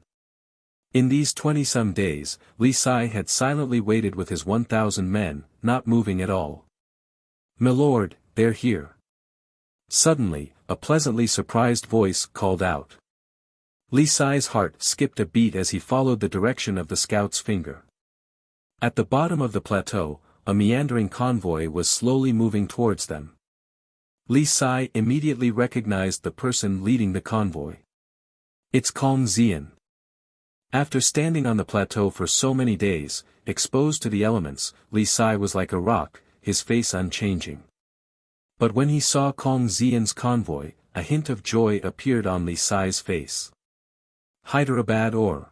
A: In these 20-some days, Li Sai had silently waited with his 1,000 men, not moving at all. "Milord, they're here." Suddenly, a pleasantly surprised voice called out. Li Sai's heart skipped a beat as he followed the direction of the scout's finger. At the bottom of the plateau, a meandering convoy was slowly moving towards them. Li Sai immediately recognized the person leading the convoy. "It's Kong Xian." After standing on the plateau for so many days, exposed to the elements, Li Sai was like a rock, his face unchanging. But when he saw Kong Xian's convoy, a hint of joy appeared on Li Sai's face. Hyderabad ore.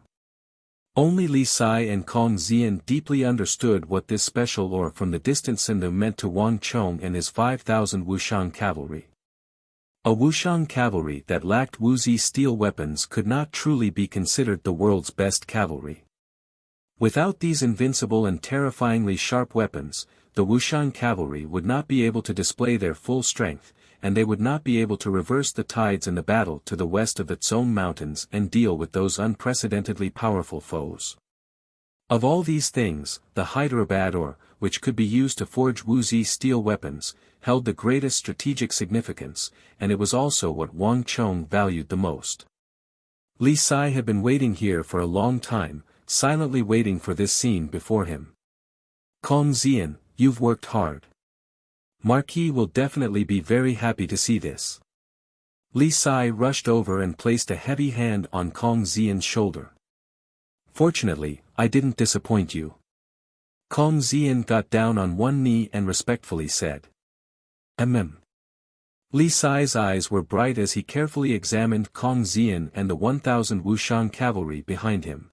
A: Only Li Sai and Kong Xian deeply understood what this special ore from the distant Sindhu meant to Wang Chong and his 5,000 Wuxian cavalry. A Wuxian cavalry that lacked Wuxia steel weapons could not truly be considered the world's best cavalry. Without these invincible and terrifyingly sharp weapons, the Wuxian cavalry would not be able to display their full strength, and they would not be able to reverse the tides in the battle to the west of the Tsong Mountains and deal with those unprecedentedly powerful foes. Of all these things, the Hyderabad ore, which could be used to forge Wuxia steel weapons, held the greatest strategic significance, and it was also what Wang Chong valued the most. Li Sai had been waiting here for a long time, silently waiting for this scene before him. "Kong Xian, you've worked hard. Marquis will definitely be very happy to see this." Li Sai rushed over and placed a heavy hand on Kong Xian's shoulder. "Fortunately, I didn't disappoint you." Kong Xian got down on one knee and respectfully said, "Amen." Li Sai's eyes were bright as he carefully examined Kong Xian and the 1,000 Wuxian cavalry behind him.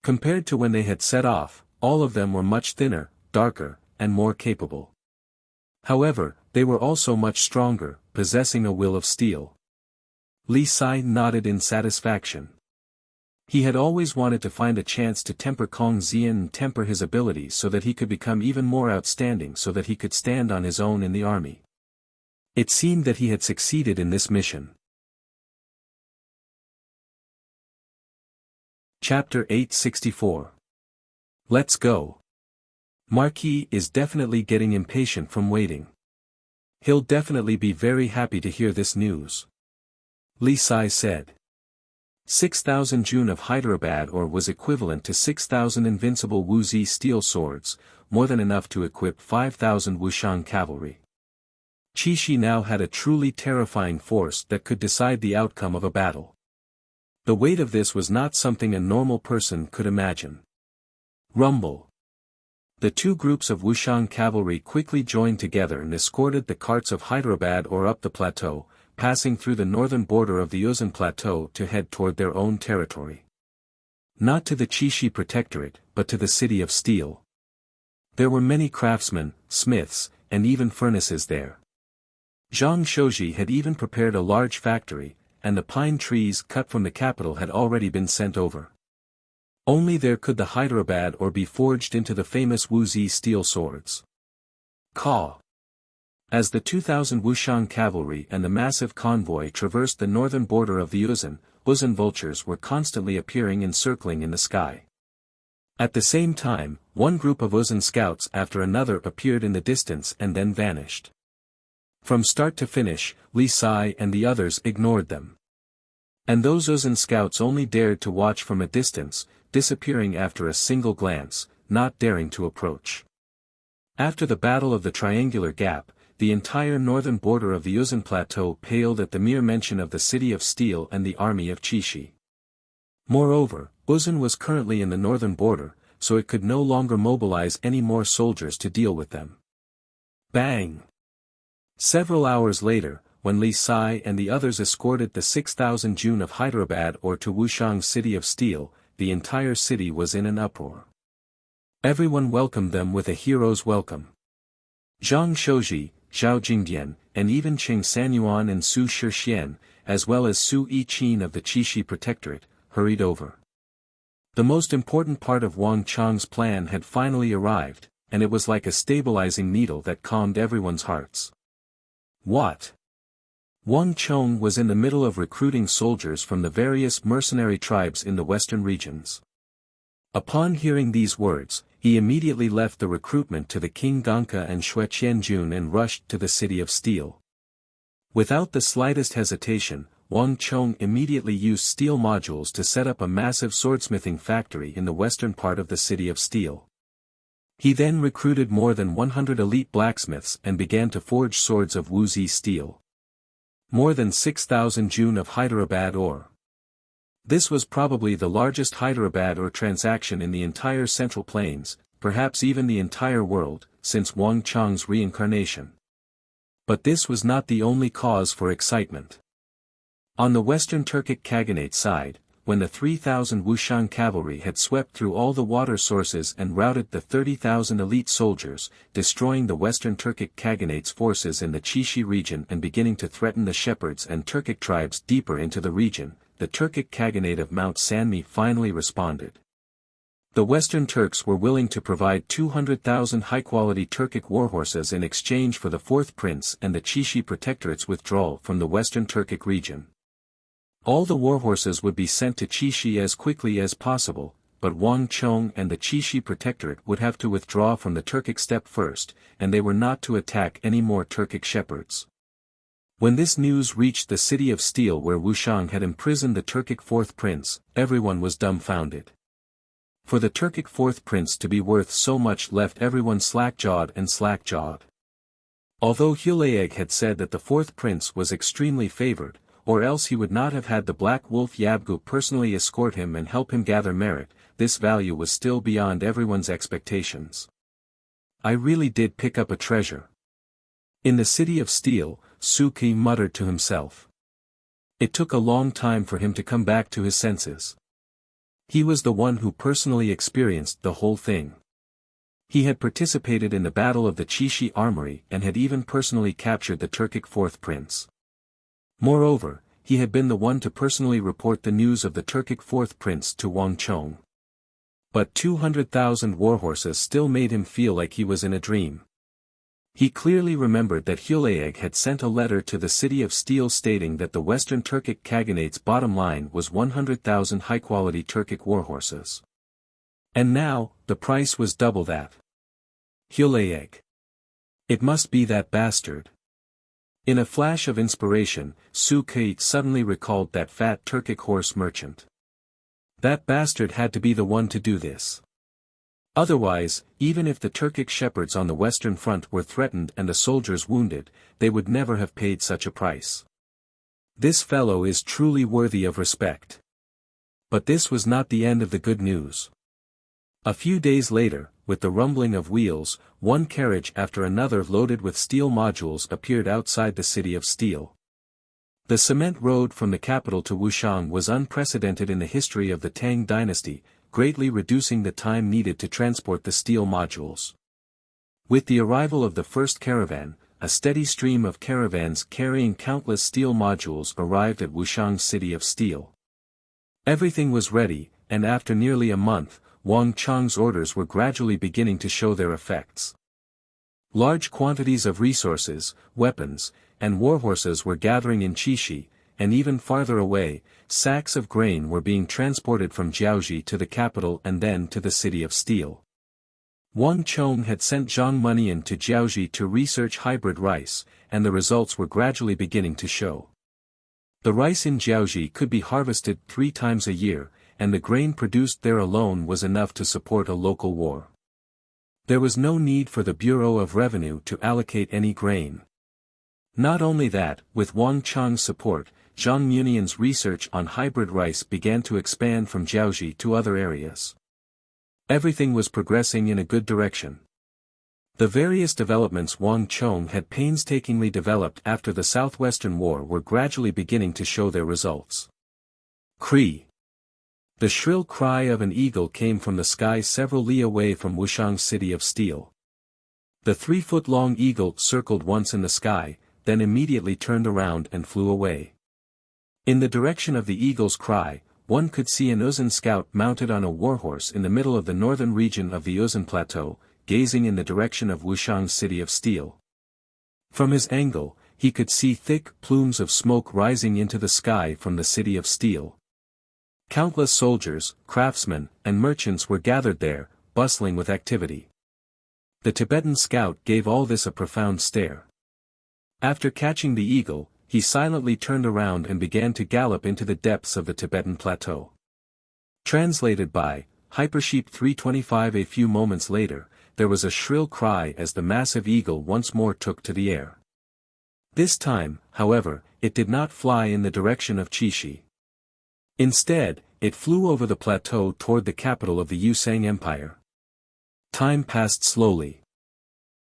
A: Compared to when they had set off, all of them were much thinner, darker, and more capable. However, they were also much stronger, possessing a will of steel. Li Sai nodded in satisfaction. He had always wanted to find a chance to temper Kong Xian and temper his abilities so that he could become even more outstanding so that he could stand on his own in the army. It seemed that he had succeeded in this mission. Chapter 864. Let's go. Marquis is definitely getting impatient from waiting. He'll definitely be very happy to hear this news. Li Sai said. 6,000 Jun of Hyderabad ore was equivalent to 6,000 invincible Wuxia steel swords, more than enough to equip 5,000 Wuxian cavalry. Qixi now had a truly terrifying force that could decide the outcome of a battle. The weight of this was not something a normal person could imagine. Rumble. The two groups of Wuxian cavalry quickly joined together and escorted the carts of Hyderabad ore up the plateau, passing through the northern border of the Uzan plateau to head toward their own territory. Not to the Qixi protectorate, but to the city of steel. There were many craftsmen, smiths, and even furnaces there. Zhang Shouji had even prepared a large factory, and the pine trees cut from the capital had already been sent over. Only there could the Hyderabad ore be forged into the famous Wuxia steel swords. Caw. As the 2,000 Wuxian cavalry and the massive convoy traversed the northern border of the Uzan vultures were constantly appearing and circling in the sky. At the same time, one group of Uzan scouts after another appeared in the distance and then vanished. From start to finish, Li Sai and the others ignored them. And those Uzan scouts only dared to watch from a distance, disappearing after a single glance, not daring to approach. After the Battle of the Triangular Gap, the entire northern border of the Uzan plateau paled at the mere mention of the city of steel and the army of Qixi. Moreover, Uzan was currently in the northern border, so it could no longer mobilize any more soldiers to deal with them. Bang! Several hours later, when Li Sai and the others escorted the 6,000 Jun of Hyderabad ore to Wuxiang's city of steel, the entire city was in an uproar. Everyone welcomed them with a hero's welcome. Zhang Shouji, Zhao Jingdian, and even Qing Sanyuan and Su Shixian, as well as Su Yiqin of the Qixi protectorate, hurried over. The most important part of Wang Chang's plan had finally arrived, and it was like a stabilizing needle that calmed everyone's hearts. What? Wang Chong was in the middle of recruiting soldiers from the various mercenary tribes in the western regions. Upon hearing these words, he immediately left the recruitment to the King Ganka and Xue Qianjun and rushed to the city of steel. Without the slightest hesitation, Wang Chong immediately used steel modules to set up a massive swordsmithing factory in the western part of the city of steel. He then recruited more than 100 elite blacksmiths and began to forge swords of Wuxia steel. More than 6,000 Jun of Hyderabad ore. This was probably the largest Hyderabad ore transaction in the entire Central Plains, perhaps even the entire world, since Wang Chang's reincarnation. But this was not the only cause for excitement. On the Western Turkic Khaganate side, when the 3,000 Wuxian cavalry had swept through all the water sources and routed the 30,000 elite soldiers, destroying the Western Turkic Khaganate's forces in the Qixi region and beginning to threaten the shepherds and Turkic tribes deeper into the region, the Turkic Khaganate of Mount Sanmi finally responded. The Western Turks were willing to provide 200,000 high-quality Turkic warhorses in exchange for the fourth prince and the Qixi protectorate's withdrawal from the Western Turkic region. All the warhorses would be sent to Qixi as quickly as possible, but Wang Chong and the Qixi protectorate would have to withdraw from the Turkic steppe first, and they were not to attack any more Turkic shepherds. When this news reached the city of steel where Wuxiang had imprisoned the Turkic fourth prince, everyone was dumbfounded. For the Turkic fourth prince to be worth so much left everyone slack-jawed. Although Hulaeg had said that the fourth prince was extremely favored, or else he would not have had the Black Wolf Yabgu personally escort him and help him gather merit, this value was still beyond everyone's expectations. I really did pick up a treasure. In the city of steel, Suki muttered to himself. It took a long time for him to come back to his senses. He was the one who personally experienced the whole thing. He had participated in the battle of the Qixi armory and had even personally captured the Turkic fourth prince. Moreover, he had been the one to personally report the news of the Turkic fourth prince to Wang Chong. But 200,000 warhorses still made him feel like he was in a dream. He clearly remembered that Hulaeg had sent a letter to the City of Steel stating that the Western Turkic Khaganate's bottom line was 100,000 high-quality Turkic warhorses. And now, the price was double that. Hulaeg. It must be that bastard. In a flash of inspiration, Su-Kate suddenly recalled that fat Turkic horse merchant. That bastard had to be the one to do this. Otherwise, even if the Turkic shepherds on the Western Front were threatened and the soldiers wounded, they would never have paid such a price. This fellow is truly worthy of respect. But this was not the end of the good news. A few days later, with the rumbling of wheels, one carriage after another loaded with steel modules appeared outside the City of Steel. The cement road from the capital to Wuxiang was unprecedented in the history of the Tang dynasty, greatly reducing the time needed to transport the steel modules. With the arrival of the first caravan, a steady stream of caravans carrying countless steel modules arrived at Wuxiang's City of Steel. Everything was ready, and after nearly a month, Wang Chang's orders were gradually beginning to show their effects. Large quantities of resources, weapons, and warhorses were gathering in Qixi, and even farther away, sacks of grain were being transported from Jiaoxi to the capital and then to the City of Steel. Wang Chong had sent Zhang Munian to Jiaoxi to research hybrid rice, and the results were gradually beginning to show. The rice in Jiaoxi could be harvested 3 times a year, and the grain produced there alone was enough to support a local war. There was no need for the Bureau of Revenue to allocate any grain. Not only that, with Wang Chang's support, Zhang Munian's research on hybrid rice began to expand from Jiaoxi to other areas. Everything was progressing in a good direction. The various developments Wang Chong had painstakingly developed after the Southwestern War were gradually beginning to show their results. Cree. The shrill cry of an eagle came from the sky several li away from Wuxiang's City of Steel. The 3-foot-long eagle circled once in the sky, then immediately turned around and flew away. In the direction of the eagle's cry, one could see an Uzun scout mounted on a warhorse in the middle of the northern region of the Uzun Plateau, gazing in the direction of Wuxiang's City of Steel. From his angle, he could see thick plumes of smoke rising into the sky from the City of Steel. Countless soldiers, craftsmen, and merchants were gathered there, bustling with activity. The Tibetan scout gave all this a profound stare. After catching the eagle, he silently turned around and began to gallop into the depths of the Tibetan plateau. Translated by Hypersheep 325. A few moments later, there was a shrill cry as the massive eagle once more took to the air. This time, however, it did not fly in the direction of Qixi. Instead, it flew over the plateau toward the capital of the Yusang Empire. Time passed slowly.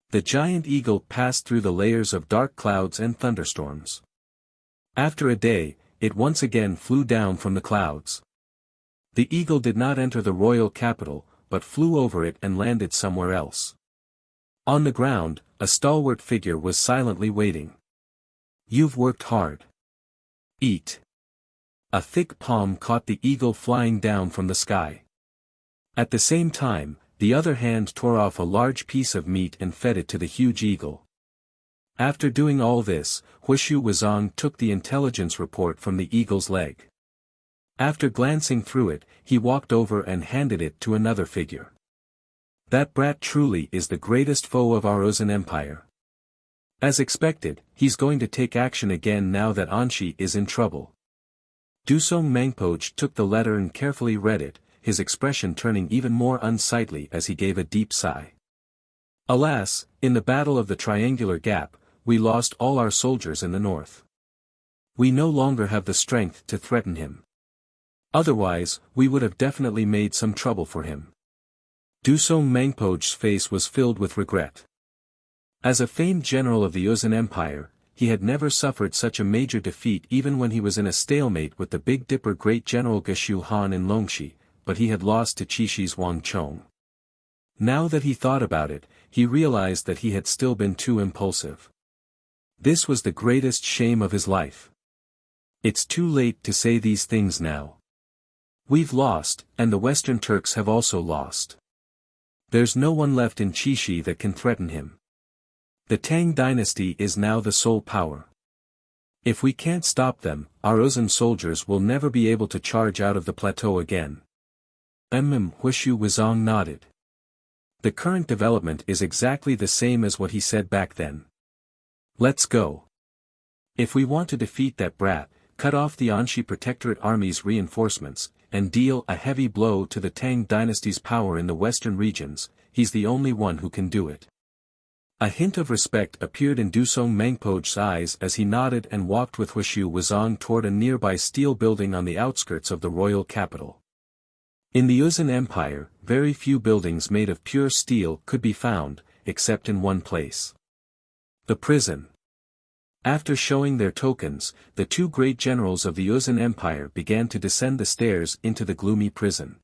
A: The giant eagle passed through the layers of dark clouds and thunderstorms. After a day, it once again flew down from the clouds. The eagle did not enter the royal capital, but flew over it and landed somewhere else. On the ground, a stalwart figure was silently waiting. "You've worked hard. Eat." A thick palm caught the eagle flying down from the sky. At the same time, the other hand tore off a large piece of meat and fed it to the huge eagle. After doing all this, Huishu Wuzong took the intelligence report from the eagle's leg. After glancing through it, he walked over and handed it to another figure. "That brat truly is the greatest foe of our Uzun Empire. As expected, he's going to take action again now that Anshi is in trouble." Dusong Mangpoj took the letter and carefully read it, his expression turning even more unsightly as he gave a deep sigh. "Alas, in the Battle of the Triangular Gap, we lost all our soldiers in the north. We no longer have the strength to threaten him. Otherwise, we would have definitely made some trouble for him." Dusong Mangpoj's face was filled with regret. As a famed general of the Uzun Empire, he had never suffered such a major defeat even when he was in a stalemate with the Big Dipper Great General Geshu Han in Longxi, but he had lost to Qixi's Wang Chong. Now that he thought about it, he realized that he had still been too impulsive. This was the greatest shame of his life. It's too late to say these things now. We've lost, and the Western Turks have also lost. There's no one left in Qixi that can threaten him. The Tang dynasty is now the sole power. If we can't stop them, our Uzun soldiers will never be able to charge out of the plateau again. Wuxia Wuzong nodded. The current development is exactly the same as what he said back then. Let's go. If we want to defeat that brat, cut off the Anxi Protectorate Army's reinforcements, and deal a heavy blow to the Tang dynasty's power in the western regions, he's the only one who can do it. A hint of respect appeared in Dusong Mengpo's eyes as he nodded and walked with Wuxia Wuzong toward a nearby steel building on the outskirts of the royal capital. In the Uzun Empire, very few buildings made of pure steel could be found, except in one place. The prison. After showing their tokens, the two great generals of the Uzun Empire began to descend the stairs into the gloomy prison.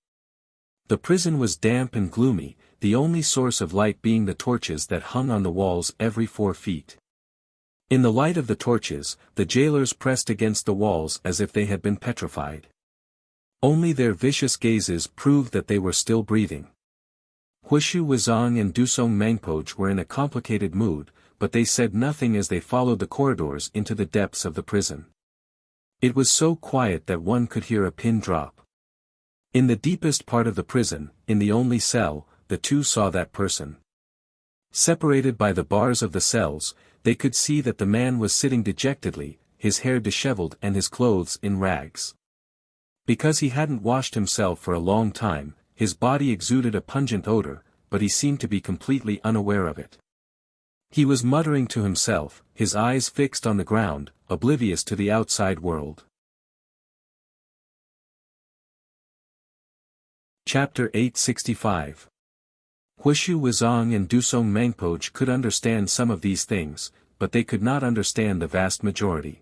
A: The prison was damp and gloomy, the only source of light being the torches that hung on the walls every 4 feet. In the light of the torches, the jailers pressed against the walls as if they had been petrified. Only their vicious gazes proved that they were still breathing. Wuxia Wuzong and Dusong Mengpo were in a complicated mood, but they said nothing as they followed the corridors into the depths of the prison. It was so quiet that one could hear a pin drop. In the deepest part of the prison, in the only cell, the two saw that person. Separated by the bars of the cells, they could see that the man was sitting dejectedly, his hair disheveled and his clothes in rags. Because he hadn't washed himself for a long time, his body exuded a pungent odor, but he seemed to be completely unaware of it. He was muttering to himself, his eyes fixed on the ground, oblivious to the outside world. Chapter 865. Wuxia Wuzong and Dusong Mengpo could understand some of these things, but they could not understand the vast majority.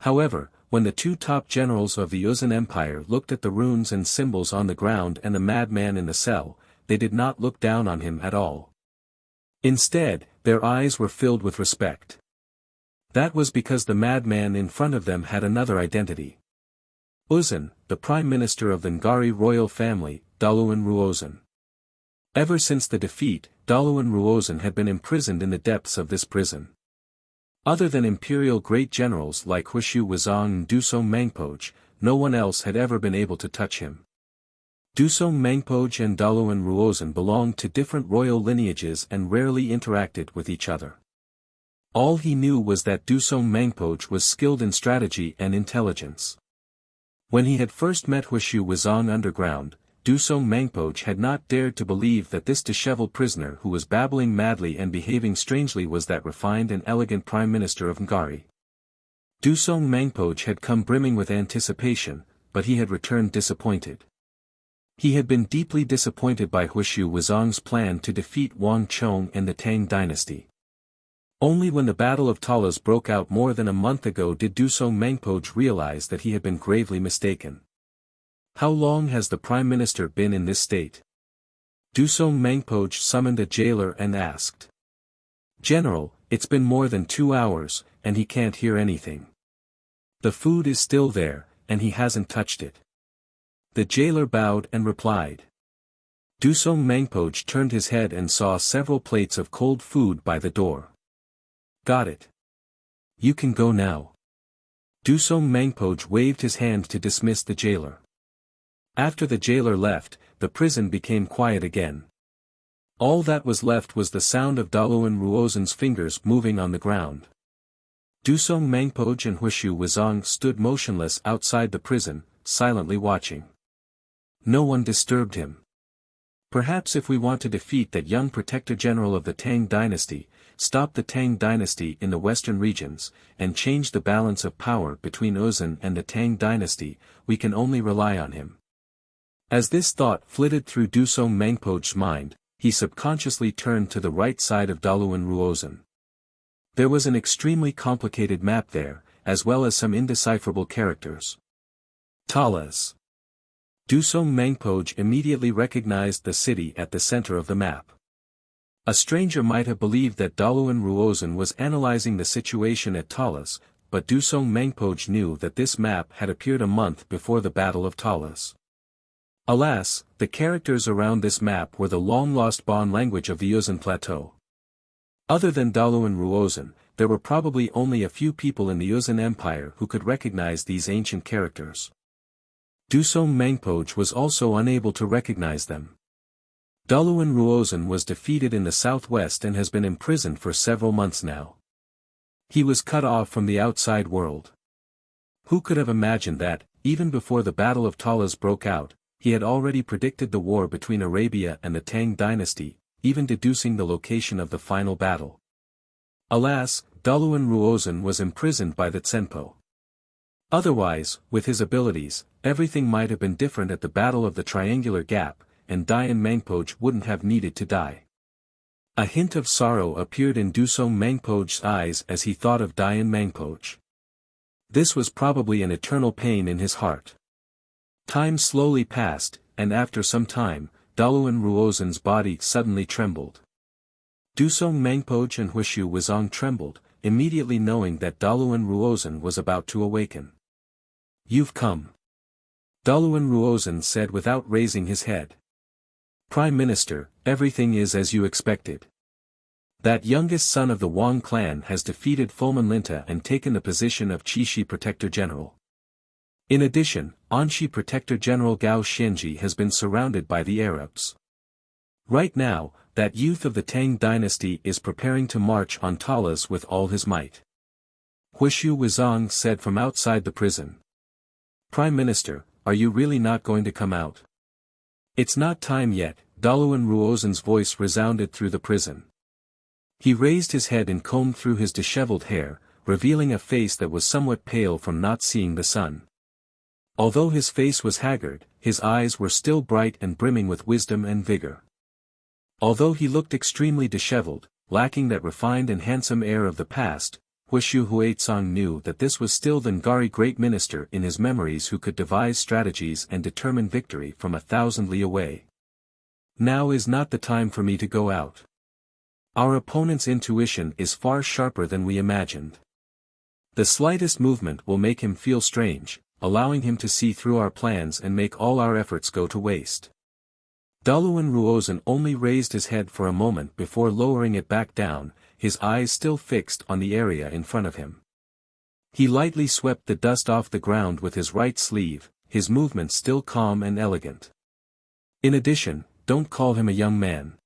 A: However, when the two top generals of the Uzun Empire looked at the runes and symbols on the ground and the madman in the cell, they did not look down on him at all. Instead, their eyes were filled with respect. That was because the madman in front of them had another identity. Uzun, the prime minister of the Ngari royal family, Daluan Ruozun. Ever since the defeat, Daluan Ruozun had been imprisoned in the depths of this prison. Other than imperial great generals like Wuxia Wuzong and Dusong Mengpo, no one else had ever been able to touch him. Dusong Mengpo and Daluan Ruozun belonged to different royal lineages and rarely interacted with each other. All he knew was that Dusong Mengpo was skilled in strategy and intelligence. When he had first met Wuxia Wuzong underground, Dusong Mengpo had not dared to believe that this disheveled prisoner who was babbling madly and behaving strangely was that refined and elegant prime minister of Ngari. Dusong Mengpo had come brimming with anticipation, but he had returned disappointed. He had been deeply disappointed by Wuxia Wuzong's plan to defeat Wang Chong and the Tang dynasty. Only when the Battle of Talas broke out more than a month ago did Dusong Mengpo realize that he had been gravely mistaken. How long has the Prime Minister been in this state? Dusong Mengpo summoned a jailer and asked. General, it's been more than 2 hours, and he can't hear anything. The food is still there, and he hasn't touched it. The jailer bowed and replied. Dusong Mengpo turned his head and saw several plates of cold food by the door. Got it. You can go now. Dusong Mengpo waved his hand to dismiss the jailer. After the jailer left, the prison became quiet again. All that was left was the sound of Daluan Ruozun's fingers moving on the ground. Dusong Mengpo and Wuxia Wuzong stood motionless outside the prison, silently watching. No one disturbed him. Perhaps if we want to defeat that young protector general of the Tang dynasty, stop the Tang dynasty in the western regions, and change the balance of power between Uzun and the Tang dynasty, we can only rely on him. As this thought flitted through Dusong Mengpo's mind, he subconsciously turned to the right side of Daluan Ruozun. There was an extremely complicated map there, as well as some indecipherable characters. Talas. Dusong Mengpo immediately recognized the city at the center of the map. A stranger might have believed that Daluan Ruozun was analyzing the situation at Talas, but Dusong Mengpo knew that this map had appeared a month before the Battle of Talas. Alas, the characters around this map were the long-lost Bon language of the Uzun Plateau. Other than Daluan Ruozhen, there were probably only a few people in the Yuzhan Empire who could recognize these ancient characters. Dusong Mengpoj was also unable to recognize them. Daluan Ruozhen was defeated in the southwest and has been imprisoned for several months now. He was cut off from the outside world. Who could have imagined that, even before the Battle of Talas broke out, he had already predicted the war between Arabia and the Tang dynasty, even deducing the location of the final battle. Alas, Daluan Ruozhen was imprisoned by the Tsenpo. Otherwise, with his abilities, everything might have been different at the Battle of the Triangular Gap, and Dayan Mengpoj wouldn't have needed to die. A hint of sorrow appeared in Dusong Mengpoj's eyes as he thought of Dayan Mengpoj. This was probably an eternal pain in his heart. Time slowly passed, and after some time, Daluan Ruozhen's body suddenly trembled. Dusong Mengpoj and Huishu Wuzong trembled, immediately knowing that Daluan Ruozhen was about to awaken. "You've come." Daluan Ruozhen said without raising his head. "Prime Minister, everything is as you expected. That youngest son of the Wang clan has defeated Fulman Linta and taken the position of Qixi Protector General. In addition, Anxi Protector General Gao Xianji has been surrounded by the Arabs. Right now, that youth of the Tang dynasty is preparing to march on Talas with all his might." Huishu Wuzong said from outside the prison. "Prime Minister, are you really not going to come out?" "It's not time yet," Daluan Ruozhen's voice resounded through the prison. He raised his head and combed through his disheveled hair, revealing a face that was somewhat pale from not seeing the sun. Although his face was haggard, his eyes were still bright and brimming with wisdom and vigor. Although he looked extremely disheveled, lacking that refined and handsome air of the past, Huishu Huaitsong knew that this was still the Ngari great minister in his memories who could devise strategies and determine victory from 1,000 li away. "Now is not the time for me to go out. Our opponent's intuition is far sharper than we imagined. The slightest movement will make him feel strange, allowing him to see through our plans and make all our efforts go to waste." Daluan Ruozhen only raised his head for a moment before lowering it back down, his eyes still fixed on the area in front of him. He lightly swept the dust off the ground with his right sleeve, his movements still calm and elegant. "In addition, don't call him a young man.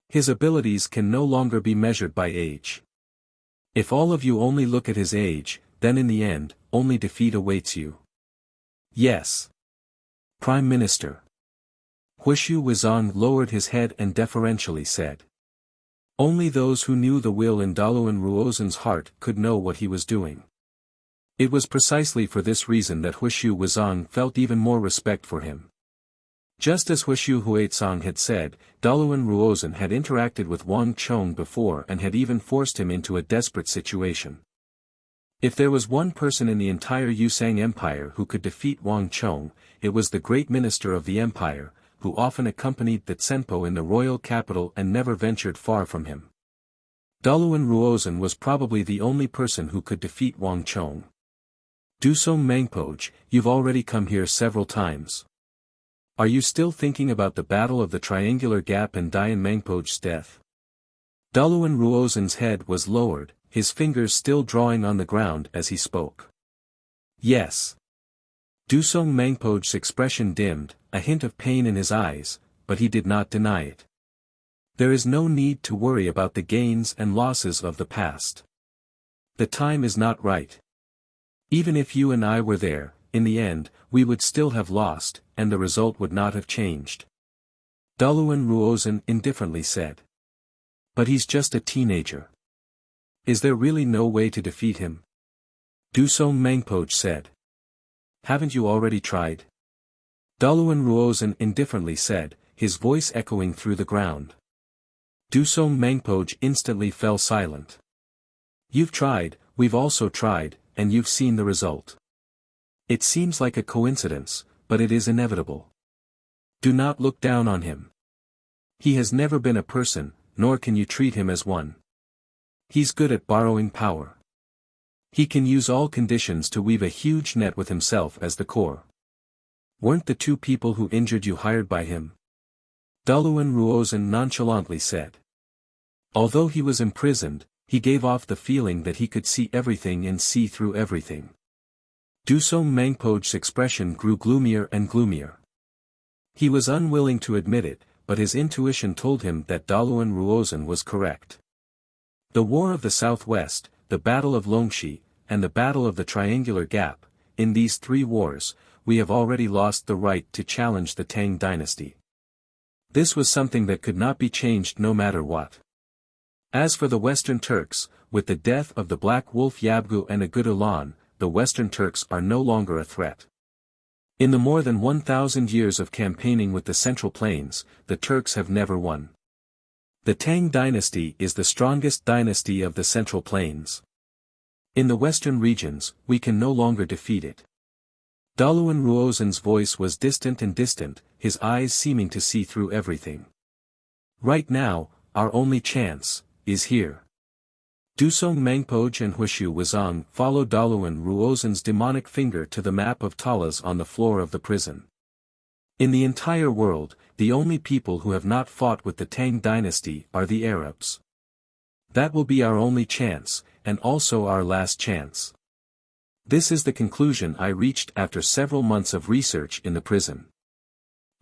A: His abilities can no longer be measured by age. If all of you only look at his age, then in the end, only defeat awaits you." "Yes. Prime Minister." Huishu Wuzong lowered his head and deferentially said. Only those who knew the will in Daluan Ruozhen's heart could know what he was doing. It was precisely for this reason that Huishu Wuzong felt even more respect for him. Just as Huishu Huaitsong had said, Daluan Ruozhen had interacted with Wang Chong before and had even forced him into a desperate situation. If there was one person in the entire Yusang Empire who could defeat Wang Chong, it was the great minister of the empire, who often accompanied the Tsenpo in the royal capital and never ventured far from him. Daluan Ruozhen was probably the only person who could defeat Wang Chong. "Dusong Mengpoj, you've already come here several times. Are you still thinking about the Battle of the Triangular Gap and Dayan Mengpoj's death?" Daluan Ruozhen's head was lowered, his fingers still drawing on the ground as he spoke. "Yes." Dusong Mengpoj's expression dimmed, a hint of pain in his eyes, but he did not deny it. "There is no need to worry about the gains and losses of the past. The time is not right. Even if you and I were there, in the end, we would still have lost, and the result would not have changed." Daluan Ruozhen indifferently said. "But he's just a teenager. Is there really no way to defeat him?" Dusong Mengpoj said. "Haven't you already tried?" Daluan Ruozhen indifferently said, his voice echoing through the ground. Dusong Mengpoj instantly fell silent. "You've tried, we've also tried, and you've seen the result. It seems like a coincidence, but it is inevitable. Do not look down on him. He has never been a person, nor can you treat him as one. He's good at borrowing power. He can use all conditions to weave a huge net with himself as the core. Weren't the two people who injured you hired by him?" Daluan Ruozhen nonchalantly said. Although he was imprisoned, he gave off the feeling that he could see everything and see through everything. Dusong Mangpo's expression grew gloomier and gloomier. He was unwilling to admit it, but his intuition told him that Daluan Ruozhen was correct. The War of the Southwest, the Battle of Longxi, and the Battle of the Triangular Gap, in these three wars, we have already lost the right to challenge the Tang dynasty. This was something that could not be changed no matter what. As for the Western Turks, with the death of the Black Wolf Yabgu and Agud Ulan, the Western Turks are no longer a threat. In the more than 1,000 years of campaigning with the Central Plains, the Turks have never won. The Tang dynasty is the strongest dynasty of the Central Plains. In the western regions, we can no longer defeat it. Daluan Ruozhen's voice was distant and distant, his eyes seeming to see through everything. Right now, our only chance is here. Dusong Mangpoj and Huishu Wuzong followed Daluan Ruozhen's demonic finger to the map of Talas on the floor of the prison. In the entire world, the only people who have not fought with the Tang dynasty are the Arabs. That will be our only chance, and also our last chance. This is the conclusion I reached after several months of research in the prison.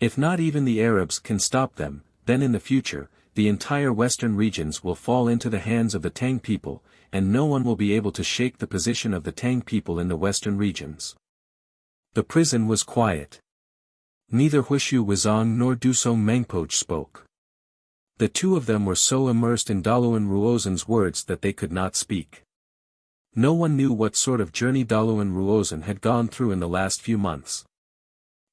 A: If not even the Arabs can stop them, then in the future, the entire western regions will fall into the hands of the Tang people, and no one will be able to shake the position of the Tang people in the western regions. The prison was quiet. Neither Huishu Wuzong nor Dusong Mangpoj spoke. The two of them were so immersed in Daluan Ruozhen's words that they could not speak. No one knew what sort of journey Daluan Ruozhen had gone through in the last few months.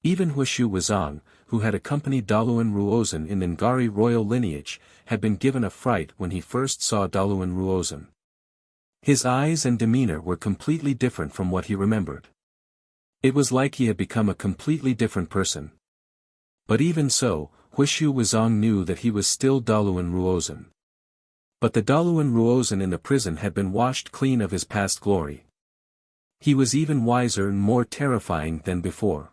A: Even Huishu Wuzong, who had accompanied Daluan Ruozhen in the Ngari royal lineage, had been given a fright when he first saw Daluan Ruozhen. His eyes and demeanor were completely different from what he remembered. It was like he had become a completely different person. But even so, Huishu Wuzong knew that he was still Daluan Ruozhen. But the Daluan Ruozhen in the prison had been washed clean of his past glory. He was even wiser and more terrifying than before.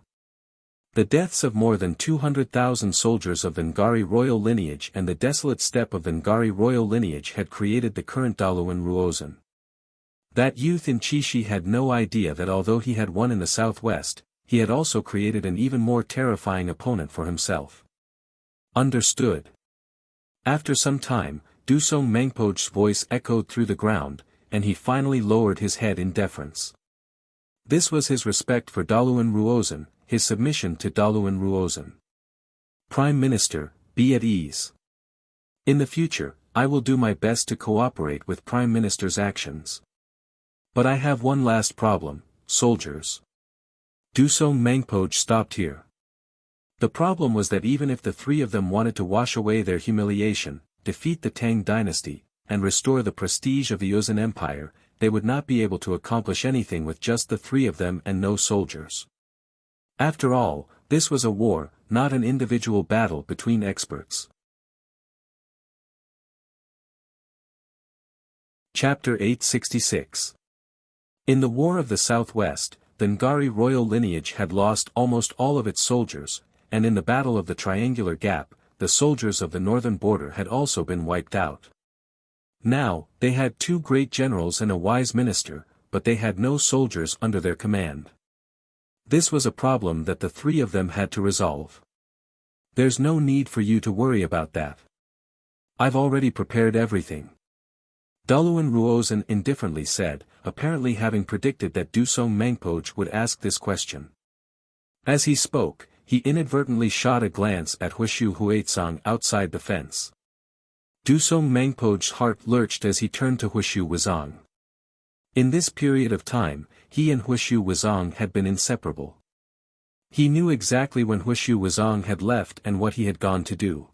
A: The deaths of more than 200,000 soldiers of the Ngari royal lineage and the desolate steppe of the Ngari royal lineage had created the current Daluan Ruozhen. That youth in Chishi had no idea that although he had won in the southwest, he had also created an even more terrifying opponent for himself. Understood. After some time, Dusong Mangpoj's voice echoed through the ground, and he finally lowered his head in deference. This was his respect for Daluan Ruozhen, his submission to Daluan Ruozhen. Prime Minister, be at ease. In the future, I will do my best to cooperate with Prime Minister's actions. But I have one last problem, soldiers. Dusong Mangpoj stopped here. The problem was that even if the three of them wanted to wash away their humiliation, defeat the Tang dynasty, and restore the prestige of the Yuzhan Empire, they would not be able to accomplish anything with just the three of them and no soldiers. After all, this was a war, not an individual battle between experts. Chapter 866. In the War of the Southwest, the Ngari royal lineage had lost almost all of its soldiers, and in the Battle of the Triangular Gap, the soldiers of the northern border had also been wiped out. Now, they had two great generals and a wise minister, but they had no soldiers under their command. This was a problem that the three of them had to resolve. There's no need for you to worry about that. I've already prepared everything. Daluan Ruozhen indifferently said, apparently having predicted that Dusong Mangpoj would ask this question. As he spoke, he inadvertently shot a glance at Huishu Huaitsong outside the fence. Dusong Mangpoj's heart lurched as he turned to Huishu Wuzong. In this period of time, he and Huishu Wuzong had been inseparable. He knew exactly when Huishu Wuzong had left and what he had gone to do.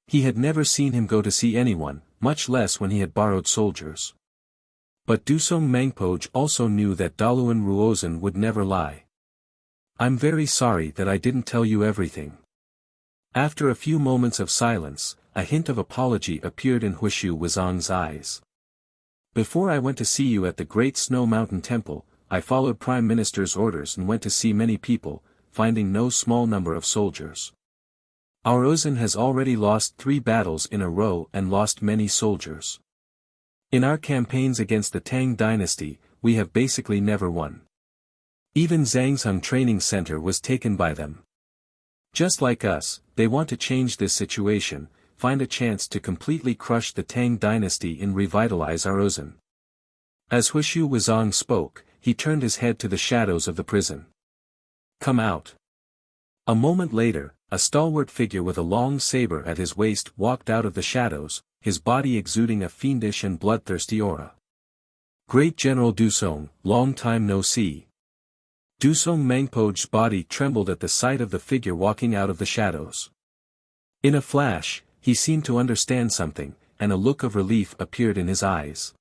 A: He had never seen him go to see anyone, much less when he had borrowed soldiers. But Dusong Mangpoj also knew that Daluan Ruozhen would never lie. I'm very sorry that I didn't tell you everything. After a few moments of silence, a hint of apology appeared in Huishu Wuzong's eyes. Before I went to see you at the Great Snow Mountain Temple, I followed Prime Minister's orders and went to see many people, finding no small number of soldiers. Our Uzun has already lost 3 battles in a row and lost many soldiers. In our campaigns against the Tang dynasty, we have basically never won. Even Zhangzheng Training Center was taken by them. Just like us, they want to change this situation, find a chance to completely crush the Tang dynasty and revitalize our Uzun. As Huishu Wuzong spoke, he turned his head to the shadows of the prison. Come out. A moment later, a stalwart figure with a long saber at his waist walked out of the shadows, his body exuding a fiendish and bloodthirsty aura. Great General Dusong, long time no see. Dusong Mangpo's body trembled at the sight of the figure walking out of the shadows. In a flash, he seemed to understand something, and a look of relief appeared in his eyes.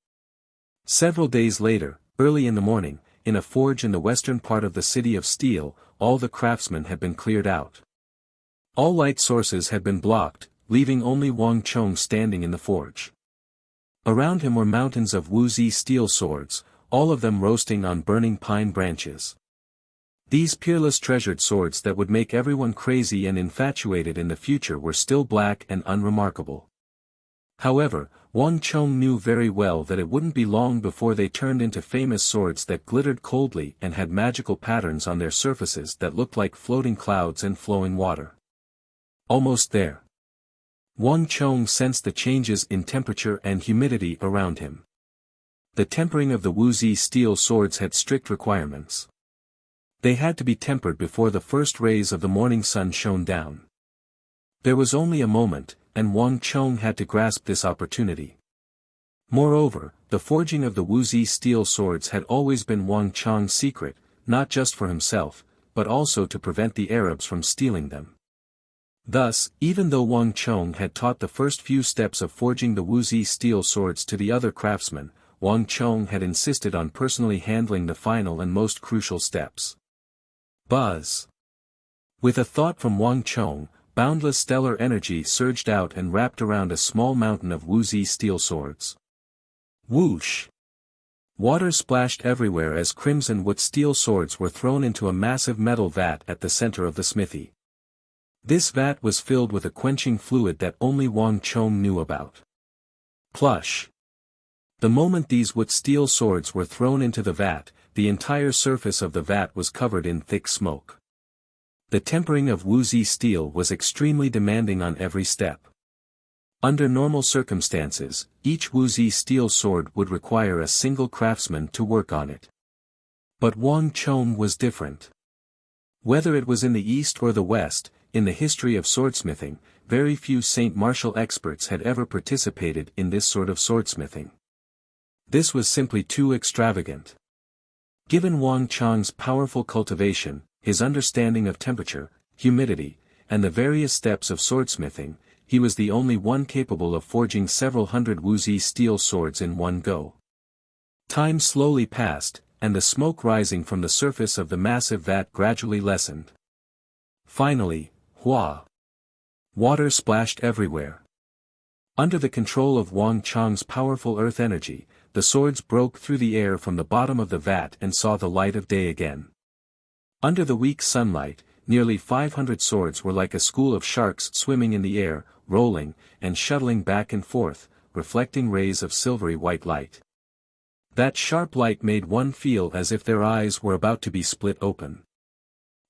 A: Several days later, early in the morning, in a forge in the western part of the city of Steel, all the craftsmen had been cleared out. All light sources had been blocked, leaving only Wang Chong standing in the forge. Around him were mountains of Wuxia steel swords, all of them roasting on burning pine branches. These peerless treasured swords that would make everyone crazy and infatuated in the future were still black and unremarkable. However, Wang Chong knew very well that it wouldn't be long before they turned into famous swords that glittered coldly and had magical patterns on their surfaces that looked like floating clouds and flowing water. Almost there. Wang Chong sensed the changes in temperature and humidity around him. The tempering of the Wuxia steel swords had strict requirements. They had to be tempered before the first rays of the morning sun shone down. There was only a moment, and Wang Chong had to grasp this opportunity. Moreover, the forging of the Wuxia steel swords had always been Wang Chong's secret, not just for himself, but also to prevent the Arabs from stealing them. Thus, even though Wang Chong had taught the first few steps of forging the Wuxia steel swords to the other craftsmen, Wang Chong had insisted on personally handling the final and most crucial steps. Buzz. With a thought from Wang Chong, boundless stellar energy surged out and wrapped around a small mountain of Wuxia steel swords. Whoosh! Water splashed everywhere as crimson wood steel swords were thrown into a massive metal vat at the center of the smithy. This vat was filled with a quenching fluid that only Wang Chong knew about. Plush! The moment these wood steel swords were thrown into the vat, the entire surface of the vat was covered in thick smoke. The tempering of Wuxia steel was extremely demanding on every step. Under normal circumstances, each Wuxia steel sword would require a single craftsman to work on it. But Wang Chong was different. Whether it was in the East or the West, in the history of swordsmithing, very few Saint Martial experts had ever participated in this sort of swordsmithing. This was simply too extravagant. Given Wang Chong's powerful cultivation, his understanding of temperature, humidity, and the various steps of swordsmithing, he was the only one capable of forging several hundred Wuxia steel swords in one go. Time slowly passed, and the smoke rising from the surface of the massive vat gradually lessened. Finally, Hua! Water splashed everywhere. Under the control of Wang Chong's powerful earth energy, the swords broke through the air from the bottom of the vat and saw the light of day again. Under the weak sunlight, nearly 500 swords were like a school of sharks swimming in the air, rolling, and shuttling back and forth, reflecting rays of silvery white light. That sharp light made one feel as if their eyes were about to be split open.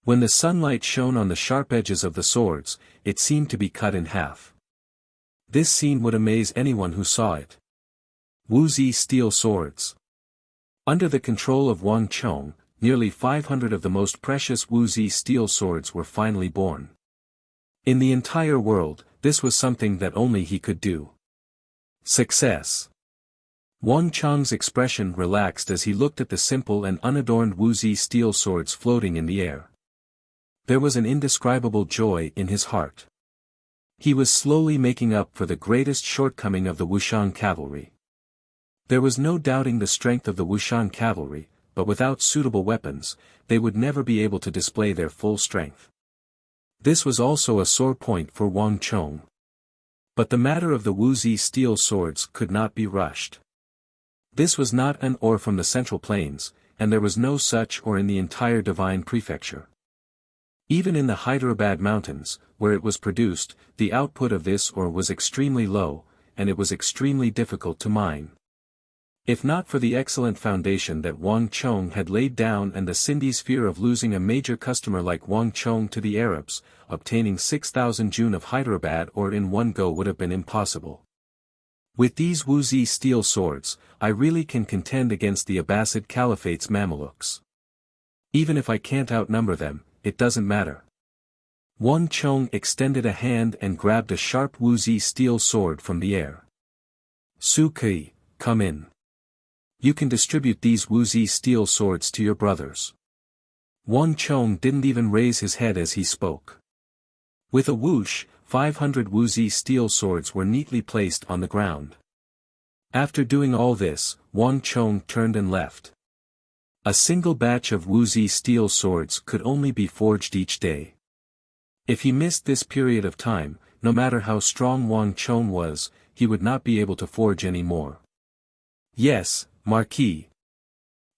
A: When the sunlight shone on the sharp edges of the swords, it seemed to be cut in half. This scene would amaze anyone who saw it. Wuxia steel swords. Under the control of Wang Chong, nearly 500 of the most precious Wuxia steel swords were finally born. In the entire world, this was something that only he could do. Success. Wang Chong's expression relaxed as he looked at the simple and unadorned Wuxia steel swords floating in the air. There was an indescribable joy in his heart. He was slowly making up for the greatest shortcoming of the Wushan cavalry. There was no doubting the strength of the Wushan cavalry, but without suitable weapons, they would never be able to display their full strength. This was also a sore point for Wang Chong. But the matter of the Wuxia steel swords could not be rushed. This was not an ore from the Central Plains, and there was no such ore in the entire Divine Prefecture. Even in the Hyderabad mountains, where it was produced, the output of this ore was extremely low, and it was extremely difficult to mine. If not for the excellent foundation that Wang Chong had laid down and the Sindhi's fear of losing a major customer like Wang Chong to the Arabs, obtaining 6,000 jun of Hyderabad ore in one go would have been impossible. With these Wuxia steel swords, I really can contend against the Abbasid Caliphate's Mamelukes. Even if I can't outnumber them, it doesn't matter. Wang Chong extended a hand and grabbed a sharp Wuxia steel sword from the air. Su Kui, come in. You can distribute these Wuxia steel swords to your brothers. Wang Chong didn't even raise his head as he spoke. With a whoosh, 500 Wuxia steel swords were neatly placed on the ground. After doing all this, Wang Chong turned and left. A single batch of Wuxia steel swords could only be forged each day. If he missed this period of time, no matter how strong Wang Chong was, he would not be able to forge any more. Yes, Marquis.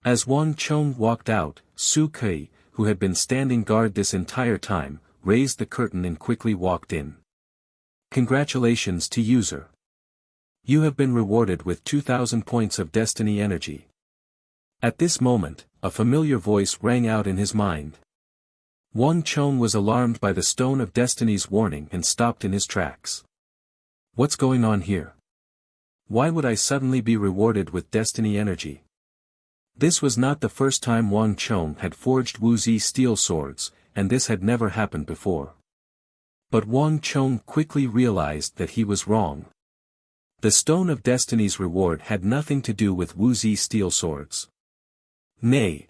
A: As Wang Chong walked out, Su Kui, who had been standing guard this entire time, raised the curtain and quickly walked in. Congratulations to user. You have been rewarded with 2,000 points of destiny energy. At this moment, a familiar voice rang out in his mind. Wang Chong was alarmed by the Stone of Destiny's warning and stopped in his tracks. What's going on here? Why would I suddenly be rewarded with destiny energy? This was not the first time Wang Chong had forged Wuxia steel swords, and this had never happened before. But Wang Chong quickly realized that he was wrong. The Stone of Destiny's reward had nothing to do with Wuxia steel swords. Nay.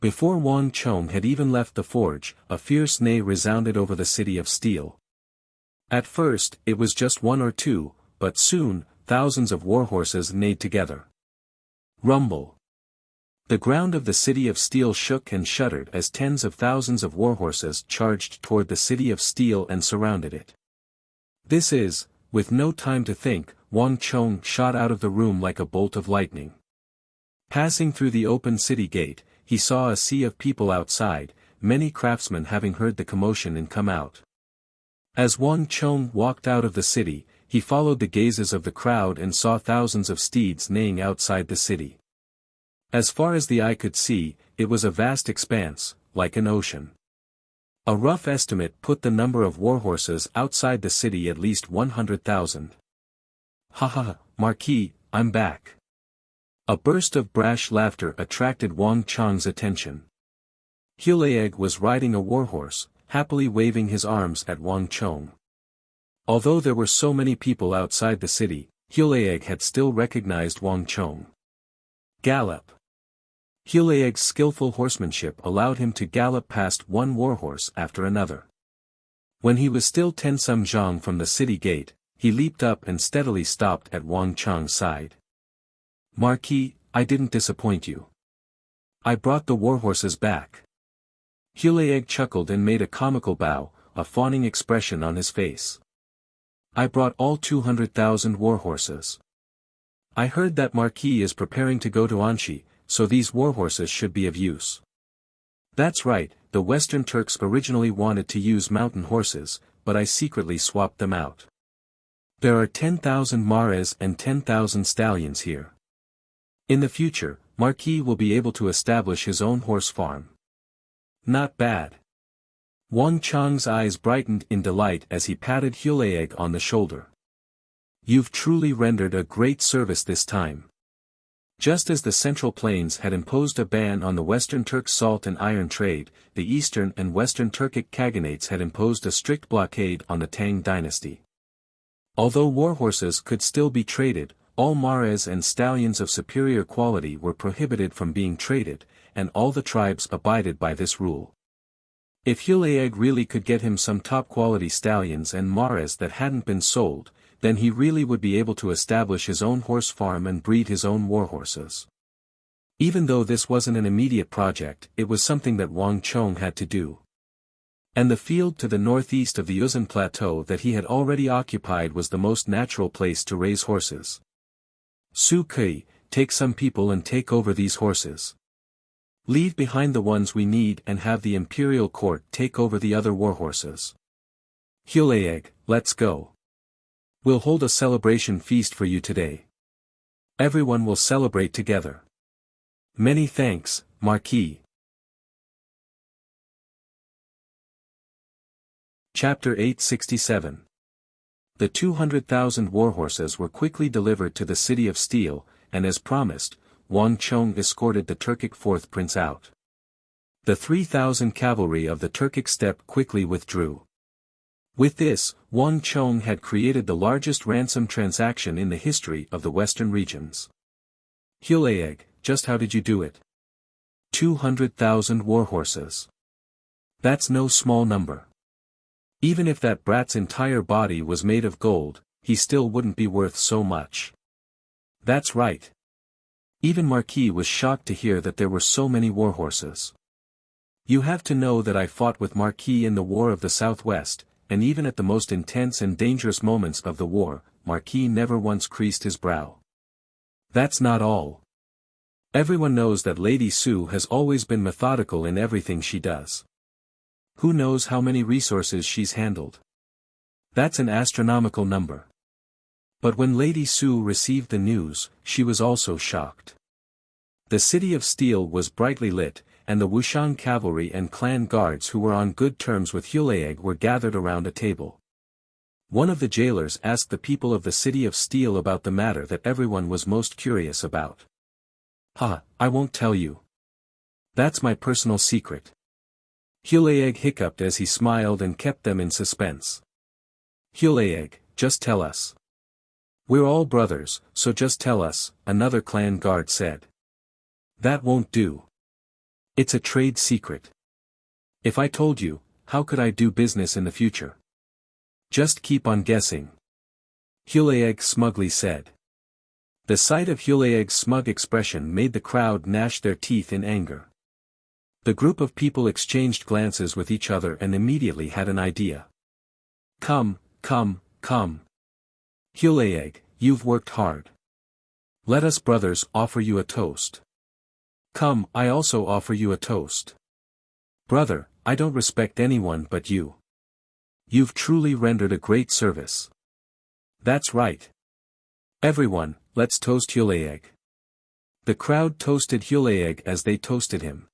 A: Before Wang Chong had even left the forge, a fierce neigh resounded over the city of steel. At first, it was just one or two, but soon, thousands of warhorses neighed together. Rumble. The ground of the city of steel shook and shuddered as tens of thousands of warhorses charged toward the city of steel and surrounded it. This is, with no time to think, Wang Chong shot out of the room like a bolt of lightning. Passing through the open city gate, he saw a sea of people outside, many craftsmen having heard the commotion and come out. As Wang Chong walked out of the city, he followed the gazes of the crowd and saw thousands of steeds neighing outside the city. As far as the eye could see, it was a vast expanse, like an ocean. A rough estimate put the number of warhorses outside the city at least 100,000. Ha ha, Marquis, I'm back. A burst of brash laughter attracted Wang Chong's attention. Hulayeg was riding a warhorse, happily waving his arms at Wang Chong. Although there were so many people outside the city, Hulayeg had still recognized Wang Chong. Gallop. Hulayeg's skillful horsemanship allowed him to gallop past one warhorse after another. When he was still 10 some zhang from the city gate, he leaped up and steadily stopped at Wang Chong's side. Marquis, I didn't disappoint you. I brought the warhorses back. Hulayeg chuckled and made a comical bow, a fawning expression on his face. I brought all 200,000 warhorses. I heard that Marquis is preparing to go to Anshi, so these warhorses should be of use. That's right, the Western Turks originally wanted to use mountain horses, but I secretly swapped them out. There are 10,000 mares and 10,000 stallions here. In the future, Marquis will be able to establish his own horse farm. Not bad. Wang Chong's eyes brightened in delight as he patted Hulayeg on the shoulder. You've truly rendered a great service this time. Just as the Central Plains had imposed a ban on the Western Turk salt and iron trade, the Eastern and Western Turkic Khaganates had imposed a strict blockade on the Tang dynasty. Although warhorses could still be traded, all mares and stallions of superior quality were prohibited from being traded, and all the tribes abided by this rule. If Hulayeg really could get him some top-quality stallions and mares that hadn't been sold, then he really would be able to establish his own horse farm and breed his own warhorses. Even though this wasn't an immediate project, it was something that Wang Chong had to do. And the field to the northeast of the Uzan Plateau that he had already occupied was the most natural place to raise horses. Su Kui, take some people and take over these horses. Leave behind the ones we need and have the imperial court take over the other warhorses. Hulaeg, let's go. We'll hold a celebration feast for you today. Everyone will celebrate together. Many thanks, Marquis. Chapter 867. The 200,000 warhorses were quickly delivered to the City of Steel, and as promised, Wang Chong escorted the Turkic fourth prince out. The 3,000 cavalry of the Turkic steppe quickly withdrew. With this, Wang Chong had created the largest ransom transaction in the history of the western regions. Hulaeg, just how did you do it? 200,000 warhorses. That's no small number. Even if that brat's entire body was made of gold, he still wouldn't be worth so much. That's right. Even Marquis was shocked to hear that there were so many warhorses. You have to know that I fought with Marquis in the War of the Southwest, and even at the most intense and dangerous moments of the war, Marquis never once creased his brow. That's not all. Everyone knows that Lady Su has always been methodical in everything she does. Who knows how many resources she's handled? That's an astronomical number. But when Lady Su received the news, she was also shocked. The City of Steel was brightly lit, and the Wuxian cavalry and clan guards who were on good terms with Hulaeg were gathered around a table. One of the jailers asked the people of the City of Steel about the matter that everyone was most curious about. I won't tell you. That's my personal secret. Hulaeg hiccuped as he smiled and kept them in suspense. Hulaeg, just tell us. We're all brothers, so just tell us, another clan guard said. That won't do. It's a trade secret. If I told you, how could I do business in the future? Just keep on guessing. Hulaeg smugly said. The sight of Hulaeg's smug expression made the crowd gnash their teeth in anger. The group of people exchanged glances with each other and immediately had an idea. Come. Hulaeg, you've worked hard. Let us brothers offer you a toast. Come, I also offer you a toast. Brother, I don't respect anyone but you. You've truly rendered a great service. That's right. Everyone, let's toast Hulaeg. The crowd toasted Hulaeg as they toasted him.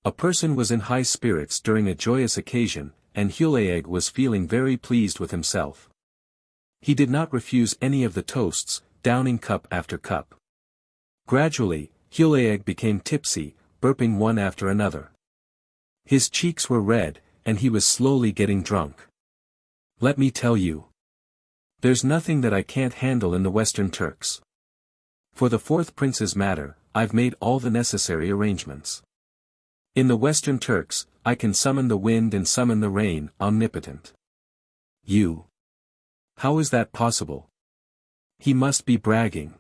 A: A person was in high spirits during a joyous occasion, and Hulaeg was feeling very pleased with himself. He did not refuse any of the toasts, downing cup after cup. Gradually, Hulaeg became tipsy, burping one after another. His cheeks were red, and he was slowly getting drunk. Let me tell you. There's nothing that I can't handle in the Western Turks. For the fourth prince's matter, I've made all the necessary arrangements. In the Western Turks, I can summon the wind and summon the rain, omnipotent. You. How is that possible? He must be bragging.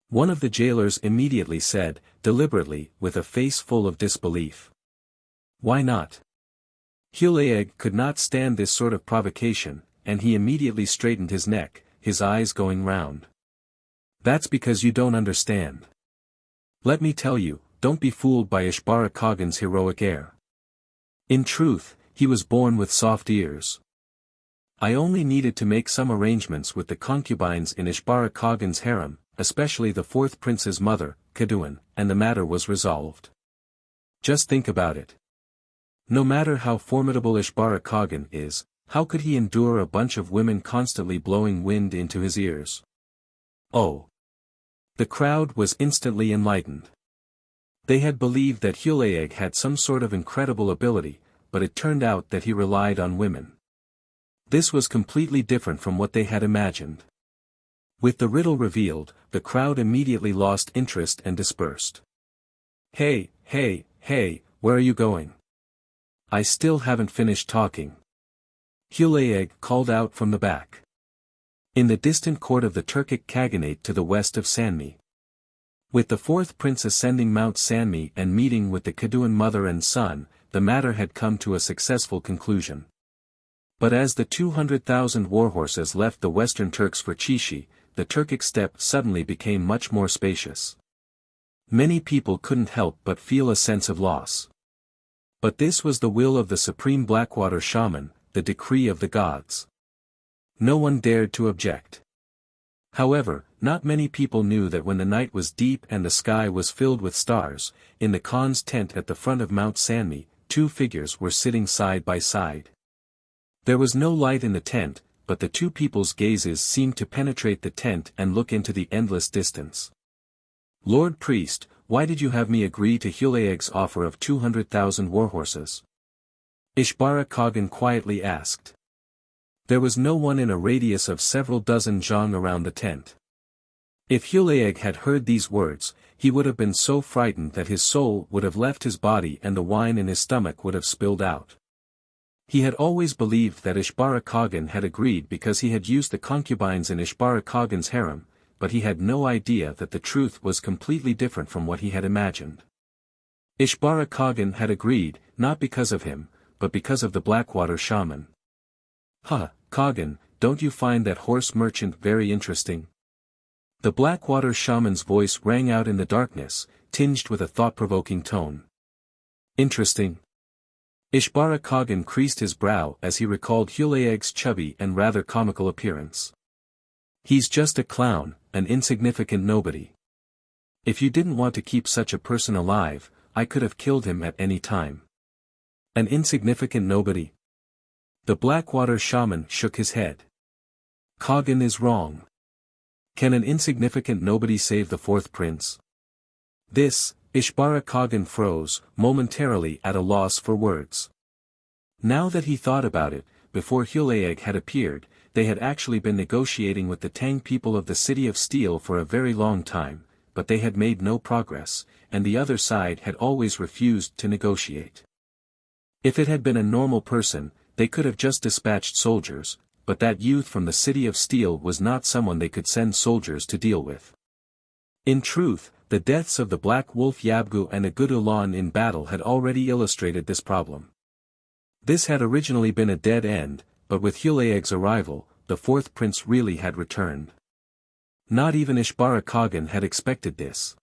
A: One of the jailers immediately said, deliberately, with a face full of disbelief. Why not? Hulaeg could not stand this sort of provocation, and he immediately straightened his neck, his eyes going round. That's because you don't understand. Let me tell you, don't be fooled by Ishbara Khagan's heroic air. In truth, he was born with soft ears. I only needed to make some arrangements with the concubines in Ishbara Khagan's harem, especially the fourth prince's mother, Kaduan, and the matter was resolved. Just think about it. No matter how formidable Ishbara Khagan is, how could he endure a bunch of women constantly blowing wind into his ears? Oh! The crowd was instantly enlightened. They had believed that Hulaeg had some sort of incredible ability, but it turned out that he relied on women. This was completely different from what they had imagined. With the riddle revealed, the crowd immediately lost interest and dispersed. Hey, where are you going? I still haven't finished talking. Hulaeg called out from the back. In the distant court of the Turkic Khaganate to the west of Sanmi. With the fourth prince ascending Mount Sanmi and meeting with the Kaduan mother and son, the matter had come to a successful conclusion. But as the 200,000 warhorses left the Western Turks for Chishi, the Turkic steppe suddenly became much more spacious. Many people couldn't help but feel a sense of loss. But this was the will of the supreme Blackwater Shaman, the decree of the gods. No one dared to object. However, not many people knew that when the night was deep and the sky was filled with stars, in the Khan's tent at the front of Mount Sanmi, two figures were sitting side by side. There was no light in the tent, but the two people's gazes seemed to penetrate the tent and look into the endless distance. "Lord Priest, why did you have me agree to Hulaeg's offer of 200,000 warhorses?" Ishbara Kagan quietly asked. There was no one in a radius of several dozen zhang around the tent. If Hulaeg had heard these words, he would have been so frightened that his soul would have left his body and the wine in his stomach would have spilled out. He had always believed that Ishbara Kagan had agreed because he had used the concubines in Ishbara Kagan's harem, but he had no idea that the truth was completely different from what he had imagined. Ishbara Kagan had agreed, not because of him, but because of the Blackwater Shaman. "Huh, Kagan, don't you find that horse merchant very interesting?" The Blackwater Shaman's voice rang out in the darkness, tinged with a thought-provoking tone. "Interesting?" Ishbara Kagan creased his brow as he recalled Hulaeg's chubby and rather comical appearance. "He's just a clown, an insignificant nobody. If you didn't want to keep such a person alive, I could have killed him at any time." "An insignificant nobody?" The Blackwater Shaman shook his head. "Kagan is wrong. Can an insignificant nobody save the fourth prince?" Ishbara Kagan froze, momentarily at a loss for words. Now that he thought about it, before Hulaeg had appeared, they had actually been negotiating with the Tang people of the City of Steel for a very long time, but they had made no progress, and the other side had always refused to negotiate. If it had been a normal person, they could have just dispatched soldiers, but that youth from the City of Steel was not someone they could send soldiers to deal with. In truth, the deaths of the Black Wolf Yabgu and Agudulan in battle had already illustrated this problem. This had originally been a dead end, but with Hulaeg's arrival, the fourth prince really had returned. Not even Ishbara Kagan had expected this.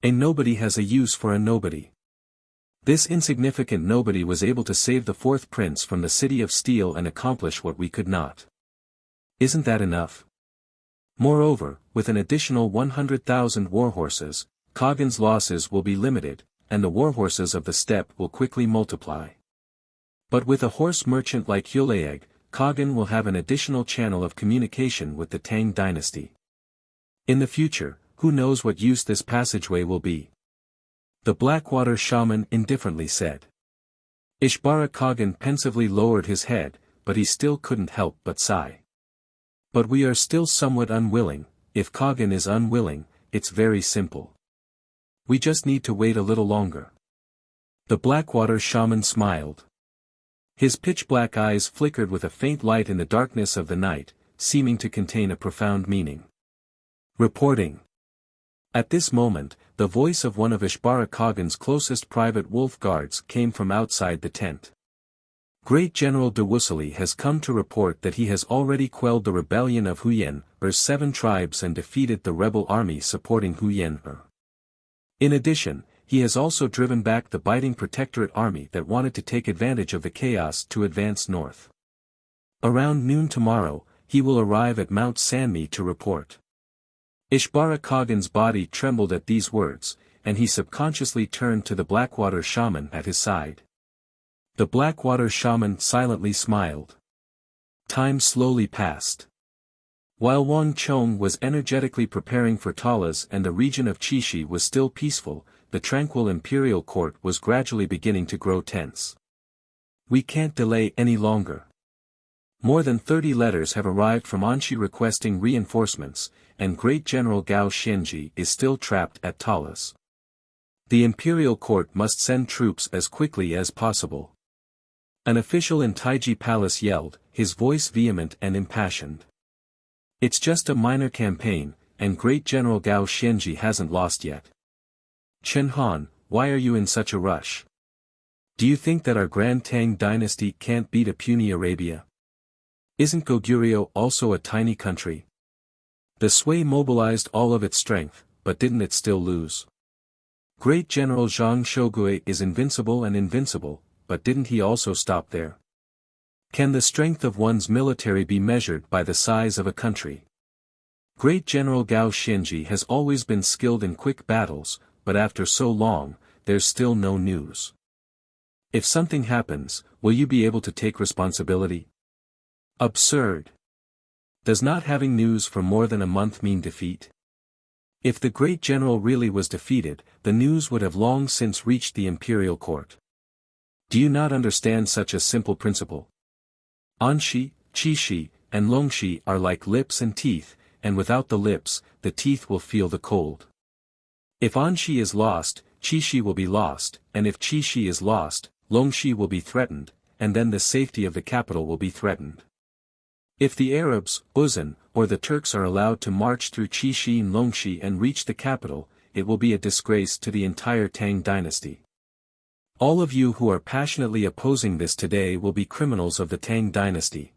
A: A nobody has a use for a nobody. This insignificant nobody was able to save the fourth prince from the City of Steel and accomplish what we could not. Isn't that enough? Moreover, with an additional 100,000 warhorses, Kagan's losses will be limited, and the warhorses of the steppe will quickly multiply. But with a horse merchant like Hulaeg, Kagan will have an additional channel of communication with the Tang dynasty. In the future, who knows what use this passageway will be? The Blackwater Shaman indifferently said. Ishbara Kagan pensively lowered his head, but he still couldn't help but sigh. "But we are still somewhat unwilling. If Kagan is unwilling, it's very simple. We just need to wait a little longer." The Blackwater Shaman smiled. His pitch-black eyes flickered with a faint light in the darkness of the night, seeming to contain a profound meaning. Reporting. At this moment, the voice of one of Ishbara Kagan's closest private wolf guards came from outside the tent. Great General de Wuxia has come to report that he has already quelled the rebellion of Huyan-er's 7 tribes and defeated the rebel army supporting Huyan-er. In addition, he has also driven back the biting protectorate army that wanted to take advantage of the chaos to advance north. Around noon tomorrow, he will arrive at Mount Sanmi to report. Ishbara Kagan's body trembled at these words, and he subconsciously turned to the Blackwater Shaman at his side. The Blackwater Shaman silently smiled. Time slowly passed. While Wang Chong was energetically preparing for Talas and the region of Chishi was still peaceful, the tranquil imperial court was gradually beginning to grow tense. "We can't delay any longer. More than 30 letters have arrived from Anshi requesting reinforcements, and Great General Gao Xianji is still trapped at Talas. The imperial court must send troops as quickly as possible." An official in Taiji Palace yelled, his voice vehement and impassioned. "It's just a minor campaign, and Great General Gao Xianji hasn't lost yet. Chen Han, why are you in such a rush? Do you think that our Grand Tang dynasty can't beat a puny Arabia? Isn't Goguryeo also a tiny country? The Sui mobilized all of its strength, but didn't it still lose? Great General Zhang Shogui is invincible and invincible, but didn't he also stop there? Can the strength of one's military be measured by the size of a country? Great General Gao Xianji has always been skilled in quick battles, but after so long, there's still no news. If something happens, will you be able to take responsibility? Absurd. Does not having news for more than a month mean defeat? If the great general really was defeated, the news would have long since reached the imperial court. Do you not understand such a simple principle? Anxi, Qixi, and Longxi are like lips and teeth, and without the lips, the teeth will feel the cold. If Anxi is lost, Qixi will be lost, and if Qixi is lost, Longxi will be threatened, and then the safety of the capital will be threatened. If the Arabs, Uzan, or the Turks are allowed to march through Qixi and Longxi and reach the capital, it will be a disgrace to the entire Tang dynasty. All of you who are passionately opposing this today will be criminals of the Tang dynasty.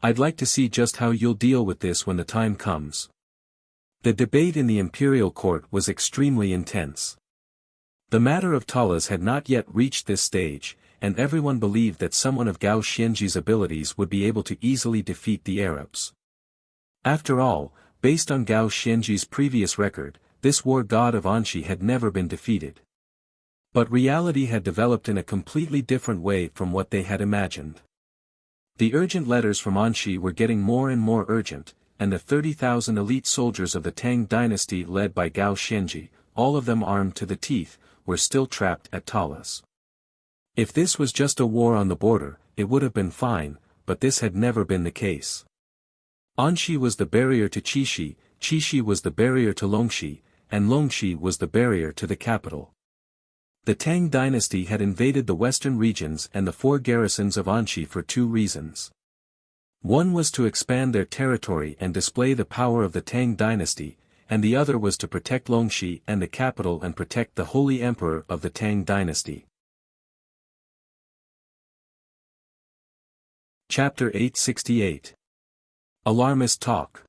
A: I'd like to see just how you'll deal with this when the time comes. The debate in the imperial court was extremely intense. The matter of Talas had not yet reached this stage, and everyone believed that someone of Gao Xianji's abilities would be able to easily defeat the Arabs. After all, based on Gao Xianji's previous record, this war god of Anxi had never been defeated. But reality had developed in a completely different way from what they had imagined. The urgent letters from Anxi were getting more and more urgent, and the 30,000 elite soldiers of the Tang dynasty led by Gao Xianji, all of them armed to the teeth, were still trapped at Talas. If this was just a war on the border, it would have been fine, but this had never been the case. Anxi was the barrier to Qixi, Qixi was the barrier to Longxi, and Longxi was the barrier to the capital. The Tang dynasty had invaded the western regions and the 4 garrisons of Anxi for 2 reasons. One was to expand their territory and display the power of the Tang dynasty, and the other was to protect Longxi and the capital and protect the holy emperor of the Tang dynasty. Chapter 868. Alarmist Talk.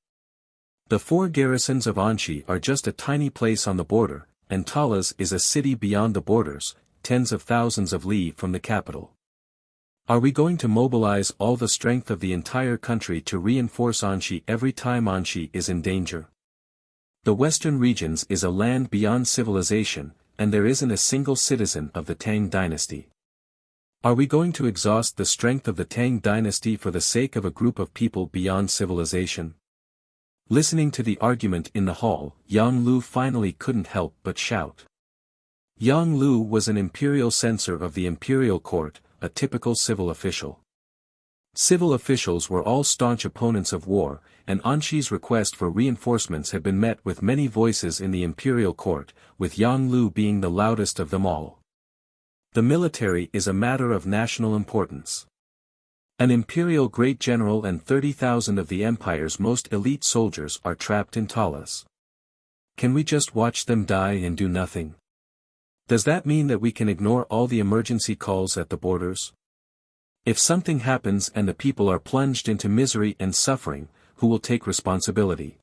A: The 4 garrisons of Anxi are just a tiny place on the border, and Talas is a city beyond the borders, tens of thousands of li from the capital. Are we going to mobilize all the strength of the entire country to reinforce Anxi every time Anxi is in danger? The western regions is a land beyond civilization, and there isn't a single citizen of the Tang dynasty. Are we going to exhaust the strength of the Tang dynasty for the sake of a group of people beyond civilization? Listening to the argument in the hall, Yang Lu finally couldn't help but shout. Yang Lu was an imperial censor of the imperial court, a typical civil official. Civil officials were all staunch opponents of war, and Anxi's request for reinforcements had been met with many voices in the imperial court, with Yang Lu being the loudest of them all. The military is a matter of national importance. An imperial great general and 30,000 of the empire's most elite soldiers are trapped in Talas. Can we just watch them die and do nothing? Does that mean that we can ignore all the emergency calls at the borders? If something happens and the people are plunged into misery and suffering, who will take responsibility?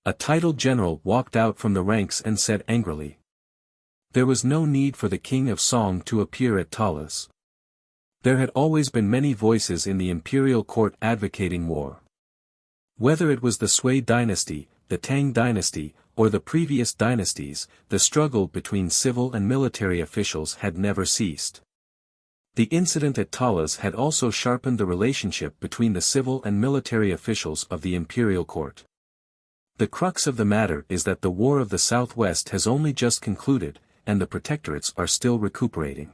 A: A titled general walked out from the ranks and said angrily. There was no need for the king of Song to appear at Talas. There had always been many voices in the imperial court advocating war. Whether it was the Sui dynasty, the Tang dynasty, or the previous dynasties, the struggle between civil and military officials had never ceased. The incident at Talas had also sharpened the relationship between the civil and military officials of the imperial court. The crux of the matter is that the War of the Southwest has only just concluded, and the protectorates are still recuperating.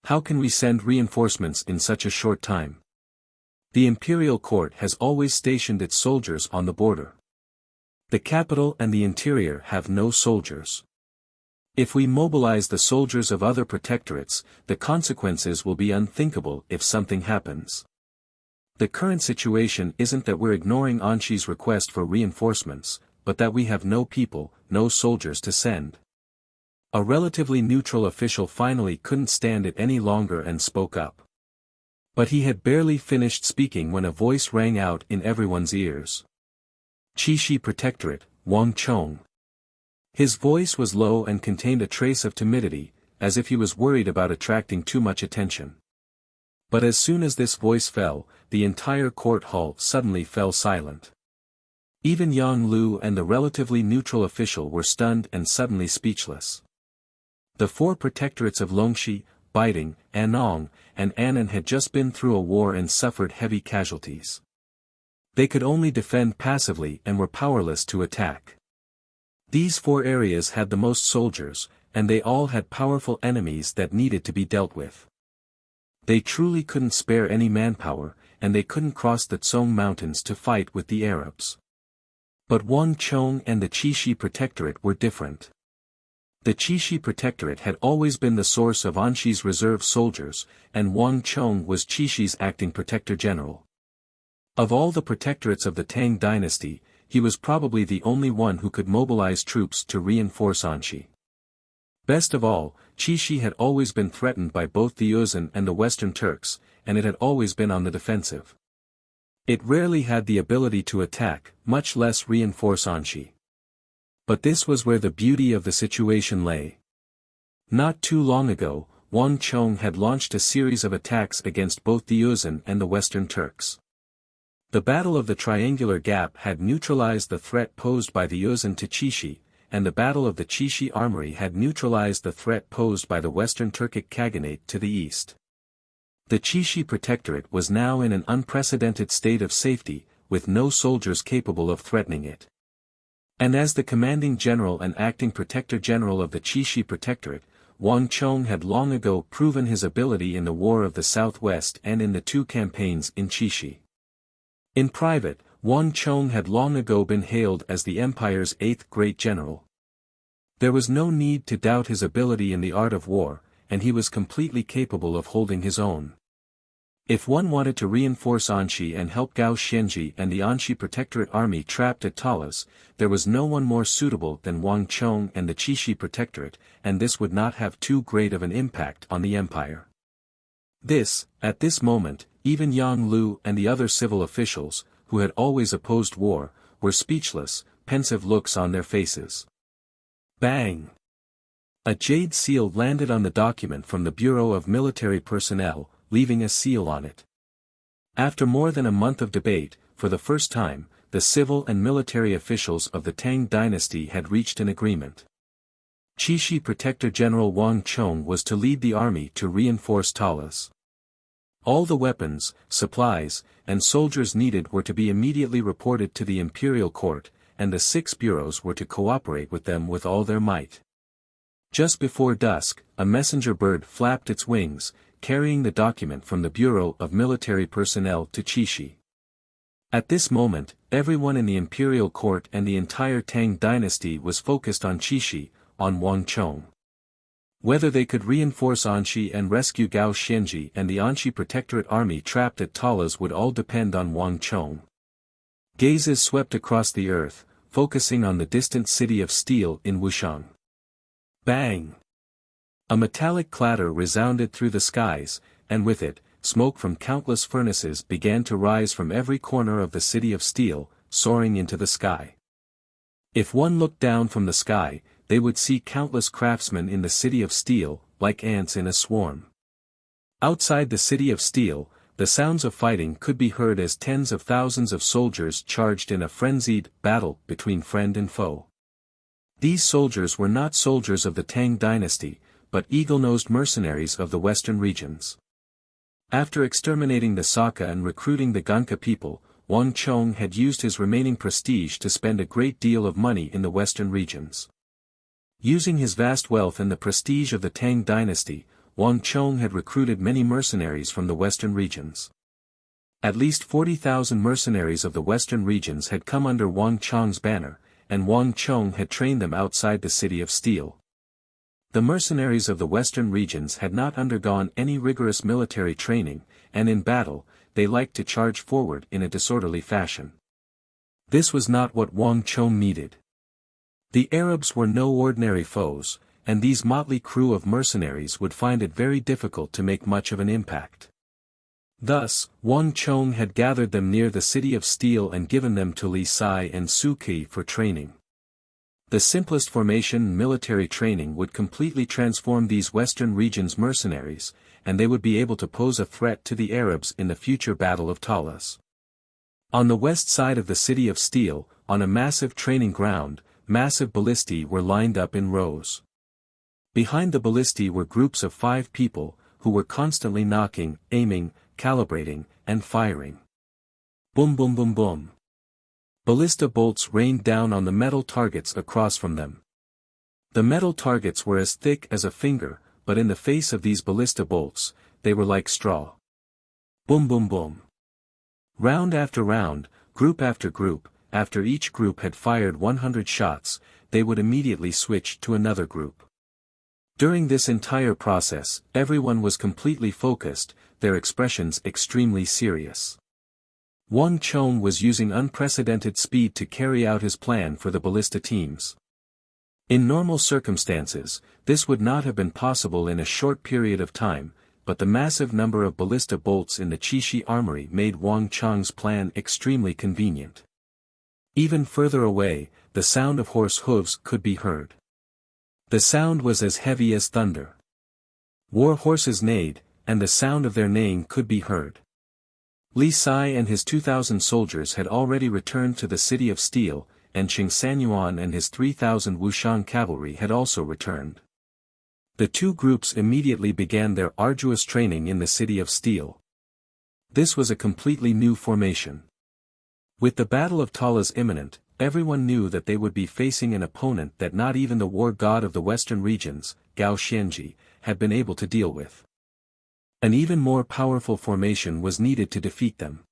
A: How can we send reinforcements in such a short time? The imperial court has always stationed its soldiers on the border. The capital and the interior have no soldiers. If we mobilize the soldiers of other protectorates, the consequences will be unthinkable if something happens. The current situation isn't that we're ignoring Anxi's request for reinforcements, but that we have no people, no soldiers to send. A relatively neutral official finally couldn't stand it any longer and spoke up. But he had barely finished speaking when a voice rang out in everyone's ears. Qixi Protectorate, Wang Chong. His voice was low and contained a trace of timidity, as if he was worried about attracting too much attention. But as soon as this voice fell, the entire court hall suddenly fell silent. Even Yang Lu and the relatively neutral official were stunned and suddenly speechless. The four protectorates of Longxi, Baiting, Anong, and Annan had just been through a war and suffered heavy casualties. They could only defend passively and were powerless to attack. These four areas had the most soldiers, and they all had powerful enemies that needed to be dealt with. They truly couldn't spare any manpower, and they couldn't cross the Tsong Mountains to fight with the Arabs. But Wang Chong and the Qixi Protectorate were different. The Qixi Protectorate had always been the source of Anshi's reserve soldiers, and Wang Chong was Qixi's acting protector general. Of all the protectorates of the Tang dynasty, he was probably the only one who could mobilize troops to reinforce Anshi. Best of all, Qixi had always been threatened by both the Yuzhan and the Western Turks, and it had always been on the defensive. It rarely had the ability to attack, much less reinforce Anshi. But this was where the beauty of the situation lay. Not too long ago, Wang Chong had launched a series of attacks against both the Yuzhan and the Western Turks. The Battle of the Triangular Gap had neutralized the threat posed by the Yuzhan to Qixi, and the Battle of the Qixi Armory had neutralized the threat posed by the Western Turkic Khaganate to the east. The Qixi Protectorate was now in an unprecedented state of safety, with no soldiers capable of threatening it. And as the commanding general and acting protector general of the Qixi Protectorate, Wang Chong had long ago proven his ability in the War of the Southwest and in the two campaigns in Qixi. In private, Wang Chong had long ago been hailed as the empire's eighth great general. There was no need to doubt his ability in the art of war, and he was completely capable of holding his own. If one wanted to reinforce Anshi and help Gao Xianji and the Anshi Protectorate army trapped at Talas, there was no one more suitable than Wang Chong and the Qixi Protectorate, and this would not have too great of an impact on the empire. At this moment, even Yang Lu and the other civil officials, who had always opposed war, were speechless, pensive looks on their faces. Bang! A jade seal landed on the document from the Bureau of Military Personnel, leaving a seal on it. After more than a month of debate, for the first time, the civil and military officials of the Tang dynasty had reached an agreement. Qixi Protector General Wang Chong was to lead the army to reinforce Talas. All the weapons, supplies, and soldiers needed were to be immediately reported to the imperial court, and the 6 bureaus were to cooperate with them with all their might. Just before dusk, a messenger bird flapped its wings, carrying the document from the Bureau of Military Personnel to Qixi. At this moment, everyone in the imperial court and the entire Tang dynasty was focused on Qixi, on Wang Chong. Whether they could reinforce Anshi and rescue Gao Xianji and the Anshi Protectorate army trapped at Talas would all depend on Wang Chong. Gazes swept across the earth, focusing on the distant city of steel in Wuxiang. Bang! A metallic clatter resounded through the skies, and with it, smoke from countless furnaces began to rise from every corner of the city of steel, soaring into the sky. If one looked down from the sky, they would see countless craftsmen in the city of steel, like ants in a swarm. Outside the city of steel, the sounds of fighting could be heard as tens of thousands of soldiers charged in a frenzied battle between friend and foe. These soldiers were not soldiers of the Tang dynasty, but eagle-nosed mercenaries of the western regions. After exterminating the Saka and recruiting the Gunka people, Wang Chong had used his remaining prestige to spend a great deal of money in the western regions. Using his vast wealth and the prestige of the Tang dynasty, Wang Chong had recruited many mercenaries from the western regions. At least 40,000 mercenaries of the western regions had come under Wang Chong's banner, and Wang Chong had trained them outside the city of steel. The mercenaries of the western regions had not undergone any rigorous military training, and in battle, they liked to charge forward in a disorderly fashion. This was not what Wang Chong needed. The Arabs were no ordinary foes, and these motley crew of mercenaries would find it very difficult to make much of an impact. Thus, Wang Chong had gathered them near the city of steel and given them to Li Sai and Su Qi for training. The simplest formation and military training would completely transform these western regions' mercenaries, and they would be able to pose a threat to the Arabs in the future Battle of Talas. On the west side of the City of Steel, on a massive training ground, massive ballistae were lined up in rows. Behind the ballistae were groups of 5 people, who were constantly knocking, aiming, calibrating, and firing. Boom boom boom boom. Ballista bolts rained down on the metal targets across from them. The metal targets were as thick as a finger, but in the face of these ballista bolts, they were like straw. Boom boom boom. Round after round, group after group, after each group had fired 100 shots, they would immediately switch to another group. During this entire process, everyone was completely focused, their expressions extremely serious. Wang Chong was using unprecedented speed to carry out his plan for the ballista teams. In normal circumstances, this would not have been possible in a short period of time, but the massive number of ballista bolts in the Qixi armory made Wang Chong's plan extremely convenient. Even further away, the sound of horse hooves could be heard. The sound was as heavy as thunder. War horses neighed, and the sound of their neighing could be heard. Li Sai and his 2,000 soldiers had already returned to the City of Steel, and Qing Sanyuan and his 3,000 Wushan cavalry had also returned. The two groups immediately began their arduous training in the City of Steel. This was a completely new formation. With the Battle of Talas imminent, everyone knew that they would be facing an opponent that not even the war god of the western regions, Gao Xianji, had been able to deal with. An even more powerful formation was needed to defeat them.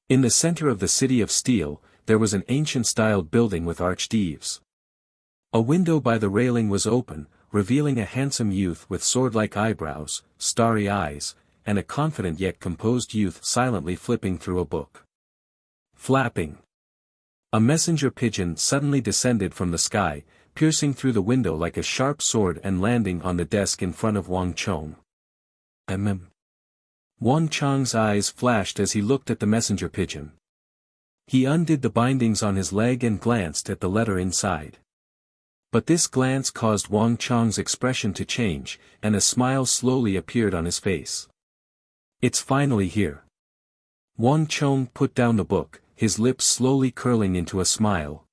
A: In the center of the City of Steel, there was an ancient-styled building with arched eaves. A window by the railing was open, revealing a handsome youth with sword-like eyebrows, starry eyes, and a confident yet composed youth silently flipping through a book. Flapping. A messenger pigeon suddenly descended from the sky, piercing through the window like a sharp sword and landing on the desk in front of Wang Chong. Wang Chong's eyes flashed as he looked at the messenger pigeon. He undid the bindings on his leg and glanced at the letter inside. But this glance caused Wang Chong's expression to change, and a smile slowly appeared on his face. It's finally here. Wang Chong put down the book, his lips slowly curling into a smile.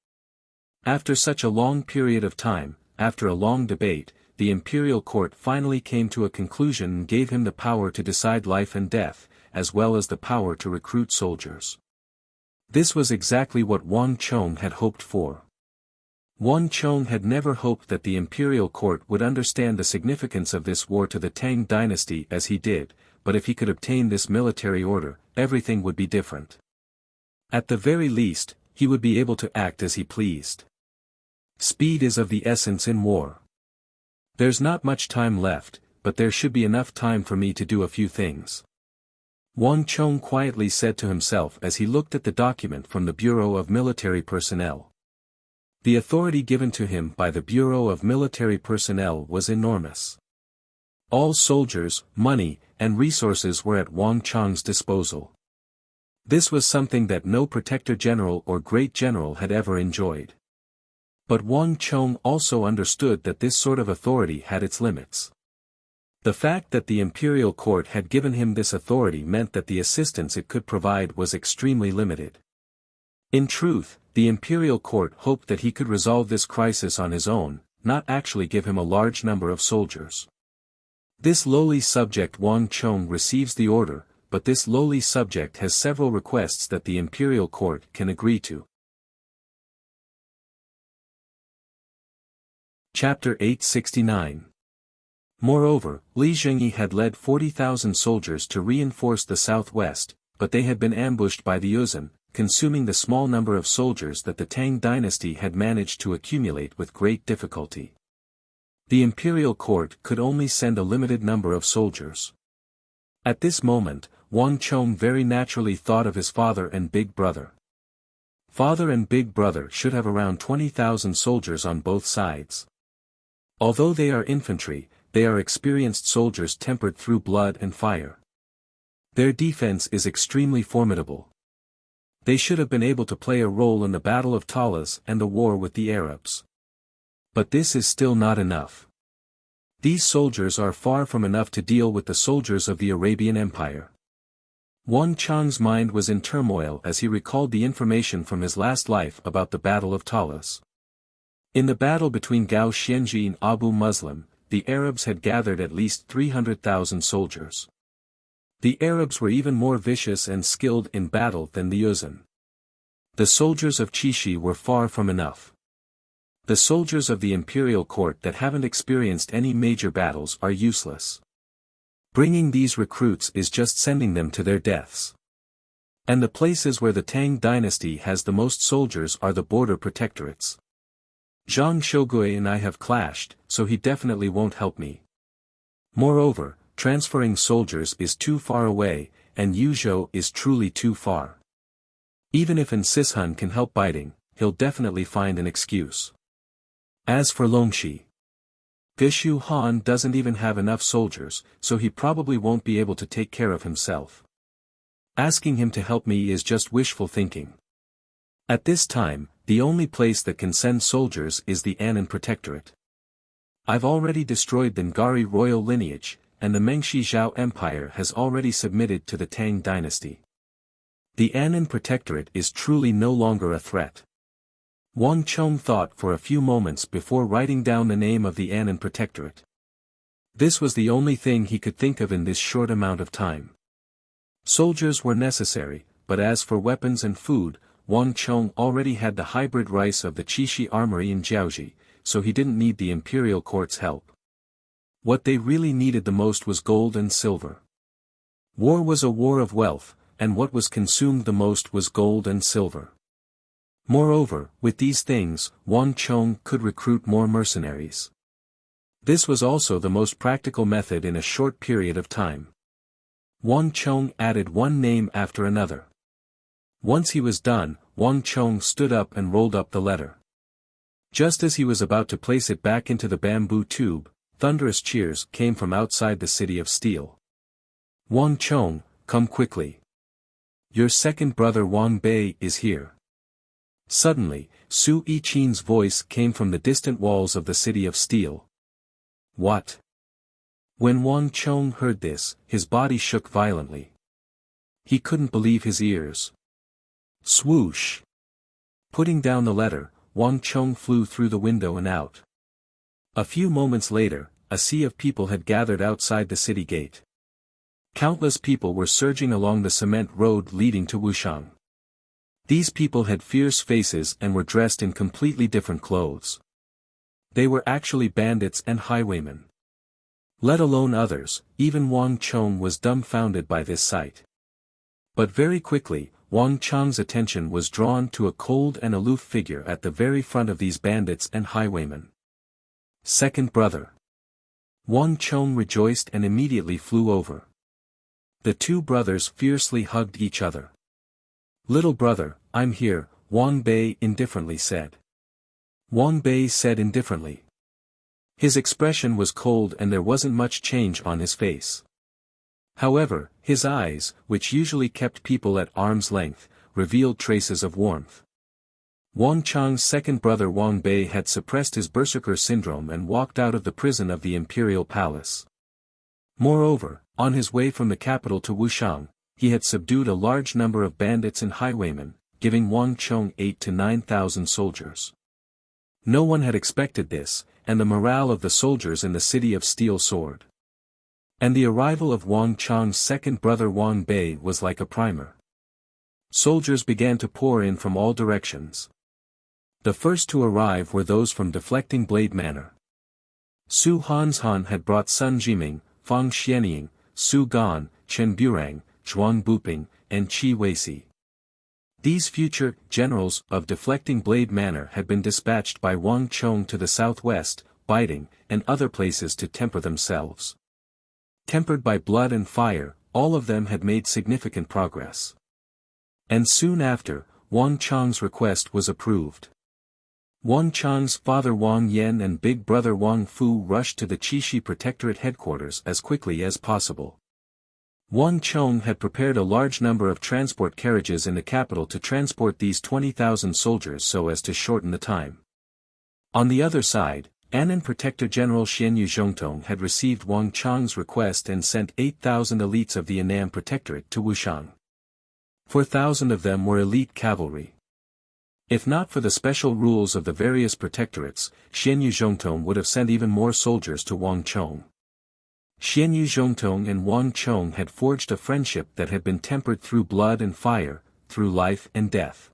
A: After such a long period of time, after a long debate, the imperial court finally came to a conclusion and gave him the power to decide life and death, as well as the power to recruit soldiers. This was exactly what Wang Chong had hoped for. Wang Chong had never hoped that the imperial court would understand the significance of this war to the Tang dynasty as he did, but if he could obtain this military order, everything would be different. At the very least, he would be able to act as he pleased. Speed is of the essence in war. There's not much time left, but there should be enough time for me to do a few things. Wang Chong quietly said to himself as he looked at the document from the Bureau of Military Personnel. The authority given to him by the Bureau of Military Personnel was enormous. All soldiers, money, and resources were at Wang Chong's disposal. This was something that no Protector General or Great General had ever enjoyed. But Wang Chong also understood that this sort of authority had its limits. The fact that the imperial court had given him this authority meant that the assistance it could provide was extremely limited. In truth, the imperial court hoped that he could resolve this crisis on his own, not actually give him a large number of soldiers. This lowly subject Wang Chong receives the order, but this lowly subject has several requests that the imperial court can agree to. Chapter 869. Moreover, Li Zhengyi had led 40,000 soldiers to reinforce the southwest, but they had been ambushed by the Yuzhan, consuming the small number of soldiers that the Tang dynasty had managed to accumulate with great difficulty. The imperial court could only send a limited number of soldiers. At this moment, Wang Chong very naturally thought of his father and big brother. Father and big brother should have around 20,000 soldiers on both sides. Although they are infantry, they are experienced soldiers tempered through blood and fire. Their defense is extremely formidable. They should have been able to play a role in the Battle of Talas and the war with the Arabs. But this is still not enough. These soldiers are far from enough to deal with the soldiers of the Arabian Empire. Wang Chang's mind was in turmoil as he recalled the information from his last life about the Battle of Talas. In the battle between Gao Xianji and Abu Muslim, the Arabs had gathered at least 300,000 soldiers. The Arabs were even more vicious and skilled in battle than the Yuzhan. The soldiers of Qixi were far from enough. The soldiers of the imperial court that haven't experienced any major battles are useless. Bringing these recruits is just sending them to their deaths. And the places where the Tang dynasty has the most soldiers are the border protectorates. Zhang Shogui and I have clashed, so he definitely won't help me. Moreover, transferring soldiers is too far away, and Yuzhou is truly too far. Even if Sishan can help biting, he'll definitely find an excuse. As for Longxi, Geshu Han doesn't even have enough soldiers, so he probably won't be able to take care of himself. Asking him to help me is just wishful thinking. At this time, the only place that can send soldiers is the Annan Protectorate. I've already destroyed the Ngari royal lineage, and the Mengshi Zhao Empire has already submitted to the Tang dynasty. The Annan Protectorate is truly no longer a threat. Wang Chong thought for a few moments before writing down the name of the Annan Protectorate. This was the only thing he could think of in this short amount of time. Soldiers were necessary, but as for weapons and food, Wang Chong already had the hybrid rice of the Qixi armory in Jiaoji, so he didn't need the imperial court's help. What they really needed the most was gold and silver. War was a war of wealth, and what was consumed the most was gold and silver. Moreover, with these things, Wang Chong could recruit more mercenaries. This was also the most practical method in a short period of time. Wang Chong added one name after another. Once he was done, Wang Chong stood up and rolled up the letter. Just as he was about to place it back into the bamboo tube, thunderous cheers came from outside the city of steel. Wang Chong, come quickly. Your second brother Wang Bei is here. Suddenly, Su Yichin's voice came from the distant walls of the city of steel. What? When Wang Chong heard this, his body shook violently. He couldn't believe his ears. Swoosh! Putting down the letter, Wang Chong flew through the window and out. A few moments later, a sea of people had gathered outside the city gate. Countless people were surging along the cement road leading to Wuxiang. These people had fierce faces and were dressed in completely different clothes. They were actually bandits and highwaymen. Let alone others, even Wang Chong was dumbfounded by this sight. But very quickly, Wang Chong's attention was drawn to a cold and aloof figure at the very front of these bandits and highwaymen. Second brother. Wang Chong rejoiced and immediately flew over. The two brothers fiercely hugged each other. Little brother, I'm here, Wang Bei indifferently said. Wang Bei said indifferently. His expression was cold and there wasn't much change on his face. However, his eyes, which usually kept people at arm's length, revealed traces of warmth. Wang Chong's second brother Wang Bei had suppressed his berserker syndrome and walked out of the prison of the imperial palace. Moreover, on his way from the capital to Wuxiang, he had subdued a large number of bandits and highwaymen, giving Wang Chong 8,000 to 9,000 soldiers. No one had expected this, and the morale of the soldiers in the city of steel soared. And the arrival of Wang Chong's second brother Wang Bei was like a primer. Soldiers began to pour in from all directions. The first to arrive were those from Deflecting Blade Manor. Su Hanshan had brought Sun Jiming, Fang Xianying, Su Gan, Chen Burang, Zhuang Buping, and Qi Weisi. These future generals of Deflecting Blade Manor had been dispatched by Wang Chong to the southwest, Biting, and other places to temper themselves. Tempered by blood and fire, all of them had made significant progress. And soon after, Wang Chong's request was approved. Wang Chong's father Wang Yan and big brother Wang Fu rushed to the Qixi Protectorate headquarters as quickly as possible. Wang Chong had prepared a large number of transport carriages in the capital to transport these 20,000 soldiers so as to shorten the time. On the other side, Annan Protector General Xian Yuzhongtong had received Wang Chang's request and sent 8,000 elites of the Annan Protectorate to Wuxiang. 4,000 of them were elite cavalry. If not for the special rules of the various protectorates, Xian Yuzhongtong would have sent even more soldiers to Wang Chong. Xian Yuzhongtong and Wang Chong had forged a friendship that had been tempered through blood and fire, through life and death.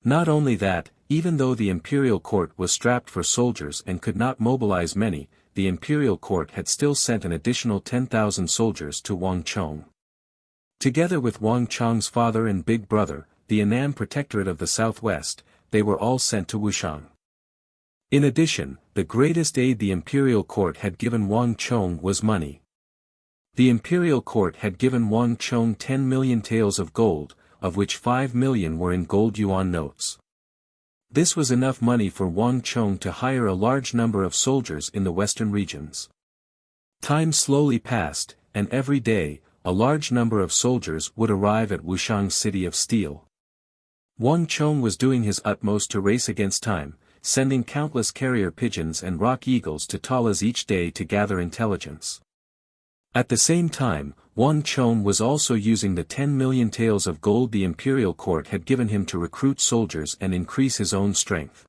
A: Not only that, even though the imperial court was strapped for soldiers and could not mobilize many, the imperial court had still sent an additional 10,000 soldiers to Wang Chong. Together with Wang Chong's father and big brother, the Annan Protectorate of the Southwest, they were all sent to Wuxiang. In addition, the greatest aid the imperial court had given Wang Chong was money. The imperial court had given Wang Chong 10 million taels of gold, of which 5 million were in gold yuan notes. This was enough money for Wang Chong to hire a large number of soldiers in the western regions. Time slowly passed, and every day, a large number of soldiers would arrive at Wuxiang's city of steel. Wang Chong was doing his utmost to race against time, sending countless carrier pigeons and rock eagles to Talas each day to gather intelligence. At the same time, Wang Chong was also using the 10 million taels of gold the imperial court had given him to recruit soldiers and increase his own strength.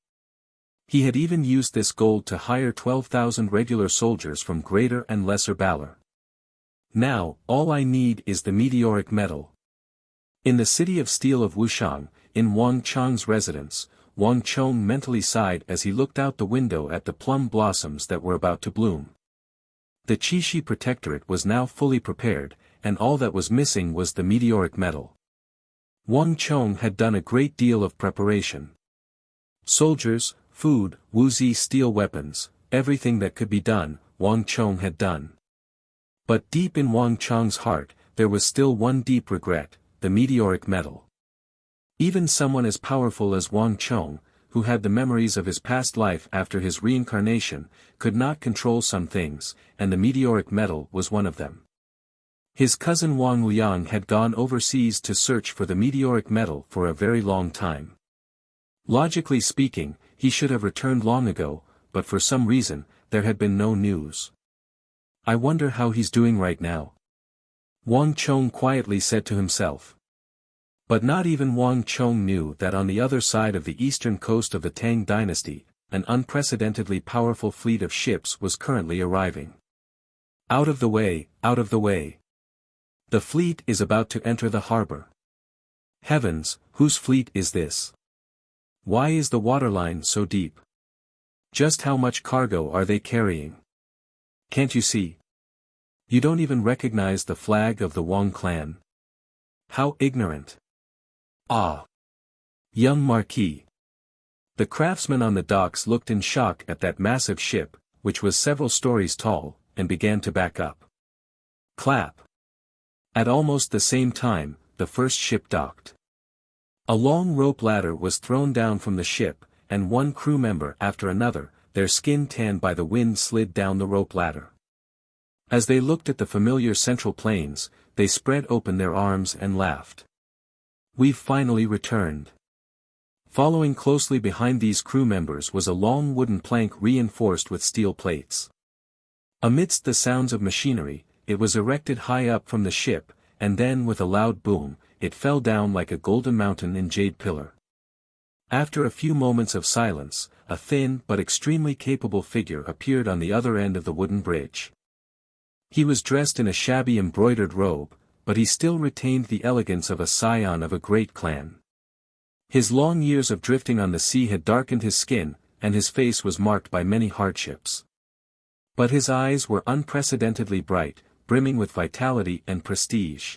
A: He had even used this gold to hire 12,000 regular soldiers from greater and lesser valor. Now, all I need is the meteoric metal. In the city of steel of Wuxiang, in Wang Chong's residence, Wang Chong mentally sighed as he looked out the window at the plum blossoms that were about to bloom. The Qixi Protectorate was now fully prepared, and all that was missing was the meteoric metal. Wang Chong had done a great deal of preparation. Soldiers, food, Wuxia steel weapons, everything that could be done, Wang Chong had done. But deep in Wang Chong's heart, there was still one deep regret, the meteoric metal. Even someone as powerful as Wang Chong, who had the memories of his past life after his reincarnation, could not control some things, and the meteoric metal was one of them. His cousin Wang Liang had gone overseas to search for the meteoric metal for a very long time. Logically speaking, he should have returned long ago, but for some reason, there had been no news. I wonder how he's doing right now. Wang Chong quietly said to himself. But not even Wang Chong knew that on the other side of the eastern coast of the Tang dynasty, an unprecedentedly powerful fleet of ships was currently arriving. Out of the way, out of the way. The fleet is about to enter the harbor. Heavens, whose fleet is this? Why is the waterline so deep? Just how much cargo are they carrying? Can't you see? You don't even recognize the flag of the Wang clan. How ignorant. Ah! Young Marquis. The craftsman on the docks looked in shock at that massive ship, which was several stories tall, and began to back up. Clap. At almost the same time, the first ship docked. A long rope ladder was thrown down from the ship, and one crew member after another, their skin tanned by the wind, slid down the rope ladder. As they looked at the familiar central plains, they spread open their arms and laughed. We've finally returned. Following closely behind these crew members was a long wooden plank reinforced with steel plates. Amidst the sounds of machinery, it was erected high up from the ship, and then with a loud boom, it fell down like a golden mountain in jade pillar. After a few moments of silence, a thin but extremely capable figure appeared on the other end of the wooden bridge. He was dressed in a shabby embroidered robe, but he still retained the elegance of a scion of a great clan. His long years of drifting on the sea had darkened his skin, and his face was marked by many hardships. But his eyes were unprecedentedly bright, brimming with vitality and prestige.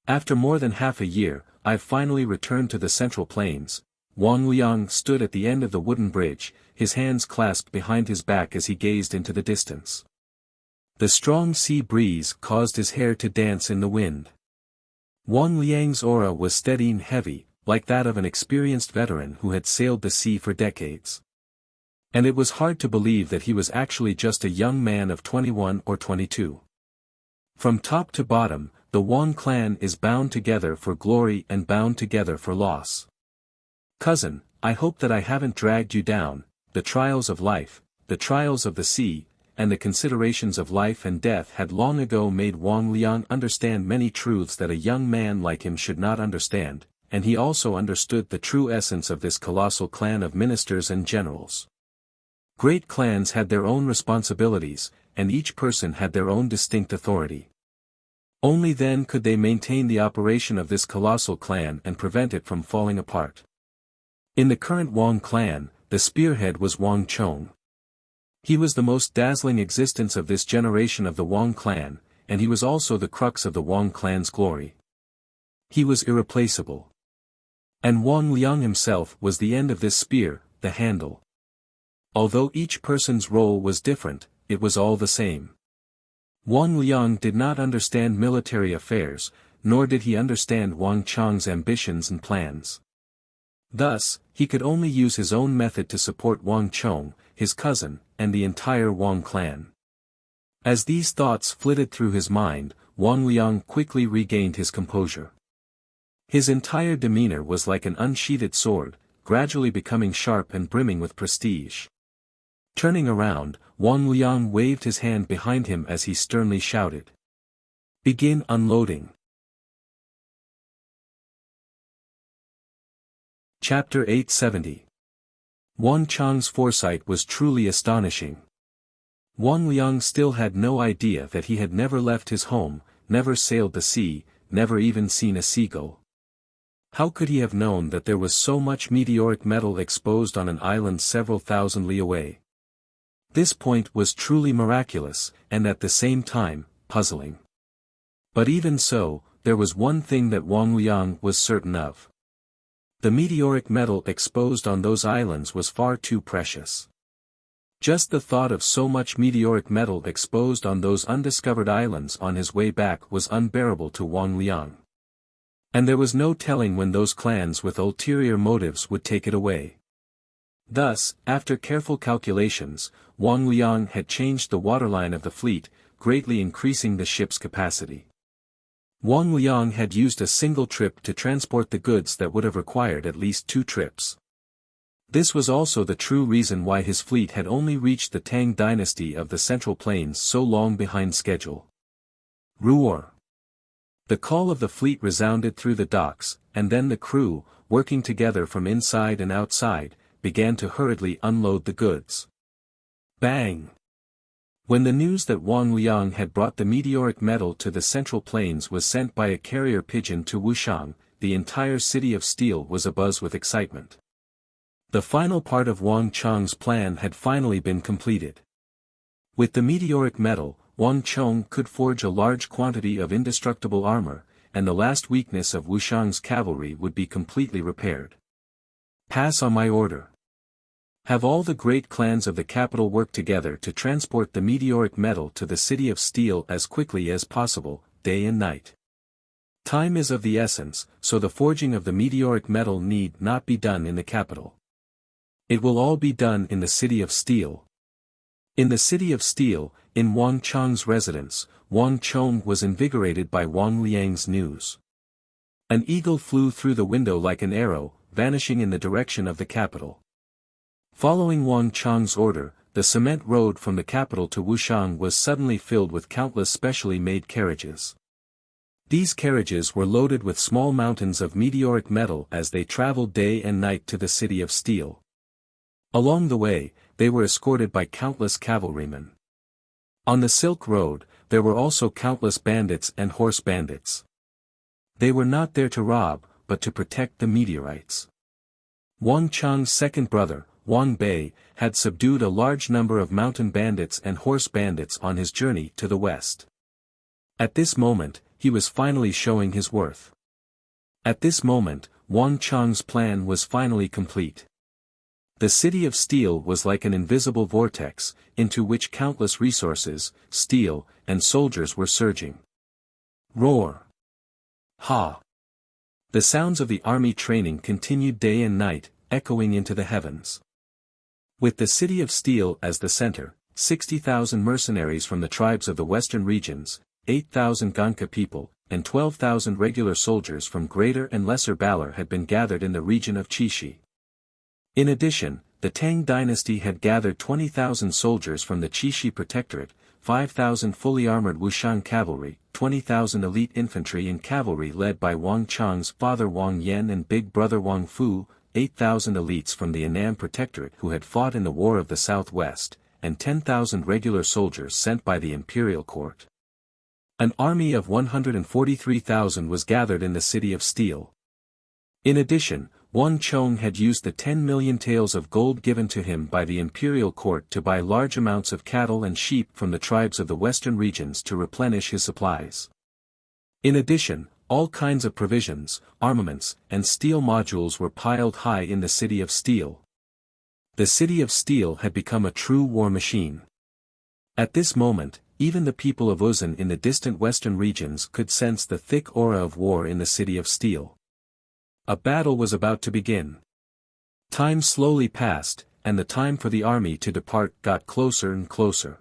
A: After more than half a year, I've finally returned to the Central Plains. Wang Liang stood at the end of the wooden bridge, his hands clasped behind his back as he gazed into the distance. The strong sea breeze caused his hair to dance in the wind. Wang Liang's aura was steady and heavy, like that of an experienced veteran who had sailed the sea for decades. And it was hard to believe that he was actually just a young man of 21 or 22. From top to bottom, the Wang clan is bound together for glory and bound together for loss. Cousin, I hope that I haven't dragged you down, the trials of life, the trials of the sea, and the considerations of life and death had long ago made Wang Liang understand many truths that a young man like him should not understand, and he also understood the true essence of this colossal clan of ministers and generals. Great clans had their own responsibilities, and each person had their own distinct authority. Only then could they maintain the operation of this colossal clan and prevent it from falling apart. In the current Wang clan, the spearhead was Wang Chong. He was the most dazzling existence of this generation of the Wang clan, and he was also the crux of the Wang clan's glory. He was irreplaceable. And Wang Liang himself was the end of this spear, the handle. Although each person's role was different, it was all the same. Wang Liang did not understand military affairs, nor did he understand Wang Chong's ambitions and plans. Thus, he could only use his own method to support Wang Chong, his cousin, and the entire Wang clan. As these thoughts flitted through his mind, Wang Liang quickly regained his composure. His entire demeanor was like an unsheathed sword, gradually becoming sharp and brimming with prestige. Turning around, Wang Liang waved his hand behind him as he sternly shouted. "Begin unloading." Chapter 870. Wang Chong's foresight was truly astonishing. Wang Liang still had no idea that he had never left his home, never sailed the sea, never even seen a seagull. How could he have known that there was so much meteoric metal exposed on an island several thousand li away? This point was truly miraculous, and at the same time, puzzling. But even so, there was one thing that Wang Liang was certain of. The meteoric metal exposed on those islands was far too precious. Just the thought of so much meteoric metal exposed on those undiscovered islands on his way back was unbearable to Wang Liang. And there was no telling when those clans with ulterior motives would take it away. Thus, after careful calculations, Wang Liang had changed the waterline of the fleet, greatly increasing the ship's capacity. Wang Liang had used a single trip to transport the goods that would have required at least 2 trips. This was also the true reason why his fleet had only reached the Tang dynasty of the Central Plains so long behind schedule. Roar! The call of the fleet resounded through the docks, and then the crew, working together from inside and outside, began to hurriedly unload the goods. Bang! When the news that Wang Liang had brought the meteoric metal to the Central Plains was sent by a carrier pigeon to Wuxia, the entire city of steel was abuzz with excitement. The final part of Wang Chong's plan had finally been completed. With the meteoric metal, Wang Chong could forge a large quantity of indestructible armor, and the last weakness of Wuxia's cavalry would be completely repaired. Pass on my order. Have all the great clans of the capital work together to transport the meteoric metal to the city of steel as quickly as possible, day and night. Time is of the essence, so the forging of the meteoric metal need not be done in the capital. It will all be done in the city of steel. In the city of steel, in Wang Chong's residence, Wang Chong was invigorated by Wang Liang's news. An eagle flew through the window like an arrow, vanishing in the direction of the capital. Following Wang Chong's order, the cement road from the capital to Wuxian was suddenly filled with countless specially made carriages. These carriages were loaded with small mountains of meteoric metal as they traveled day and night to the city of steel. Along the way, they were escorted by countless cavalrymen. On the Silk Road, there were also countless bandits and horse bandits. They were not there to rob, but to protect the meteorites. Wang Chong's second brother, Wang Bei, had subdued a large number of mountain bandits and horse bandits on his journey to the west. At this moment, he was finally showing his worth. At this moment, Wang Chong's plan was finally complete. The city of steel was like an invisible vortex, into which countless resources, steel, and soldiers were surging. Roar! Ha! The sounds of the army training continued day and night, echoing into the heavens. With the city of steel as the center, 60,000 mercenaries from the tribes of the western regions, 8,000 Ganka people, and 12,000 regular soldiers from Greater and Lesser Balor had been gathered in the region of Chishi. In addition, the Tang dynasty had gathered 20,000 soldiers from the Qixi Protectorate, 5,000 fully armored Wuxian cavalry, 20,000 elite infantry and cavalry led by Wang Chang's father Wang Yan and big brother Wang Fu, 8,000 elites from the Anam Protectorate who had fought in the War of the Southwest, and 10,000 regular soldiers sent by the imperial court. An army of 143,000 was gathered in the City of Steel. In addition, Wang Chong had used the 10 million taels of gold given to him by the imperial court to buy large amounts of cattle and sheep from the tribes of the western regions to replenish his supplies. In addition, all kinds of provisions, armaments, and steel modules were piled high in the City of Steel. The City of Steel had become a true war machine. At this moment, even the people of Uzan in the distant western regions could sense the thick aura of war in the City of Steel. A battle was about to begin. Time slowly passed, and the time for the army to depart got closer and closer.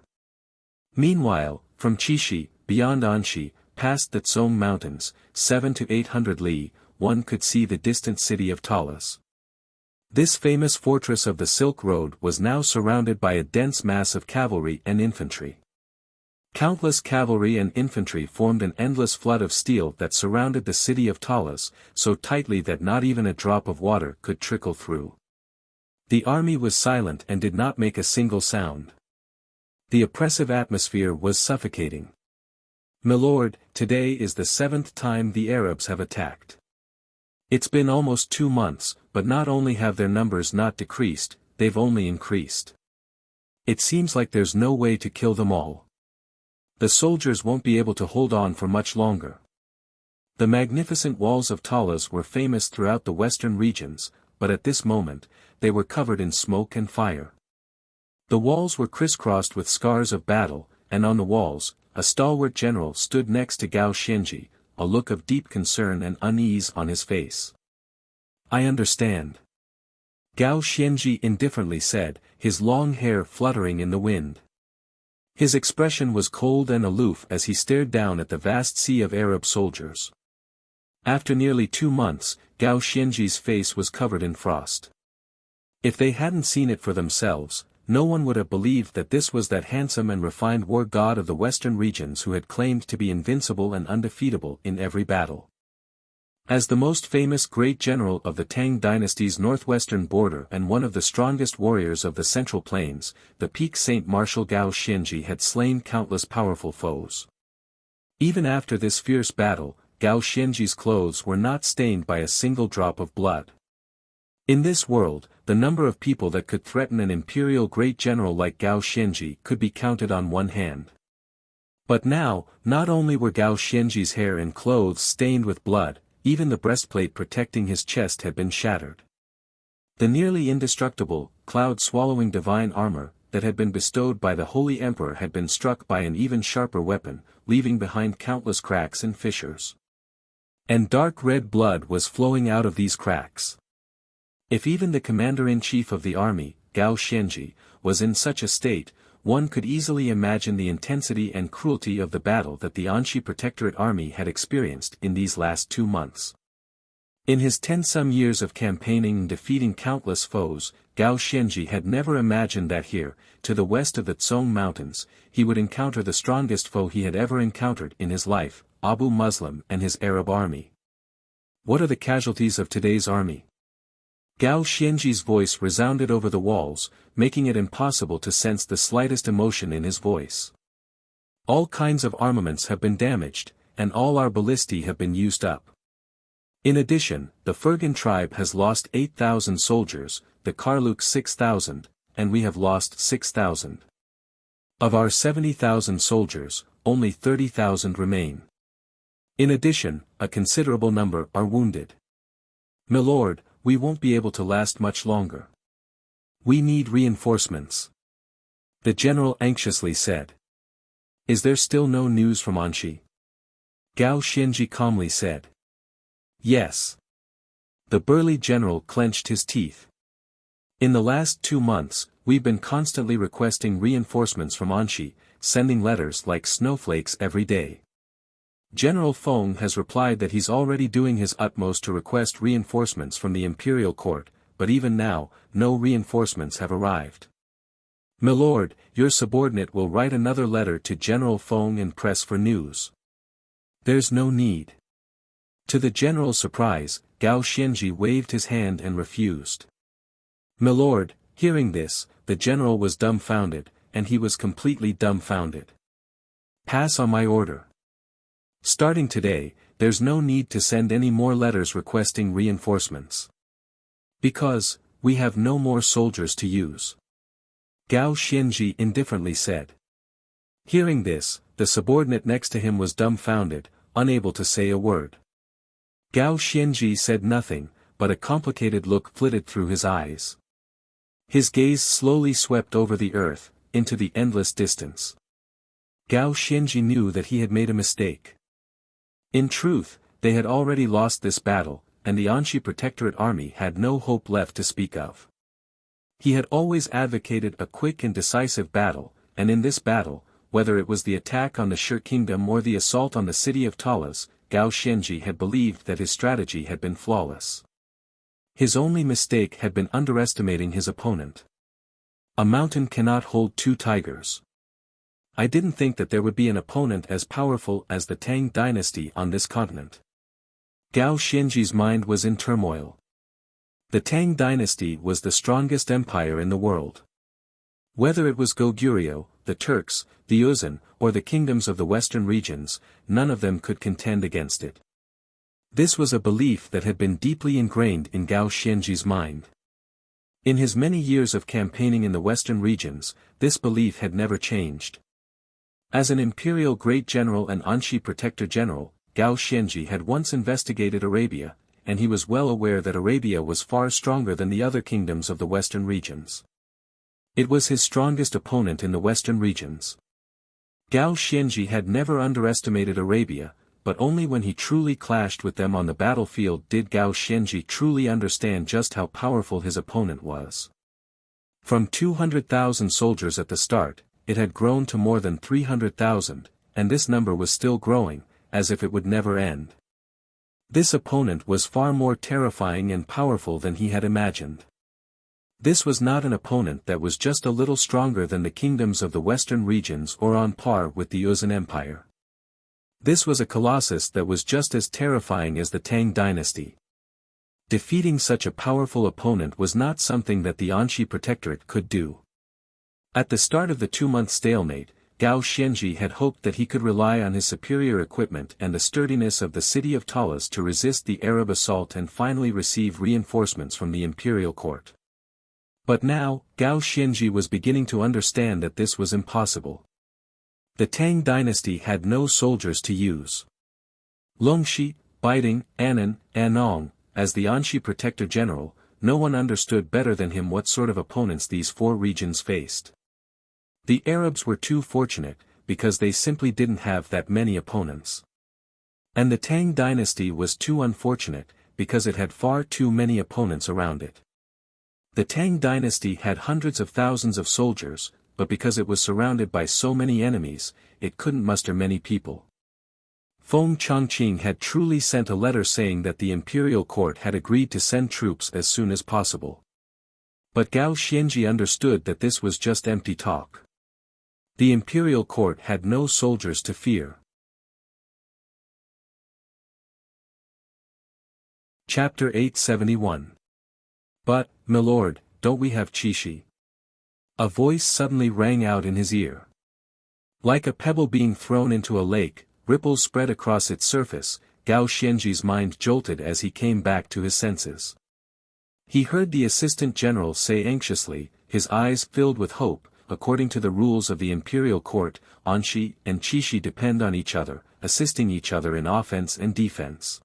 A: Meanwhile, from Qixi, beyond Anxi, past the Tsong Mountains, 700 to 800 li, one could see the distant city of Talas. This famous fortress of the Silk Road was now surrounded by a dense mass of cavalry and infantry. Countless cavalry and infantry formed an endless flood of steel that surrounded the city of Talas, so tightly that not even a drop of water could trickle through. The army was silent and did not make a single sound. The oppressive atmosphere was suffocating. "Milord, today is the 7th time the Arabs have attacked. It's been almost 2 months, but not only have their numbers not decreased, they've only increased. It seems like there's no way to kill them all. The soldiers won't be able to hold on for much longer." The magnificent walls of Talas were famous throughout the western regions, but at this moment, they were covered in smoke and fire. The walls were crisscrossed with scars of battle, and on the walls, a stalwart general stood next to Gao Xianji, a look of deep concern and unease on his face. "I understand," Gao Xianji indifferently said, his long hair fluttering in the wind. His expression was cold and aloof as he stared down at the vast sea of Arab soldiers. After nearly 2 months, Gao Xianji's face was covered in frost. If they hadn't seen it for themselves, no one would have believed that this was that handsome and refined war god of the western regions who had claimed to be invincible and undefeatable in every battle. As the most famous great general of the Tang dynasty's northwestern border and one of the strongest warriors of the Central Plains, the peak Saint Marshal Gao Xianji had slain countless powerful foes. Even after this fierce battle, Gao Xianji's clothes were not stained by a single drop of blood. In this world, the number of people that could threaten an imperial great general like Gao Xianji could be counted on one hand. But now, not only were Gao Xianji's hair and clothes stained with blood, even the breastplate protecting his chest had been shattered. The nearly indestructible, cloud-swallowing divine armor, that had been bestowed by the Holy Emperor had been struck by an even sharper weapon, leaving behind countless cracks and fissures. And dark red blood was flowing out of these cracks. If even the commander-in-chief of the army, Gao Xianji, was in such a state, one could easily imagine the intensity and cruelty of the battle that the Anxi Protectorate army had experienced in these last 2 months. In his 10-some years of campaigning and defeating countless foes, Gao Xianji had never imagined that here, to the west of the Tsong Mountains, he would encounter the strongest foe he had ever encountered in his life, Abu Muslim and his Arab army. "What are the casualties of today's army?" Gao Xianji's voice resounded over the walls, making it impossible to sense the slightest emotion in his voice. "All kinds of armaments have been damaged, and all our ballistae have been used up. In addition, the Furgan tribe has lost 8,000 soldiers, the Karluk 6,000, and we have lost 6,000. Of our 70,000 soldiers, only 30,000 remain. In addition, a considerable number are wounded. Milord, we won't be able to last much longer. We need reinforcements," the general anxiously said. "Is there still no news from Anxi?" Gao Xianji calmly said. "Yes." The burly general clenched his teeth. "In the last 2 months, we've been constantly requesting reinforcements from Anxi, sending letters like snowflakes every day. General Feng has replied that he's already doing his utmost to request reinforcements from the imperial court, but even now, no reinforcements have arrived. Milord, your subordinate will write another letter to General Feng and press for news. There's no need. To the general's surprise, Gao Xianji waved his hand and refused. Milord, hearing this, the general was dumbfounded, and he was completely dumbfounded. Pass on my order. Starting today, there's no need to send any more letters requesting reinforcements. Because, we have no more soldiers to use. Gao Xianji indifferently said. Hearing this, the subordinate next to him was dumbfounded, unable to say a word. Gao Xianji said nothing, but a complicated look flitted through his eyes. His gaze slowly swept over the earth, into the endless distance. Gao Xianji knew that he had made a mistake. In truth, they had already lost this battle, and the Anxi Protectorate army had no hope left to speak of. He had always advocated a quick and decisive battle, and in this battle, whether it was the attack on the Shi kingdom or the assault on the city of Talas, Gao Xianji had believed that his strategy had been flawless. His only mistake had been underestimating his opponent. A mountain cannot hold two tigers. I didn't think that there would be an opponent as powerful as the Tang dynasty on this continent. Gao Xianji's mind was in turmoil. The Tang dynasty was the strongest empire in the world. Whether it was Goguryeo, the Turks, the Yuzhan, or the kingdoms of the western regions, none of them could contend against it. This was a belief that had been deeply ingrained in Gao Xianji's mind. In his many years of campaigning in the western regions, this belief had never changed. As an imperial great general and Anxi protector general, Gao Xianji had once investigated Arabia, and he was well aware that Arabia was far stronger than the other kingdoms of the western regions. It was his strongest opponent in the western regions. Gao Xianji had never underestimated Arabia, but only when he truly clashed with them on the battlefield did Gao Xianji truly understand just how powerful his opponent was. From 200,000 soldiers at the start, it had grown to more than 300,000, and this number was still growing, as if it would never end. This opponent was far more terrifying and powerful than he had imagined. This was not an opponent that was just a little stronger than the kingdoms of the western regions or on par with the Yuzhan Empire. This was a colossus that was just as terrifying as the Tang dynasty. Defeating such a powerful opponent was not something that the Anxi Protectorate could do. At the start of the 2-month stalemate, Gao Xianji had hoped that he could rely on his superior equipment and the sturdiness of the city of Talas to resist the Arab assault and finally receive reinforcements from the imperial court. But now, Gao Xianji was beginning to understand that this was impossible. The Tang dynasty had no soldiers to use. Longxi, Biding, Annan, Anong, as the Anxi Protector General, no one understood better than him what sort of opponents these 4 regions faced. The Arabs were too fortunate, because they simply didn't have that many opponents. And the Tang dynasty was too unfortunate, because it had far too many opponents around it. The Tang dynasty had hundreds of thousands of soldiers, but because it was surrounded by so many enemies, it couldn't muster many people. Feng Chongqing had truly sent a letter saying that the imperial court had agreed to send troops as soon as possible. But Gao Xianji understood that this was just empty talk. The imperial court had no soldiers to fear. Chapter 871. But, milord, don't we have qixi? A voice suddenly rang out in his ear. Like a pebble being thrown into a lake, ripples spread across its surface. Gao Xianji's mind jolted as he came back to his senses. He heard the assistant general say anxiously, his eyes filled with hope, according to the rules of the imperial court, Anxi and qixi depend on each other, assisting each other in offense and defense.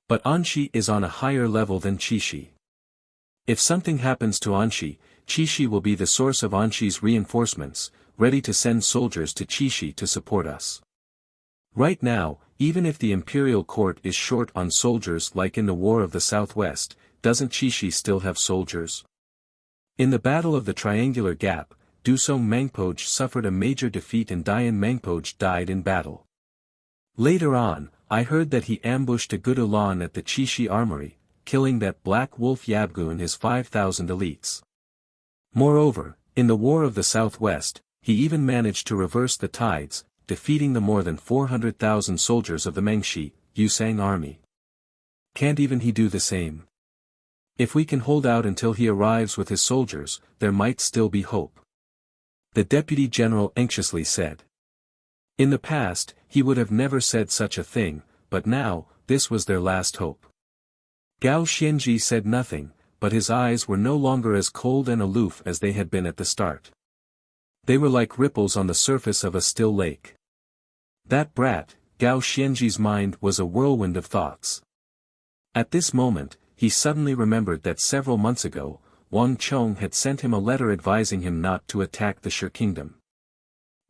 A: But Anxi is on a higher level than qixi. If something happens to Anxi, qixi will be the source of Anxi's reinforcements, ready to send soldiers to qixi to support us. Right now, even if the imperial court is short on soldiers like in the War of the Southwest, doesn't qixi still have soldiers? In the Battle of the Triangular Gap, Dusong Mangpoj suffered a major defeat and Dian Mangpoj died in battle. Later on, I heard that he ambushed a good Ulan at the qixi armory, killing that black wolf Yabgu and his 5,000 elites. Moreover, in the War of the Southwest, he even managed to reverse the tides, defeating the more than 400,000 soldiers of the Mengshi, Yusang army. Can't even he do the same? If we can hold out until he arrives with his soldiers, there might still be hope. The deputy general anxiously said. In the past, he would have never said such a thing, but now, this was their last hope. Gao Xianji said nothing, but his eyes were no longer as cold and aloof as they had been at the start. They were like ripples on the surface of a still lake. That brat, Gao Xianji's mind was a whirlwind of thoughts. At this moment, he suddenly remembered that several months ago, Wang Chong had sent him a letter advising him not to attack the Shi kingdom.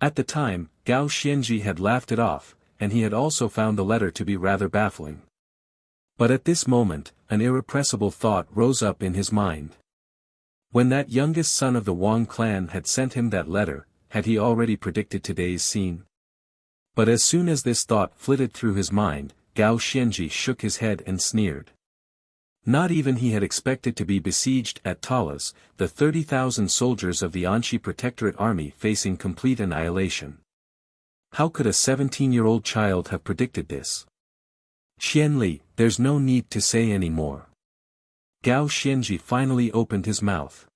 A: At the time, Gao Xianji had laughed it off, and he had also found the letter to be rather baffling. But at this moment, an irrepressible thought rose up in his mind. When that youngest son of the Wang clan had sent him that letter, had he already predicted today's scene? But as soon as this thought flitted through his mind, Gao Xianji shook his head and sneered. Not even he had expected to be besieged at Talas, the 30,000 soldiers of the Anxi Protectorate army facing complete annihilation. How could a 17-year-old child have predicted this? Qianli, there's no need to say any more. Gao Xianji finally opened his mouth.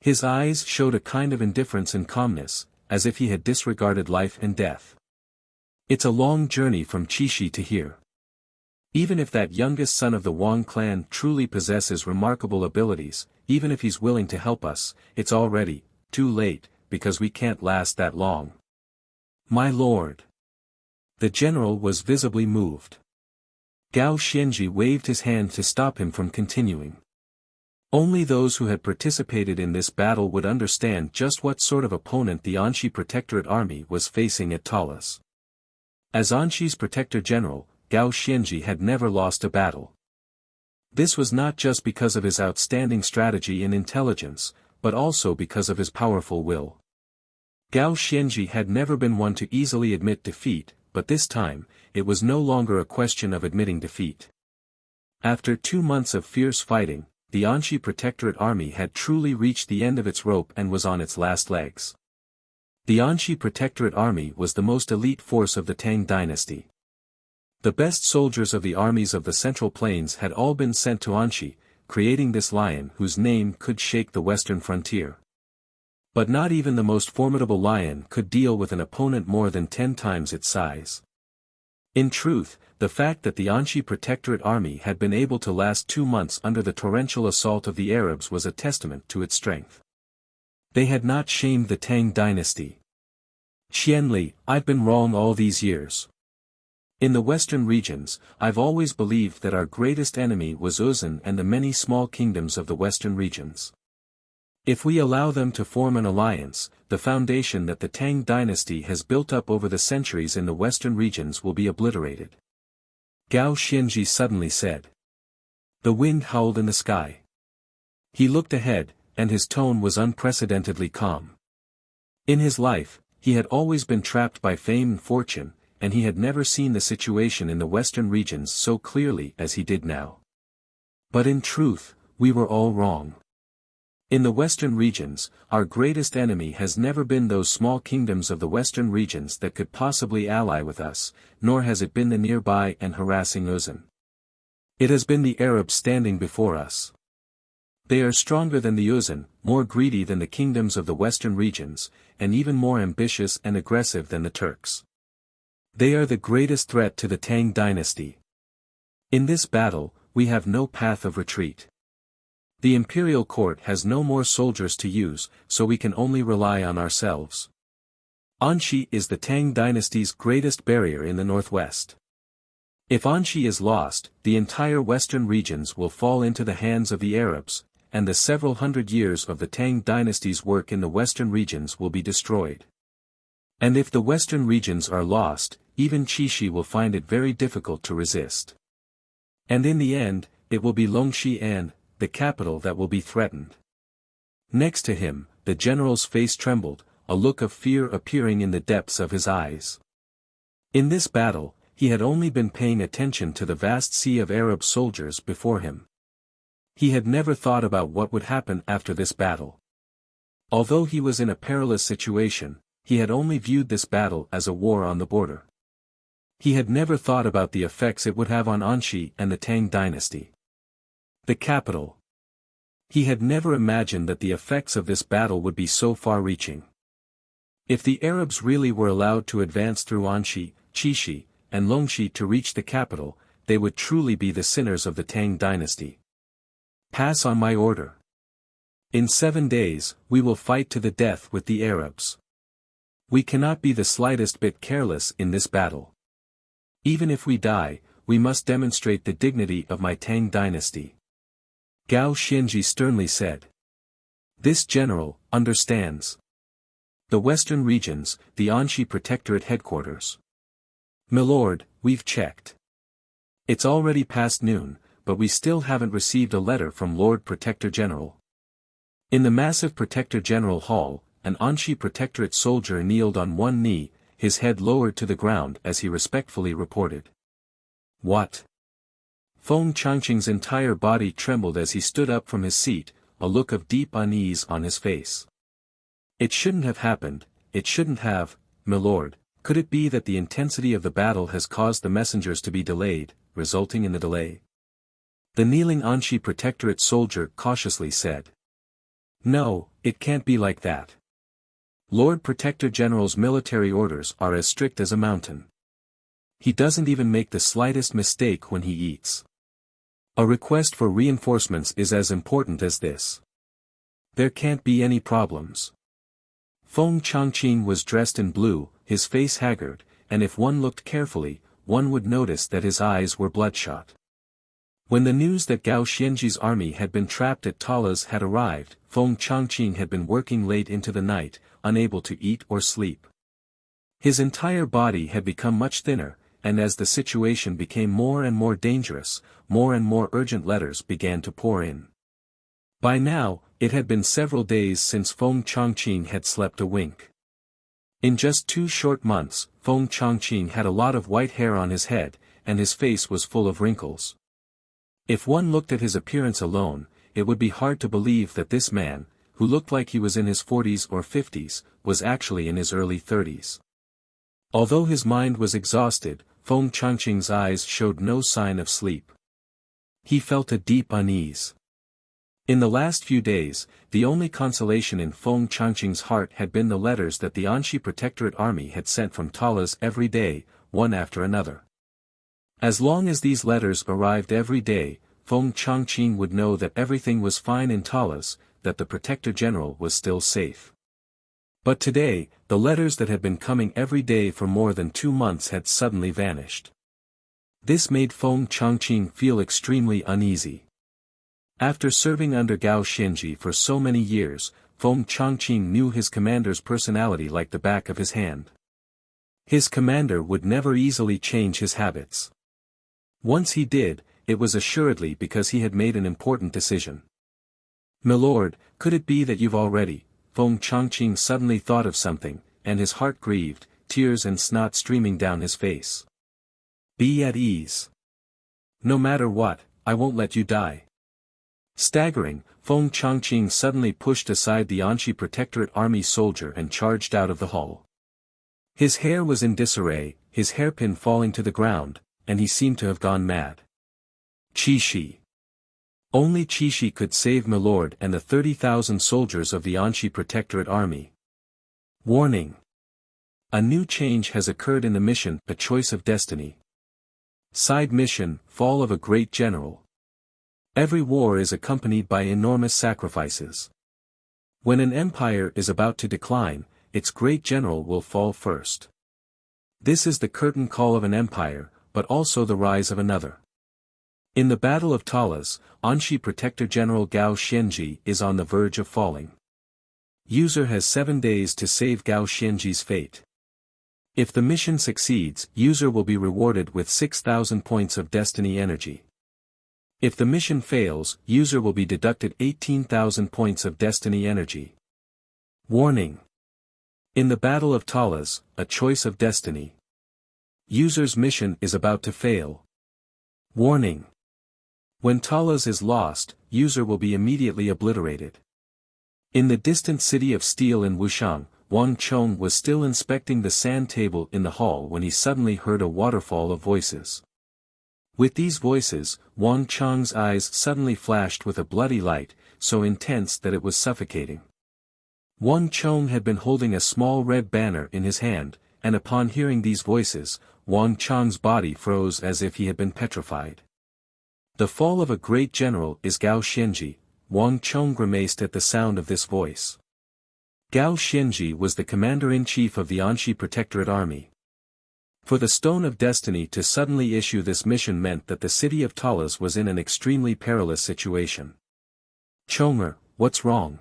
A: His eyes showed a kind of indifference and calmness, as if he had disregarded life and death. It's a long journey from Qixi to here. Even if that youngest son of the Wang clan truly possesses remarkable abilities, even if he's willing to help us, it's already too late, because we can't last that long. My lord. The general was visibly moved. Gao Xianji waved his hand to stop him from continuing. Only those who had participated in this battle would understand just what sort of opponent the Anxi Protectorate army was facing at Talas. As Anxi's protector general, Gao Xianji had never lost a battle. This was not just because of his outstanding strategy and intelligence, but also because of his powerful will. Gao Xianji had never been one to easily admit defeat, but this time, it was no longer a question of admitting defeat. After 2 months of fierce fighting, the Anxi Protectorate army had truly reached the end of its rope and was on its last legs. The Anxi Protectorate army was the most elite force of the Tang dynasty. The best soldiers of the armies of the Central Plains had all been sent to Anxi, creating this lion whose name could shake the western frontier. But not even the most formidable lion could deal with an opponent more than 10 times its size. In truth, the fact that the Anxi Protectorate army had been able to last 2 months under the torrential assault of the Arabs was a testament to its strength. They had not shamed the Tang dynasty. Qianli, I've been wrong all these years. In the western regions, I've always believed that our greatest enemy was Uzan and the many small kingdoms of the western regions. If we allow them to form an alliance, the foundation that the Tang dynasty has built up over the centuries in the western regions will be obliterated. Gao Xianji suddenly said. The wind howled in the sky. He looked ahead, and his tone was unprecedentedly calm. In his life, he had always been trapped by fame and fortune, and he had never seen the situation in the western regions so clearly as he did now. But in truth, we were all wrong. In the western regions, our greatest enemy has never been those small kingdoms of the western regions that could possibly ally with us, nor has it been the nearby and harassing Uzan. It has been the Arabs standing before us. They are stronger than the Uzan, more greedy than the kingdoms of the western regions, and even more ambitious and aggressive than the Turks. They are the greatest threat to the Tang dynasty. In this battle, we have no path of retreat. The imperial court has no more soldiers to use, so we can only rely on ourselves. Anxi is the Tang dynasty's greatest barrier in the northwest. If Anxi is lost, the entire western regions will fall into the hands of the Arabs, and the several hundred years of the Tang dynasty's work in the western regions will be destroyed. And if the western regions are lost, even Qixi will find it very difficult to resist. And in the end, it will be Longxian, the capital, that will be threatened. Next to him, the general's face trembled, a look of fear appearing in the depths of his eyes. In this battle, he had only been paying attention to the vast sea of Arab soldiers before him. He had never thought about what would happen after this battle. Although he was in a perilous situation, he had only viewed this battle as a war on the border. He had never thought about the effects it would have on Anxi and the Tang dynasty. The capital. He had never imagined that the effects of this battle would be so far-reaching. If the Arabs really were allowed to advance through Anxi, Qixi, and Longxi to reach the capital, they would truly be the sinners of the Tang dynasty. Pass on my order. In 7 days, we will fight to the death with the Arabs. We cannot be the slightest bit careless in this battle. Even if we die, we must demonstrate the dignity of my Tang dynasty. Gao Xianji sternly said. This general understands. The western regions, the Anxi Protectorate headquarters. Milord, we've checked. It's already past noon, but we still haven't received a letter from Lord Protector General. In the massive Protector General Hall, an Anxi Protectorate soldier kneeled on one knee, his head lowered to the ground as he respectfully reported. What? Feng Changqing's entire body trembled as he stood up from his seat, a look of deep unease on his face. It shouldn't have happened, it shouldn't have, milord. Could it be that the intensity of the battle has caused the messengers to be delayed, resulting in the delay? The kneeling Anxi Protectorate soldier cautiously said. No, it can't be like that. Lord Protector General's military orders are as strict as a mountain. He doesn't even make the slightest mistake when he eats. A request for reinforcements is as important as this. There can't be any problems. Feng Changqing was dressed in blue, his face haggard, and if one looked carefully, one would notice that his eyes were bloodshot. When the news that Gao Xianji's army had been trapped at Talas had arrived, Feng Changqing had been working late into the night, unable to eat or sleep. His entire body had become much thinner, and as the situation became more and more dangerous, more and more urgent letters began to pour in. By now, it had been several days since Feng Changqing had slept a wink. In just 2 short months, Feng Changqing had a lot of white hair on his head, and his face was full of wrinkles. If one looked at his appearance alone, it would be hard to believe that this man, who looked like he was in his 40s or 50s, was actually in his early 30s. Although his mind was exhausted, Feng Changqing's eyes showed no sign of sleep. He felt a deep unease. In the last few days, the only consolation in Feng Changqing's heart had been the letters that the Anxi Protectorate army had sent from Talas every day, one after another. As long as these letters arrived every day, Feng Changqing would know that everything was fine in Talas, that the Protector General was still safe. But today, the letters that had been coming every day for more than 2 months had suddenly vanished. This made Feng Changqing feel extremely uneasy. After serving under Gao Xianji for so many years, Feng Changqing knew his commander's personality like the back of his hand. His commander would never easily change his habits. Once he did, it was assuredly because he had made an important decision. Milord, could it be that you've already? Feng Changqing suddenly thought of something, and his heart grieved, tears and snot streaming down his face. Be at ease. No matter what, I won't let you die. Staggering, Feng Changqing suddenly pushed aside the Anxi Protectorate army soldier and charged out of the hall. His hair was in disarray, his hairpin falling to the ground, and he seemed to have gone mad. Qixi. Only Qixi could save Milord and the 30,000 soldiers of the Anxi Protectorate army. Warning. A new change has occurred in the mission, A Choice of Destiny. Side mission, Fall of a Great General. Every war is accompanied by enormous sacrifices. When an empire is about to decline, its great general will fall first. This is the curtain call of an empire, but also the rise of another. In the Battle of Talas, Anxi Protector General Gao Xianji is on the verge of falling. User has 7 days to save Gao Xianji's fate. If the mission succeeds, user will be rewarded with 6,000 points of destiny energy. If the mission fails, user will be deducted 18,000 points of destiny energy. Warning. In the Battle of Talas, A Choice of Destiny. User's mission is about to fail. Warning. When Talas is lost, user will be immediately obliterated. In the distant city of steel in Wuxiang, Wang Chong was still inspecting the sand table in the hall when he suddenly heard a waterfall of voices. With these voices, Wang Chong's eyes suddenly flashed with a bloody light, so intense that it was suffocating. Wang Chong had been holding a small red banner in his hand, and upon hearing these voices, Wang Chong's body froze as if he had been petrified. The fall of a great general is Gao Xianji. Wang Chong grimaced at the sound of this voice. Gao Xianji was the commander-in-chief of the Anxi Protectorate Army. For the Stone of Destiny to suddenly issue this mission meant that the city of Talas was in an extremely perilous situation. Chonger, what's wrong?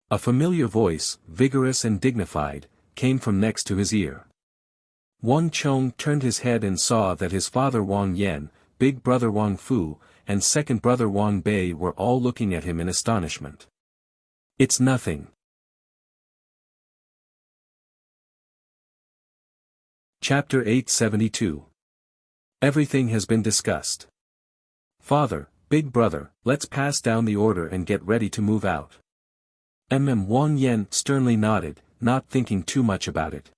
A: A familiar voice, vigorous and dignified, came from next to his ear. Wang Chong turned his head and saw that his father Wang Yan, big brother Wang Fu, and second brother Wang Bei were all looking at him in astonishment. It's nothing. Chapter 872. Everything has been discussed. Father, big brother, let's pass down the order and get ready to move out. Wang Yan sternly nodded, not thinking too much about it.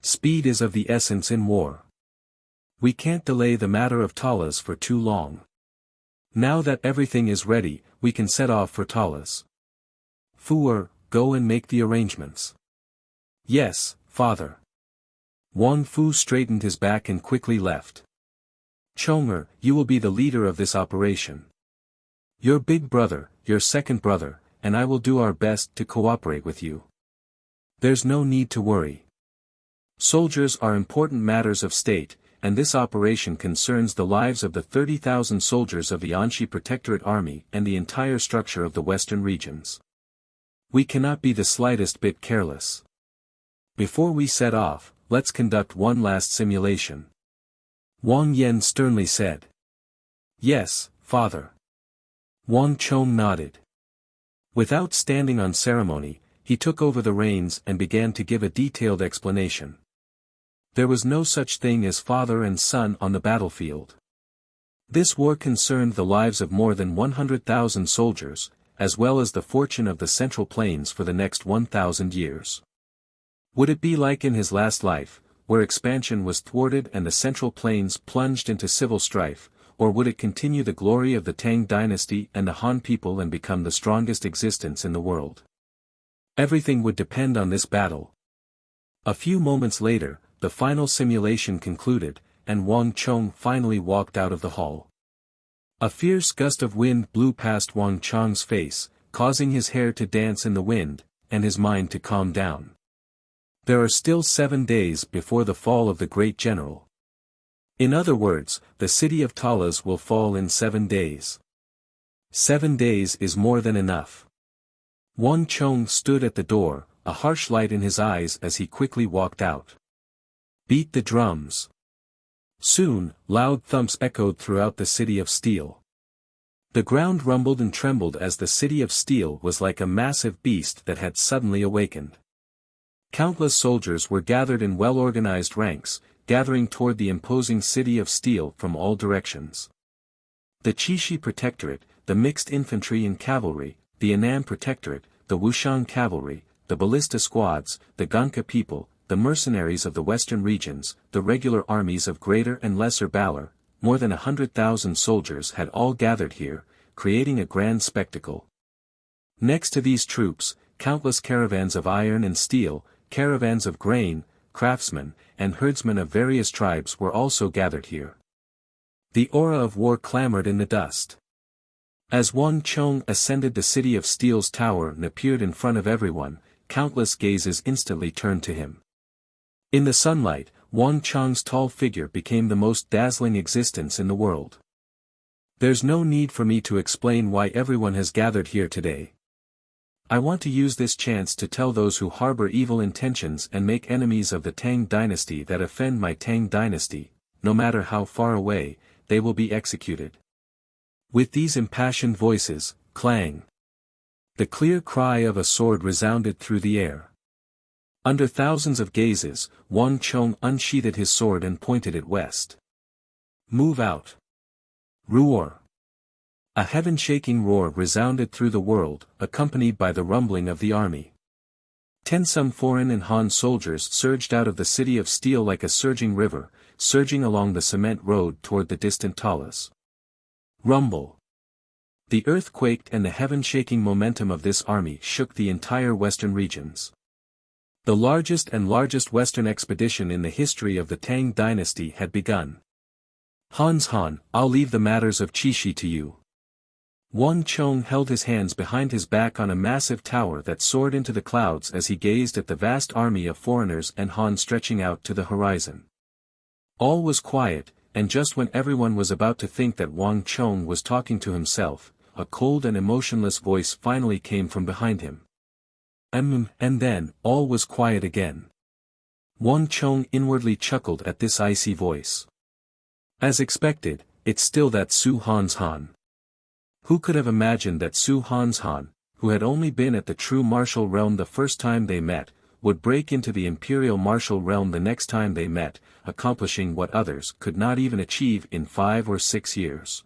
A: Speed is of the essence in war. We can't delay the matter of Talas for too long. Now that everything is ready, we can set off for Talas. Fu, go and make the arrangements. Yes, father. Wang Fu straightened his back and quickly left. Chonger, you will be the leader of this operation. Your big brother, your second brother, and I will do our best to cooperate with you. There's no need to worry. Soldiers are important matters of state, and this operation concerns the lives of the 30,000 soldiers of the Anxi Protectorate Army and the entire structure of the western regions. We cannot be the slightest bit careless. Before we set off, let's conduct one last simulation. Wang Yan sternly said. Yes, father. Wang Chong nodded. Without standing on ceremony, he took over the reins and began to give a detailed explanation. There was no such thing as father and son on the battlefield. This war concerned the lives of more than 100,000 soldiers, as well as the fortune of the Central Plains for the next 1,000 years. Would it be like in his last life, where expansion was thwarted and the Central Plains plunged into civil strife, or would it continue the glory of the Tang dynasty and the Han people and become the strongest existence in the world? Everything would depend on this battle. A few moments later, the final simulation concluded, and Wang Chong finally walked out of the hall. A fierce gust of wind blew past Wang Chong's face, causing his hair to dance in the wind, and his mind to calm down. There are still 7 days before the fall of the great general. In other words, the city of Talas will fall in 7 days. 7 days is more than enough. Wang Chong stood at the door, a harsh light in his eyes as he quickly walked out. Beat the drums. Soon, loud thumps echoed throughout the city of steel. The ground rumbled and trembled as the city of steel was like a massive beast that had suddenly awakened. Countless soldiers were gathered in well-organized ranks, gathering toward the imposing city of steel from all directions. The Qixi Protectorate, the mixed infantry and cavalry, the Annan Protectorate, the Wuxiang cavalry, the ballista squads, the Ganka people, the mercenaries of the western regions, the regular armies of greater and lesser valor, more than 100,000 soldiers had all gathered here, creating a grand spectacle. Next to these troops, countless caravans of iron and steel, caravans of grain, craftsmen, and herdsmen of various tribes were also gathered here. The aura of war clamored in the dust. As Wang Chong ascended the city of steel's tower and appeared in front of everyone, countless gazes instantly turned to him. In the sunlight, Wang Chong's tall figure became the most dazzling existence in the world. There's no need for me to explain why everyone has gathered here today. I want to use this chance to tell those who harbor evil intentions and make enemies of the Tang dynasty that offend my Tang dynasty, no matter how far away, they will be executed. With these impassioned voices, clang! The clear cry of a sword resounded through the air. Under thousands of gazes, Wang Chong unsheathed his sword and pointed it west. "Move out!" Roar! A heaven-shaking roar resounded through the world, accompanied by the rumbling of the army. Some foreign and Han soldiers surged out of the city of steel like a surging river, surging along the cement road toward the distant Talas. Rumble! The earth quaked and the heaven-shaking momentum of this army shook the entire western regions. The largest western expedition in the history of the Tang dynasty had begun. Han, I'll leave the matters of Qixi to you." Wang Chong held his hands behind his back on a massive tower that soared into the clouds as he gazed at the vast army of foreigners and Han stretching out to the horizon. All was quiet, and just when everyone was about to think that Wang Chong was talking to himself, a cold and emotionless voice finally came from behind him. And then, all was quiet again. Wang Chong inwardly chuckled at this icy voice. As expected, it's still that Su Han's Han. Who could have imagined that Su Han's Han, who had only been at the true martial realm the first time they met, would break into the imperial martial realm the next time they met, accomplishing what others could not even achieve in 5 or 6 years.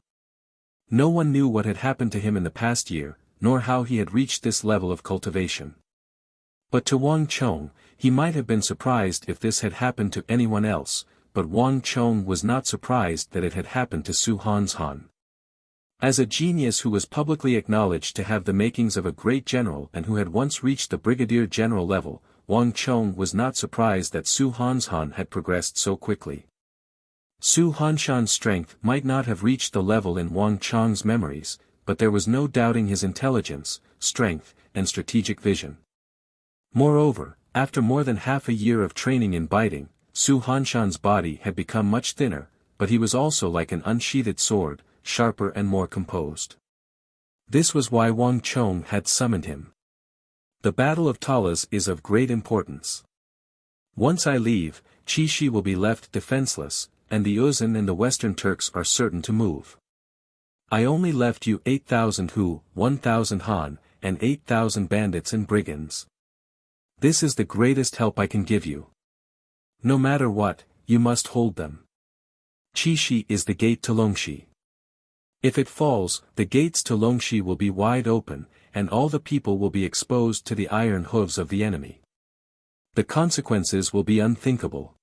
A: No one knew what had happened to him in the past year, nor how he had reached this level of cultivation. But to Wang Chong, he might have been surprised if this had happened to anyone else, but Wang Chong was not surprised that it had happened to Su Han's Han. As a genius who was publicly acknowledged to have the makings of a great general and who had once reached the brigadier general level, Wang Chong was not surprised that Su Han's Han had progressed so quickly. Su Hanshan's strength might not have reached the level in Wang Chong's memories, but there was no doubting his intelligence, strength, and strategic vision. Moreover, after more than half a year of training in biting, Su Hanshan's body had become much thinner, but he was also like an unsheathed sword, sharper and more composed. This was why Wang Chong had summoned him. The Battle of Talas is of great importance. Once I leave, Qixi will be left defenseless, and the Uzan and the Western Turks are certain to move. I only left you 8,000 Hu, 1,000 Han, and 8,000 bandits and brigands. This is the greatest help I can give you. No matter what, you must hold them. Qixi is the gate to Longxi. If it falls, the gates to Longxi will be wide open, and all the people will be exposed to the iron hooves of the enemy. The consequences will be unthinkable.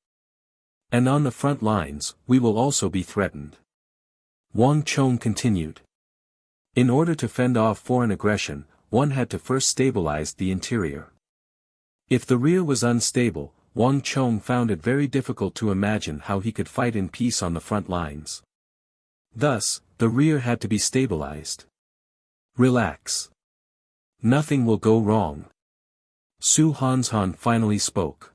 A: And on the front lines, we will also be threatened. Wang Chong continued. In order to fend off foreign aggression, one had to first stabilize the interior. If the rear was unstable, Wang Chong found it very difficult to imagine how he could fight in peace on the front lines. Thus, the rear had to be stabilized. Relax. Nothing will go wrong. Su Han's Han finally spoke.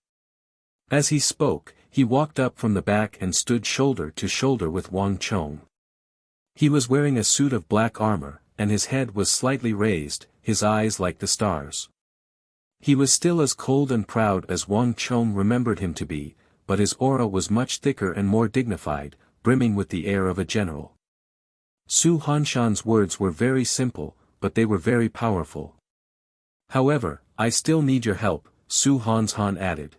A: As he spoke, he walked up from the back and stood shoulder to shoulder with Wang Chong. He was wearing a suit of black armor, and his head was slightly raised, his eyes like the stars. He was still as cold and proud as Wang Chong remembered him to be, but his aura was much thicker and more dignified, brimming with the air of a general. Su Hanshan's words were very simple, but they were very powerful. However, I still need your help, Su Han's Han added.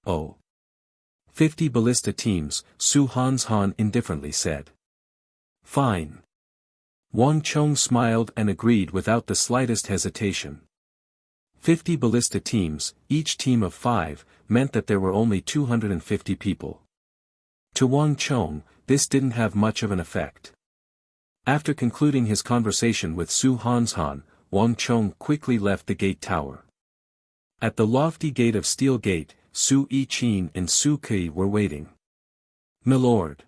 A: Oh. 50 ballista teams, Su Han's Han indifferently said. Fine. Wang Chong smiled and agreed without the slightest hesitation. 50 ballista teams, each team of 5, meant that there were only 250 people. To Wang Chong, this didn't have much of an effect. After concluding his conversation with Su Han's Han, Wang Chong quickly left the gate tower. At the lofty gate of Steel Gate, Su Yiqin and Su Ke were waiting. Milord.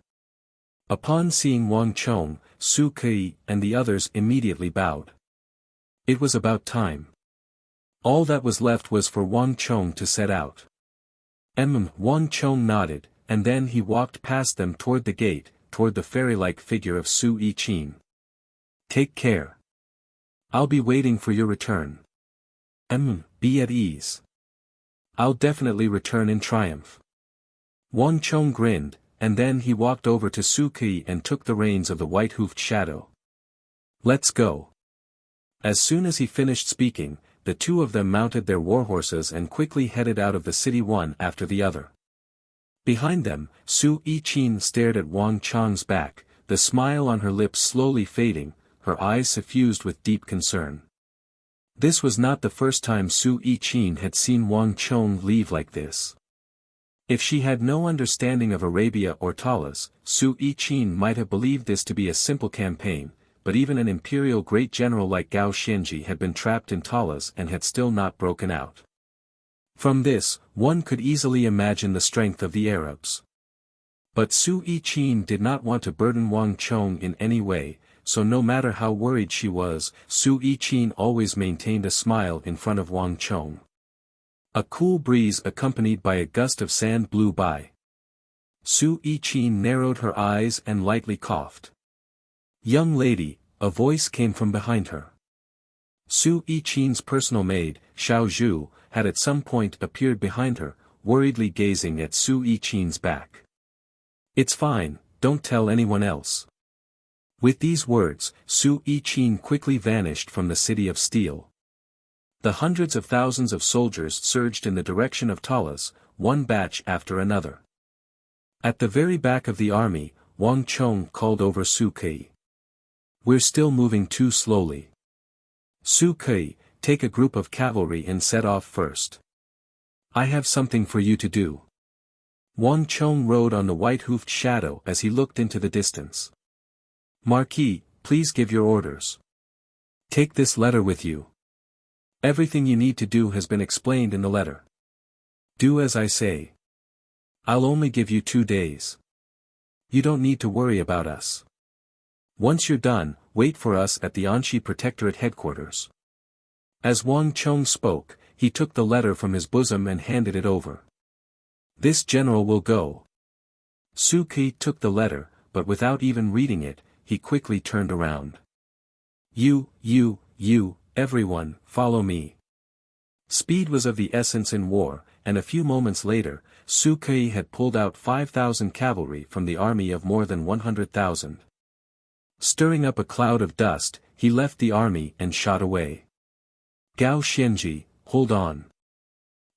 A: Upon seeing Wang Chong, Su Ke and the others immediately bowed. It was about time. All that was left was for Wang Chong to set out. Wang Chong nodded, and then he walked past them toward the gate, toward the fairy-like figure of Su Yiqin. Take care. I'll be waiting for your return. Be at ease. I'll definitely return in triumph. Wang Chong grinned, and then he walked over to Su Ke and took the reins of the white-hoofed shadow. Let's go. As soon as he finished speaking, the two of them mounted their warhorses and quickly headed out of the city one after the other. Behind them, Su Yiqin stared at Wang Chang's back, the smile on her lips slowly fading, her eyes suffused with deep concern. This was not the first time Su Yiqin had seen Wang Chong leave like this. If she had no understanding of Arabia or Talas, Su Yiqin might have believed this to be a simple campaign, but even an imperial great general like Gao Xianji had been trapped in Talas and had still not broken out. From this, one could easily imagine the strength of the Arabs. But Su Yiqin did not want to burden Wang Chong in any way, so no matter how worried she was, Su Yiqin always maintained a smile in front of Wang Chong. A cool breeze accompanied by a gust of sand blew by. Su Yiqin narrowed her eyes and lightly coughed. "Young lady," a voice came from behind her. Su Yiqin's personal maid, Xiao Zhu, had at some point appeared behind her, worriedly gazing at Su Yiqin's back. "It's fine, don't tell anyone else." With these words, Su Yiqin quickly vanished from the city of steel. The hundreds of thousands of soldiers surged in the direction of Talas, one batch after another. At the very back of the army, Wang Chong called over Su Kei. "We're still moving too slowly. Su Kei, take a group of cavalry and set off first. I have something for you to do." Wang Chong rode on the white-hoofed shadow as he looked into the distance. "Marquis, please give your orders. Take this letter with you. Everything you need to do has been explained in the letter. Do as I say. I'll only give you 2 days. You don't need to worry about us. Once you're done, wait for us at the Anxi Protectorate headquarters." As Wang Chong spoke, he took the letter from his bosom and handed it over. "This general will go." Su Kei took the letter, but without even reading it, he quickly turned around. You, everyone, follow me." Speed was of the essence in war, and a few moments later, Su Kei had pulled out 5,000 cavalry from the army of more than 100,000. Stirring up a cloud of dust, he left the army and shot away. "Gao Xianji, hold on.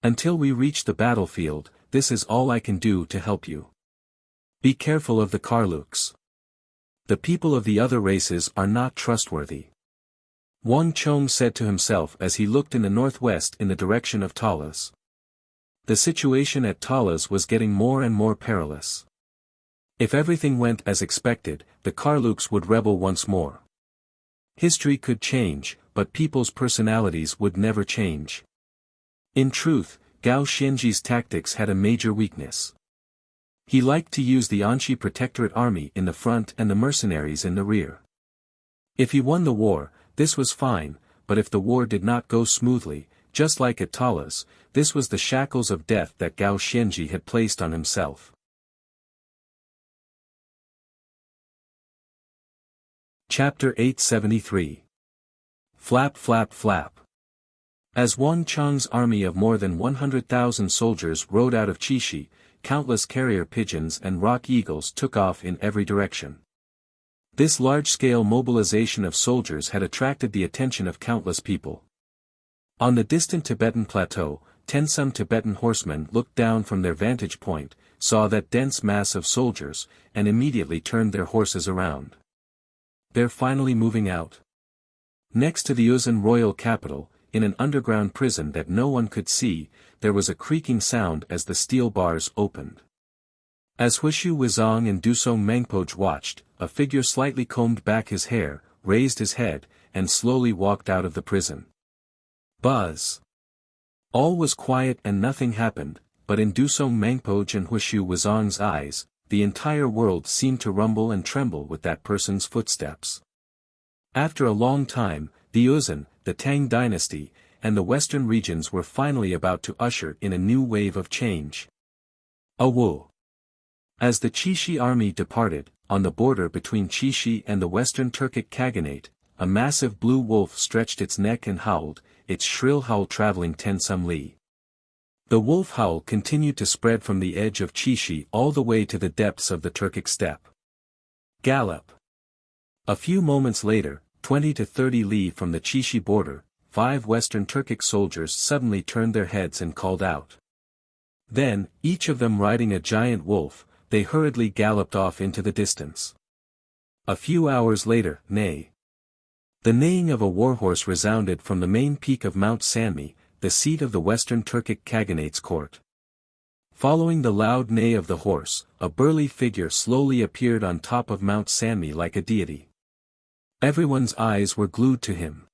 A: Until we reach the battlefield, this is all I can do to help you. Be careful of the Karluks. The people of the other races are not trustworthy." Wang Chong said to himself as he looked in the northwest in the direction of Talas. The situation at Talas was getting more and more perilous. If everything went as expected, the Karluks would rebel once more. History could change, but people's personalities would never change. In truth, Gao Xianji's tactics had a major weakness. He liked to use the Anxi Protectorate army in the front and the mercenaries in the rear. If he won the war, this was fine, but if the war did not go smoothly, just like at Talas, this was the shackles of death that Gao Xianji had placed on himself. Chapter 873. Flap flap flap. As Wang Chang's army of more than 100,000 soldiers rode out of Qixi, countless carrier pigeons and rock eagles took off in every direction. This large-scale mobilization of soldiers had attracted the attention of countless people. On the distant Tibetan plateau, some Tibetan horsemen looked down from their vantage point, saw that dense mass of soldiers, and immediately turned their horses around. They're finally moving out. Next to the Uzan royal capital, in an underground prison that no one could see, there was a creaking sound as the steel bars opened. As Huishu Wizong and Dusong Mengpoj watched, a figure slightly combed back his hair, raised his head, and slowly walked out of the prison. Buzz. All was quiet and nothing happened, but in Dusong Mengpoj and Huishu Wizong's eyes, the entire world seemed to rumble and tremble with that person's footsteps. After a long time, the Uzan, the Tang dynasty, and the western regions were finally about to usher in a new wave of change. Awu. As the Qixi army departed, on the border between Qixi and the western Turkic Khaganate, a massive blue wolf stretched its neck and howled, its shrill howl traveling 10 some li. The wolf howl continued to spread from the edge of Qixi all the way to the depths of the Turkic steppe. Gallop. A few moments later, 20 to 30 li from the Qixi border, 5 Western Turkic soldiers suddenly turned their heads and called out. Then, each of them riding a giant wolf, they hurriedly galloped off into the distance. A few hours later, neigh. The neighing of a warhorse resounded from the main peak of Mount Sanmi, the seat of the Western Turkic Khaganate's court. Following the loud neigh of the horse, a burly figure slowly appeared on top of Mount Sanmi like a deity. Everyone's eyes were glued to him.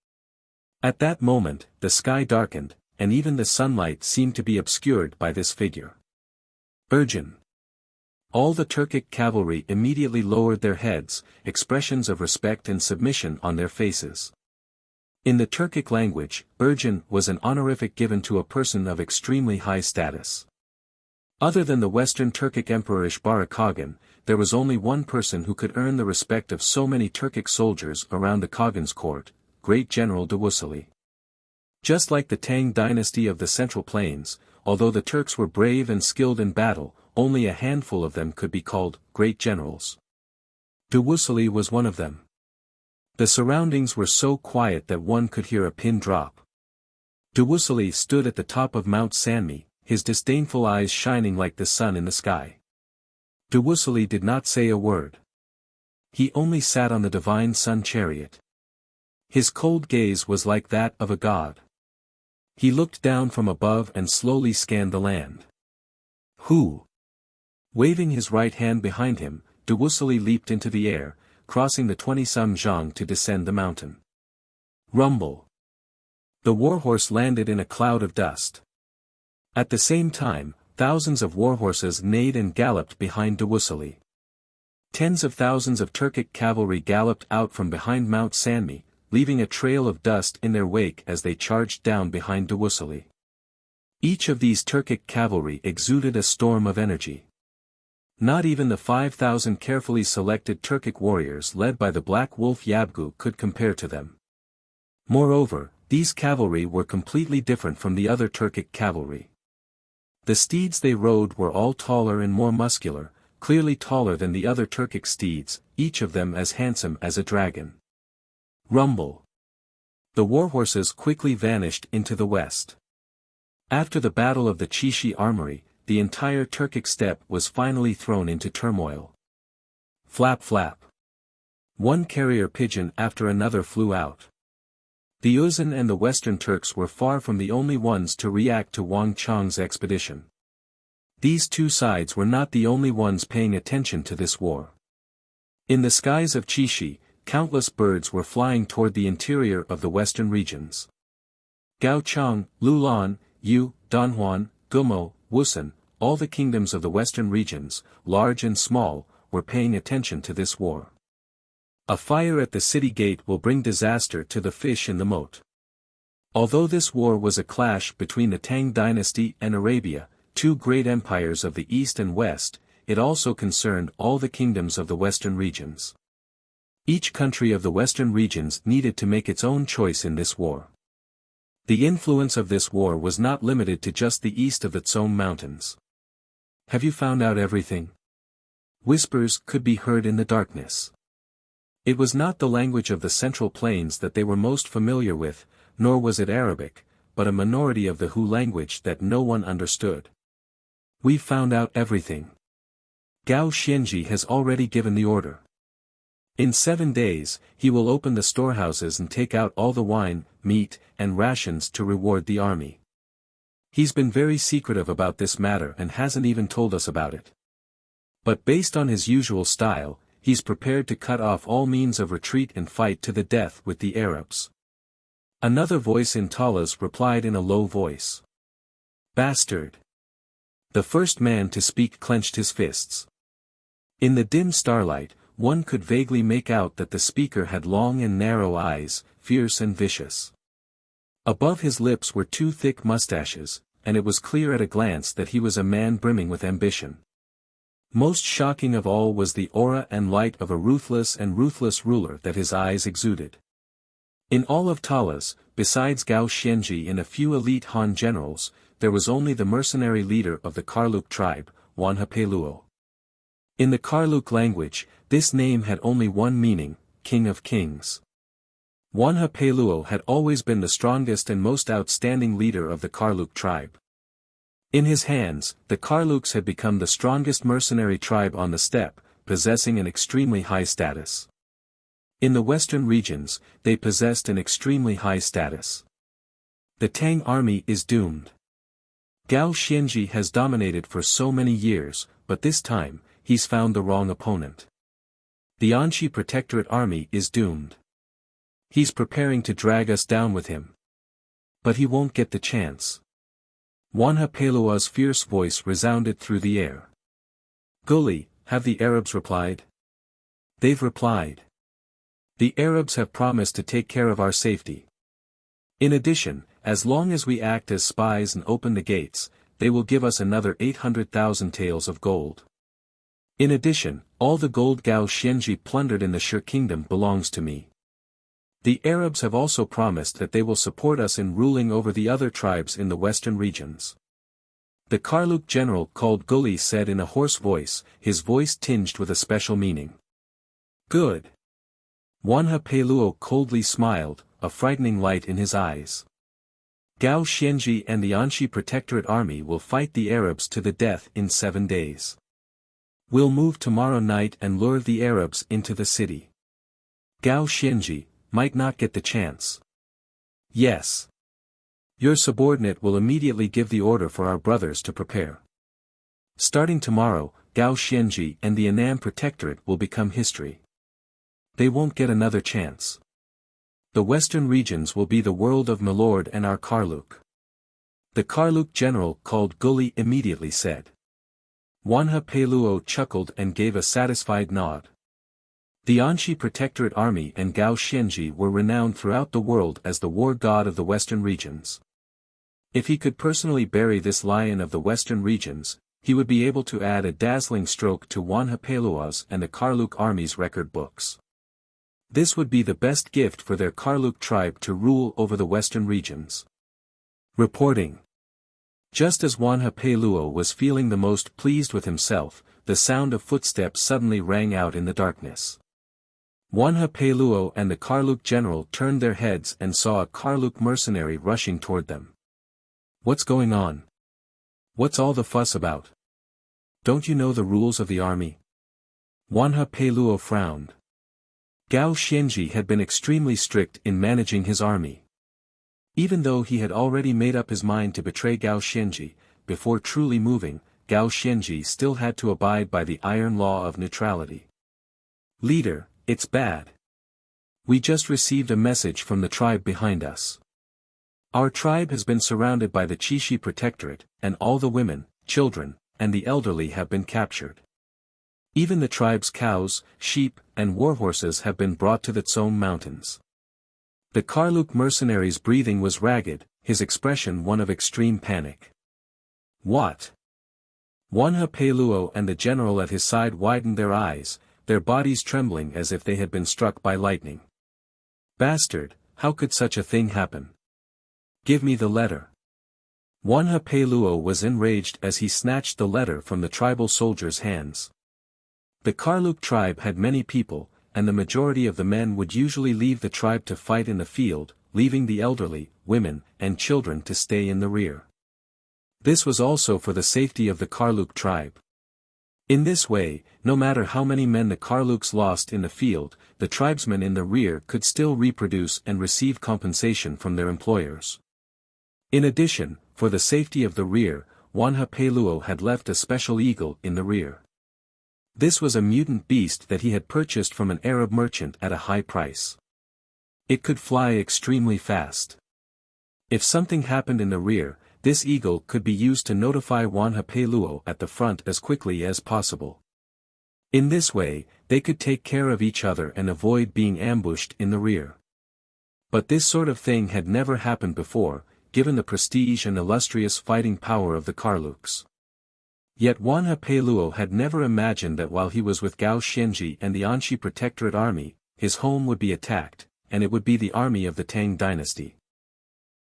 A: At that moment, the sky darkened, and even the sunlight seemed to be obscured by this figure. Urgent. All the Turkic cavalry immediately lowered their heads, expressions of respect and submission on their faces. In the Turkic language, Urgent was an honorific given to a person of extremely high status. Other than the Western Turkic Emperor Ishbara Khagan, there was only one person who could earn the respect of so many Turkic soldiers around the Khagan's court, Great General Wuxia. Just like the Tang dynasty of the Central Plains, although the Turks were brave and skilled in battle, only a handful of them could be called great generals. Wuxia was one of them. The surroundings were so quiet that one could hear a pin drop. Wuxia stood at the top of Mount Sanmi, his disdainful eyes shining like the sun in the sky. Wuxia did not say a word. He only sat on the divine sun chariot. His cold gaze was like that of a god. He looked down from above and slowly scanned the land. Who? Waving his right hand behind him, Wuxia leaped into the air, crossing the 20-some zhang to descend the mountain. Rumble. The warhorse landed in a cloud of dust. At the same time, thousands of warhorses neighed and galloped behind Wuxia. Tens of thousands of Turkic cavalry galloped out from behind Mount Sanmi, leaving a trail of dust in their wake as they charged down behind Wuxia. Each of these Turkic cavalry exuded a storm of energy. Not even the 5,000 carefully selected Turkic warriors led by the Black Wolf Yabgu could compare to them. Moreover, these cavalry were completely different from the other Turkic cavalry. The steeds they rode were all taller and more muscular, clearly taller than the other Turkic steeds, each of them as handsome as a dragon. Rumble. The warhorses quickly vanished into the west. After the Battle of the Chishi Armory, the entire Turkic steppe was finally thrown into turmoil. Flap flap. One carrier pigeon after another flew out. The Uzun and the Western Turks were far from the only ones to react to Wang Chang's expedition. These two sides were not the only ones paying attention to this war. In the skies of Chishi, countless birds were flying toward the interior of the western regions. Gaochang, Lulan, Yu, Danhuan, Gumo, Wusun, all the kingdoms of the western regions, large and small, were paying attention to this war. A fire at the city gate will bring disaster to the fish in the moat. Although this war was a clash between the Tang dynasty and Arabia, two great empires of the east and west, it also concerned all the kingdoms of the western regions. Each country of the western regions needed to make its own choice in this war. The influence of this war was not limited to just the east of the Tsong Mountains. Have you found out everything? Whispers could be heard in the darkness. It was not the language of the Central Plains that they were most familiar with, nor was it Arabic, but a minority of the Hu language that no one understood. We've found out everything. Gao Xianji has already given the order. In 7 days, he will open the storehouses and take out all the wine, meat, and rations to reward the army. He's been very secretive about this matter and hasn't even told us about it. But based on his usual style, he's prepared to cut off all means of retreat and fight to the death with the Arabs. Another voice in Talas replied in a low voice. Bastard! The first man to speak clenched his fists. In the dim starlight, one could vaguely make out that the speaker had long and narrow eyes, fierce and vicious. Above his lips were 2 thick mustaches, and it was clear at a glance that he was a man brimming with ambition. Most shocking of all was the aura and light of a ruthless ruler that his eyes exuded. In all of Talas, besides Gao Xianji and a few elite Han generals, there was only the mercenary leader of the Karluk tribe, Wan Hapeluo. In the Karluk language, this name had only one meaning, King of Kings. Wanha Peluo had always been the strongest and most outstanding leader of the Karluk tribe. In his hands, the Karluks had become the strongest mercenary tribe on the steppe, possessing an extremely high status. In the western regions, they possessed an extremely high status. The Tang army is doomed. Gao Xianji has dominated for so many years, but this time, he's found the wrong opponent. The Anxi Protectorate army is doomed. He's preparing to drag us down with him. But he won't get the chance. Wanha Pelua's fierce voice resounded through the air. Gully, have the Arabs replied? They've replied. The Arabs have promised to take care of our safety. In addition, as long as we act as spies and open the gates, they will give us another 800,000 taels of gold. In addition, all the gold Gao Xianji plundered in the Shi kingdom belongs to me. The Arabs have also promised that they will support us in ruling over the other tribes in the western regions. The Karluk general called Gully said in a hoarse voice, his voice tinged with a special meaning. Good. Wanha Peluo coldly smiled, a frightening light in his eyes. Gao Xianji and the Anxi Protectorate army will fight the Arabs to the death in 7 days. We'll move tomorrow night and lure the Arabs into the city. Gao Xianji might not get the chance. Yes. Your subordinate will immediately give the order for our brothers to prepare. Starting tomorrow, Gao Xianji and the Annam Protectorate will become history. They won't get another chance. The western regions will be the world of Milord and our Karluk. The Karluk general called Gully immediately said. Wanha Peluo chuckled and gave a satisfied nod. The Anxi Protectorate army and Gao Xianji were renowned throughout the world as the war god of the western regions. If he could personally bury this lion of the western regions, he would be able to add a dazzling stroke to Wanha Peluo's and the Karluk army's record books. This would be the best gift for their Karluk tribe to rule over the western regions. Reporting. Just as Wanha Peluo was feeling the most pleased with himself, the sound of footsteps suddenly rang out in the darkness. Wanha Peluo and the Karluk general turned their heads and saw a Karluk mercenary rushing toward them. What's going on? What's all the fuss about? Don't you know the rules of the army? Wanha Peluo frowned. Gao Xianji had been extremely strict in managing his army. Even though he had already made up his mind to betray Gao Xianji, before truly moving, Gao Xianji still had to abide by the iron law of neutrality. Leader, it's bad. We just received a message from the tribe behind us. Our tribe has been surrounded by the Chishi Protectorate, and all the women, children, and the elderly have been captured. Even the tribe's cows, sheep, and warhorses have been brought to the Tsong Mountains. The Karluk mercenary's breathing was ragged, his expression one of extreme panic. What? Wanha Peluo and the general at his side widened their eyes, their bodies trembling as if they had been struck by lightning. Bastard, how could such a thing happen? Give me the letter. Wanha Peluo was enraged as he snatched the letter from the tribal soldier's hands. The Karluk tribe had many people, and the majority of the men would usually leave the tribe to fight in the field, leaving the elderly, women, and children to stay in the rear. This was also for the safety of the Karluk tribe. In this way, no matter how many men the Karluks lost in the field, the tribesmen in the rear could still reproduce and receive compensation from their employers. In addition, for the safety of the rear, Wanha Peluo had left a special eagle in the rear. This was a mutant beast that he had purchased from an Arab merchant at a high price. It could fly extremely fast. If something happened in the rear, this eagle could be used to notify Wanha Peluo at the front as quickly as possible. In this way, they could take care of each other and avoid being ambushed in the rear. But this sort of thing had never happened before, given the prestige and illustrious fighting power of the Karluks. Yet Wanha Peluo had never imagined that while he was with Gao Xianji and the Anxi Protectorate army, his home would be attacked, and it would be the army of the Tang dynasty.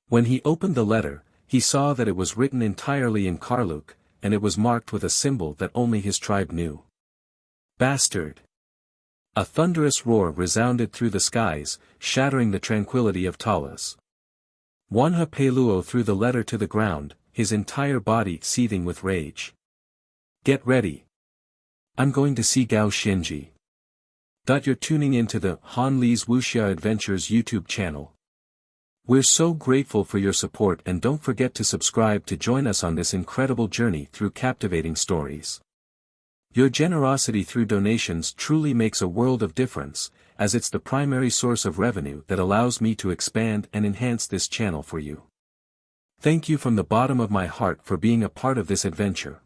A: When he opened the letter, he saw that it was written entirely in Karluk, and it was marked with a symbol that only his tribe knew. Bastard! A thunderous roar resounded through the skies, shattering the tranquility of Talas. Wanha Peluo threw the letter to the ground, his entire body seething with rage. Get ready. I'm going to see Gao Shinji. You're tuning into the Han Li's Wuxia Adventures YouTube channel. We're so grateful for your support, and don't forget to subscribe to join us on this incredible journey through captivating stories. Your generosity through donations truly makes a world of difference, as it's the primary source of revenue that allows me to expand and enhance this channel for you. Thank you from the bottom of my heart for being a part of this adventure.